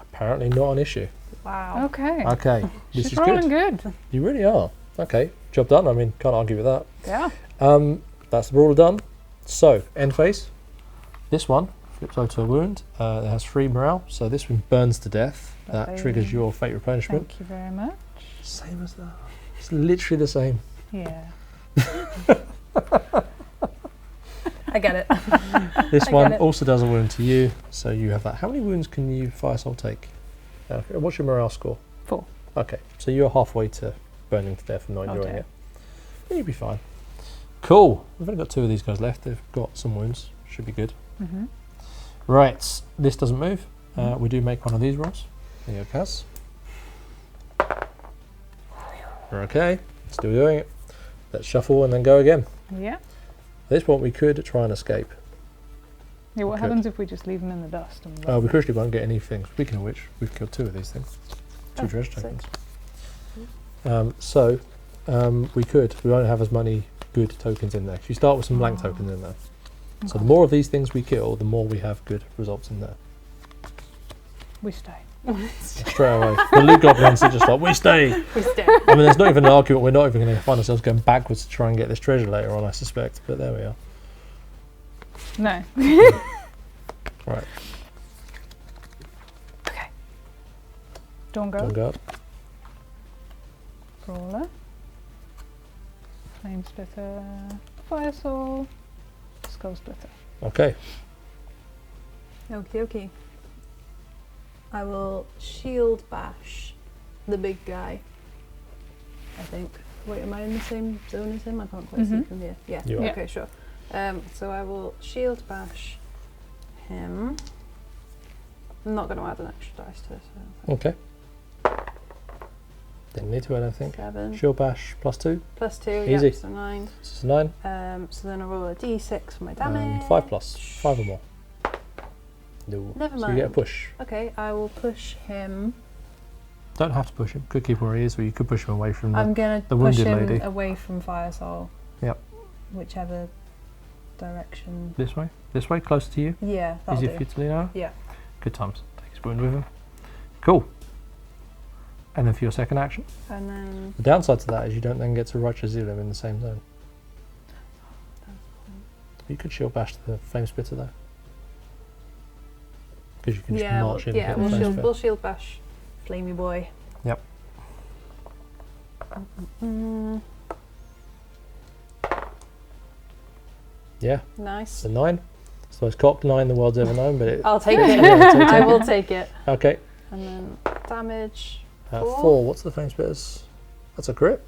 Apparently not an issue. Wow. Okay. Okay, this She's is rolling good. good. You really are. Okay, job done. I mean, can't argue with that. Yeah. That's the Brawler done. So, end phase. This one flips over to a wound. It has 3 morale, so this one burns to death. That Lovely. triggers your fate replenishment. Thank you very much. Same as that. It's literally the same. Yeah. I get it. This I one get it. also does a wound to you, so you have that. How many wounds can you Fire Soul take? What's your morale score? 4. Okay, so you're halfway to burning to death and not enjoying Okay. it. You'll be fine. Cool. We've only got 2 of these guys left. They've got some wounds. Should be good. Mm-hmm. Right, this doesn't move. We do make one of these rolls. There you go, Kaz. We're okay. Still doing it. Let's shuffle and then go again. Yeah. At this point, we could try and escape. Yeah. What Good. happens if we just leave them in the dust? And We crucially won't get anything. Speaking of which, we've killed 2 of these things. 2 Oh, treasure sick. tokens. We could. We won't have as many good tokens in there. 'Cause you start with some blank tokens in there. So the more of these things we kill, the more we have good results in there. we stay. Straight away. The loot goblins are just like, we stay. We stay. I mean, there's not even an argument. We're not even going to find ourselves going backwards to try and get this treasure later on, I suspect. But there we are. No. Right. Okay. Dawn Don't Guard, go up. Brawler, Flame Splitter, Fire Soul, Skull Splitter. Okay. Okie dokie. I will shield bash the big guy. I think. Wait, am I in the same zone as him? I can't quite see Mhm. from here. Yeah. You are. Yeah. Okay, sure. So I will shield bash him. I'm not going to add an extra dice to this. Okay. Didn't need to, I don't think. 7 Shield bash +2. plus 2. Easy. Yep, so 9. This is 9. So then I roll a d6 for my And damage. 5 plus. 5 or more. No. Never So you get a mind. push. Okay, I will push him. Don't have to push him. Could keep him where he is, or you could push him away from I'm going to the push wounded him lady. away from Fire Soul. Yep. Whichever direction. this way. This way, closer to you. Yeah, that'll Easier for do. you to lean out. Yeah. Good times. Take his wound with him. Cool. And then for your second action. And then The downside to that is you don't then get to Righteous Zeal him in the same zone. You could shield bash the Flame Splitter though. Because you can just march in and hit the we'll Flame shield, Splitter. we'll shield bash Flamey Boy. Yep. Mm, Yeah, nice. so 9. So it's cocked 9 the world's ever known, but it... I'll take it. Yeah, take I it. will take it. Okay. And then damage. 4. 4. What's the Flame Splitter's? That's a crit.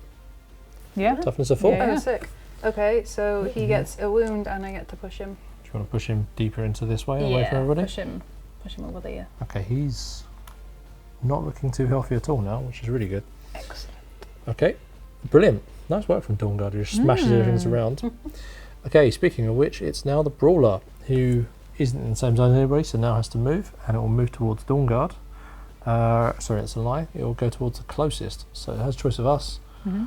Yeah. Toughness of 4. Yeah. Oh, sick. Okay, so he Mhm. gets a wound and I get to push him. Do you want to push him deeper into this way, away from everybody? push him over there. Okay, he's not looking too healthy at all now, which is really good. Excellent. Okay, brilliant. Nice work from Dawn Guard, who just smashes everything around. Okay, speaking of which, it's now the Brawler, who isn't in the same zone as anybody, so now has to move, and it will move towards Dawn Guard. Sorry, it's a lie. It will go towards the closest, so it has a choice of us. Mhm.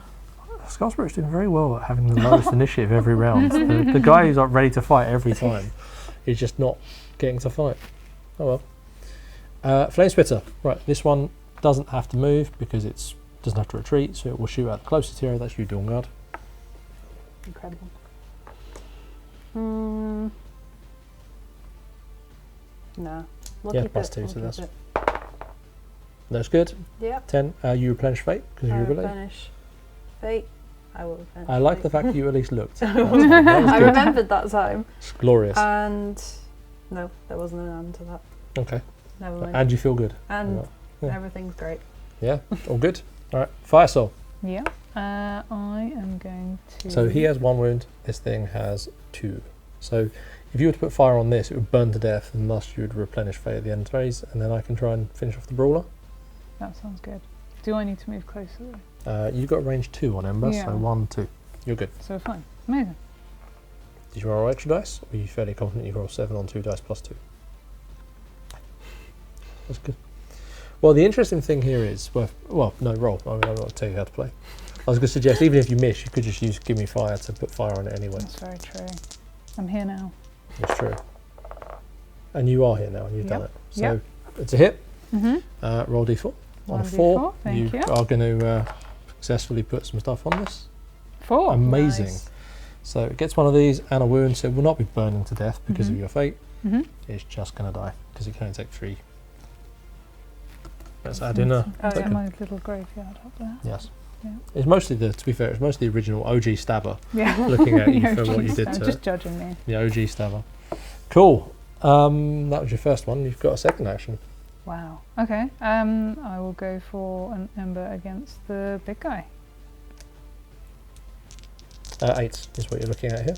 Skullspirit's doing very well at having the lowest initiative every round. The guy who's like ready to fight every time is just not getting to fight. Oh well. Flame Splitter. Right, this one doesn't have to move because it doesn't have to retreat, so it will shoot at the closest hero. That's you, Dawn Guard. Incredible. Nah. We'll Yeah, keep plus it. 2, We'll so keep that's it. That's good. Yep. 10. You replenish fate because I you relate. replenish fate. I will replenish I like fate. the fact that you at least looked. I That was good. remembered that time. It's glorious. And no, there wasn't an end to that. Okay. Never mind. And you feel good. And yeah. everything's great. Yeah, all good. All right, Fire Soul. Yeah. I am going to. So he has 1 wound. This thing has 2. So if you were to put fire on this, it would burn to death, and thus you would replenish fate at the end of phase, and then I can try and finish off the Brawler. That sounds good. Do I need to move closer though? You've got range 2 on Ember, Yeah. so 1, 2. You're good. So fine. Amazing. Did you roll extra dice, or are you fairly confident you roll 7 on 2 dice plus 2? That's good. Well, the interesting thing here is, well, no, roll. I'm not going to tell you how to play. I was going to suggest, even if you miss, you could just use Give Me Fire to put fire on it anyway. That's very true. I'm here now. That's true. And you are here now, and you've done Yep. it. So Yep. it's a hit. Mm-hmm. Roll d4. On a 1d4, 4, thank you. are going to successfully put some stuff on this. 4. Amazing. Nice. So it gets one of these and a wound, so it will not be burning to death because of Mhm. your fate. Mm-hmm. It's just going to die because it can only take 3. Let's add in a Oh, That's token. my little graveyard up there. Yes. Yeah. It's mostly to be fair, it's mostly the original OG stabber Yeah. looking at you Yeah, for what you did just- to just it. judging me. The OG stabber. Cool. That was your first one. You've got a second action. Wow. Okay. I will go for an ember against the big guy. 8 is what you're looking at here.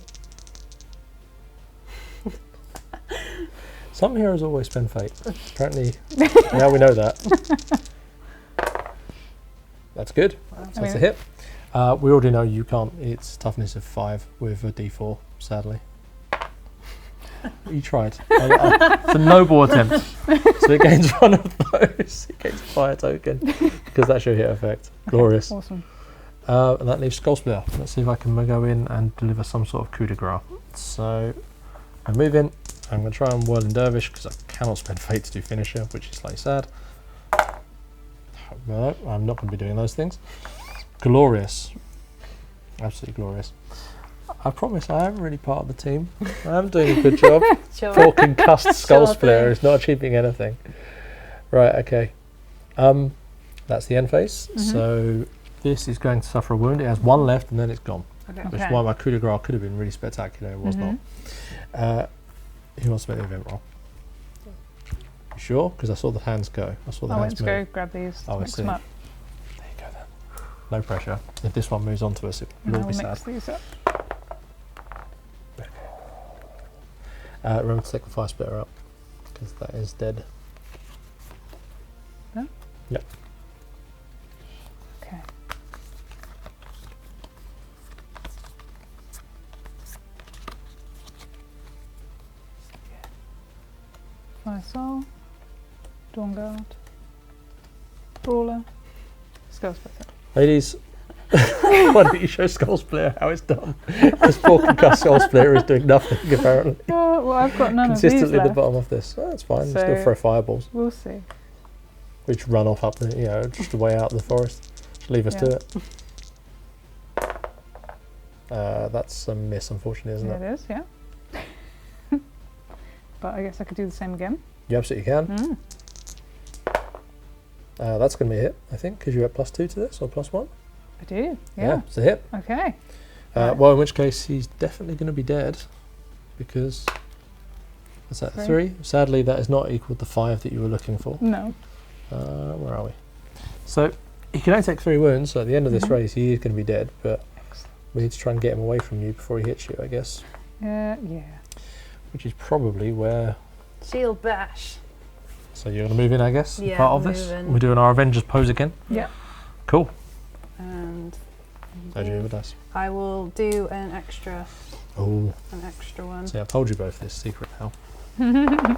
Some heroes always spend fate. Apparently, now we know that. That's good. So that's a hit. We already know you can't. It's toughness of 5 with a d4, sadly. You tried. It's a noble attempt. So it gains one of those. It gains a fire token because that's your hit effect. Glorious. Awesome. And that leaves Skull Splitter. Let's see if I can go in and deliver some sort of coup de grace. So I move in. I'm going to try and Whirling Dervish because I cannot spend fate to do finisher, which is slightly sad. No, I'm not going to be doing those things. Glorious. Absolutely glorious. I promise I am really part of the team. I am doing a good job. Sure. Poor concussed skull Sure splitter thing. is not achieving anything. Right, okay. That's the end phase. So this is going to suffer a wound. It has one left and then it's gone. Okay. Which is why my coup de grace could have been really spectacular. It was not. Who wants to make the event roll? You sure? Because I saw the hands go. I saw the I went hands to move. go grab these. Oh, I mix see. them up. There you go then. No pressure. If this one moves on to us, it And will I'll be mix sad. these up. Remember to take the fire splitter up because that is dead. No? Yep. Okay. Fire Soul, Dawn Guard, Brawler, Skull Splitter. Ladies, why don't you show Skull Splitter how it's done? This poor concussed Skull Splitter is doing nothing apparently. Oh, well, I've got none of these Consistently at the left. bottom of this. Oh, that's fine. So- Still throw fireballs, We'll see. which run off up the, just the way out of the forest. Just leave us to Yeah. it. That's a miss, unfortunately, isn't Yeah, it? it is, yeah. But I guess I could do the same again. You absolutely can. That's going to be a hit, I think, because you're at +2 to this, or +1. I do, yeah. It's a hit. Okay. Right. Well, in which case he's definitely going to be dead, because what's that? 3. Sadly, that is not equal to 5 that you were looking for. No. Where are we? So he can only take 3 wounds. So at the end of this race, he is going to be dead. But we need to try and get him away from you before he hits you, I guess. Yeah. Which is probably where. Shield bash. So you're going to move in, I guess. Yeah, part of move this. in. We're doing our Avengers pose again. Yeah. Cool. And How'd you do with us? I will do an extra Oh. one. See, I've told you both this secret now. And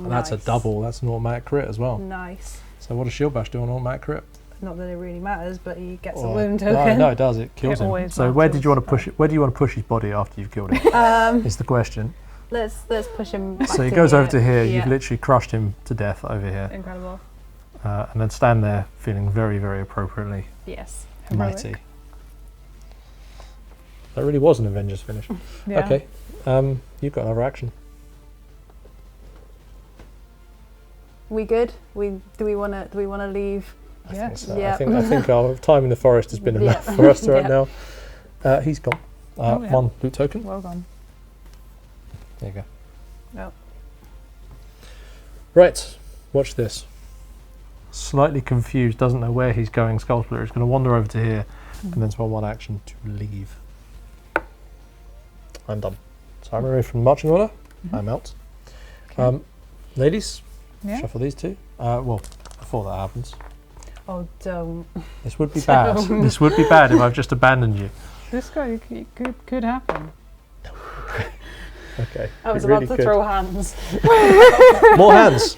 that's a Nice. double. That's an automatic crit as well. Nice. So what does Shield Bash do on automatic crit? Not that it really matters, but he gets a Well, wound token. No, it does. It kills It him. always So where did you want to matters. push it? Where do you want to push his body after you've killed him? Is the question. Let's push him. Back So he to goes here. over to here. Yeah. You've literally crushed him to death over here, Incredible. and then stand there feeling very, very appropriately Yes. Heroic. mighty. That really was an Avengers finish. Yeah. Okay, you've got another action. We good? Do we wanna leave? I Yeah. think so. Yeah. I think our time in the forest has been Yeah. enough for us right Yeah. now. He's gone. Oh, yeah. 1 loot token. Well done. There you go. Oh. Right, watch this. Slightly confused, doesn't know where he's going. Skull Splitter is going to wander over to here and then spend 1 action to leave. I'm done. So I'm removed from the marching order. I'm out. Ladies, Yeah. shuffle these 2. Well, before that happens, Oh, don't. this would be bad. This would be bad if I've just abandoned you. This guy could happen. Okay. I was it really about to could. throw hands. More hands.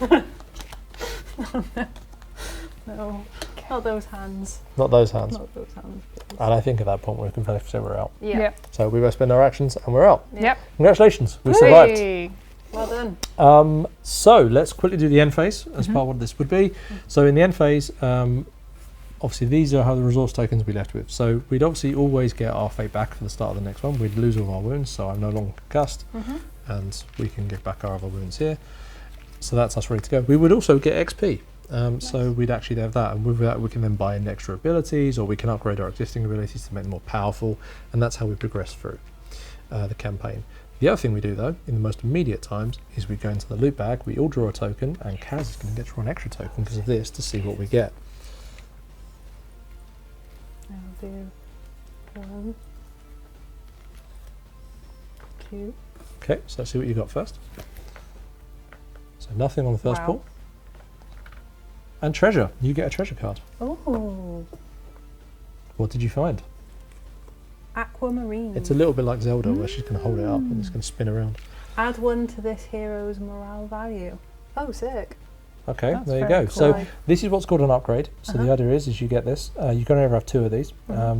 No. Not those hands. Not those hands. Not those hands. please. And I think at that point we can say we're out. Yeah. Yep. So we both spend our actions and we're out. Yep. Congratulations, we survived. Hey. Well done. So let's quickly do the end phase as part of what this would be. So in the end phase, obviously these are how the resource tokens we left with. So we'd obviously always get our fate back for the start of the next one. We'd lose all of our wounds, so I'm no longer concussed, and we can get back our other wounds here. So that's us ready to go. We would also get XP. So we'd actually have that, and with that we can then buy in extra abilities, or we can upgrade our existing abilities to make them more powerful, and that's how we progress through the campaign. The other thing we do though, in the most immediate times, is we go into the loot bag, we all draw a token, and Kaz is going to get to draw an extra token because of this to see what we get. I'll do 1, 2. Okay, so let's see what you got first. So nothing on the first Wow. pull. And treasure, you get a treasure card. Oh, What did you find? aquamarine. It's a little bit like Zelda where she's going to hold it up and it's going to spin around. Add 1 to this hero's morale value. Oh, sick. Okay, That's there you very go. So cool. this is what's called an upgrade. So the idea is you get this. You can only ever have 2 of these.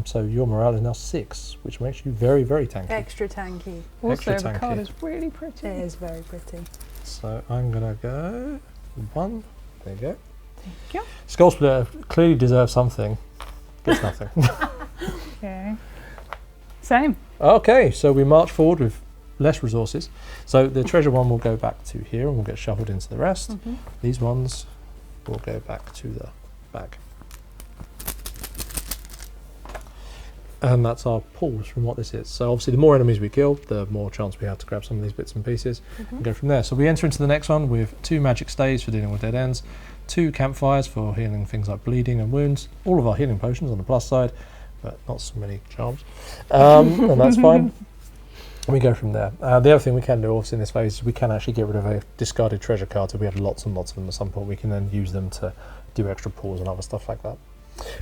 So your morale is now 6, which makes you very, very tanky. Extra tanky. Also, Extra the card tanky. is really pretty. It is very pretty. So I'm going to go 1. There you go. Thank you. Skull Splitter clearly deserves something. Gets nothing. Okay. Same. Okay, so we march forward with less resources. So the treasure one will go back to here and will get shuffled into the rest. Mhm. These ones will go back to the bag. And that's our pulls from what this is. So obviously the more enemies we kill, the more chance we have to grab some of these bits and pieces and go from there. So we enter into the next one with 2 magic staves for dealing with dead ends, 2 campfires for healing things like bleeding and wounds, all of our healing potions on the plus side, but not so many charms. And that's fine. We go from there. The other thing we can do obviously in this phase is we can actually get rid of a discarded treasure card. So we have lots and lots of them at some point. We can then use them to do extra pulls and other stuff like that.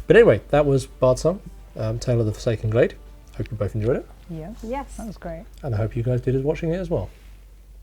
But anyway, that was Bardsung, Tale of the Forsaken Glade. Hope you both enjoyed it. Yes. Yes. That was great. And I hope you guys did as watching it as well.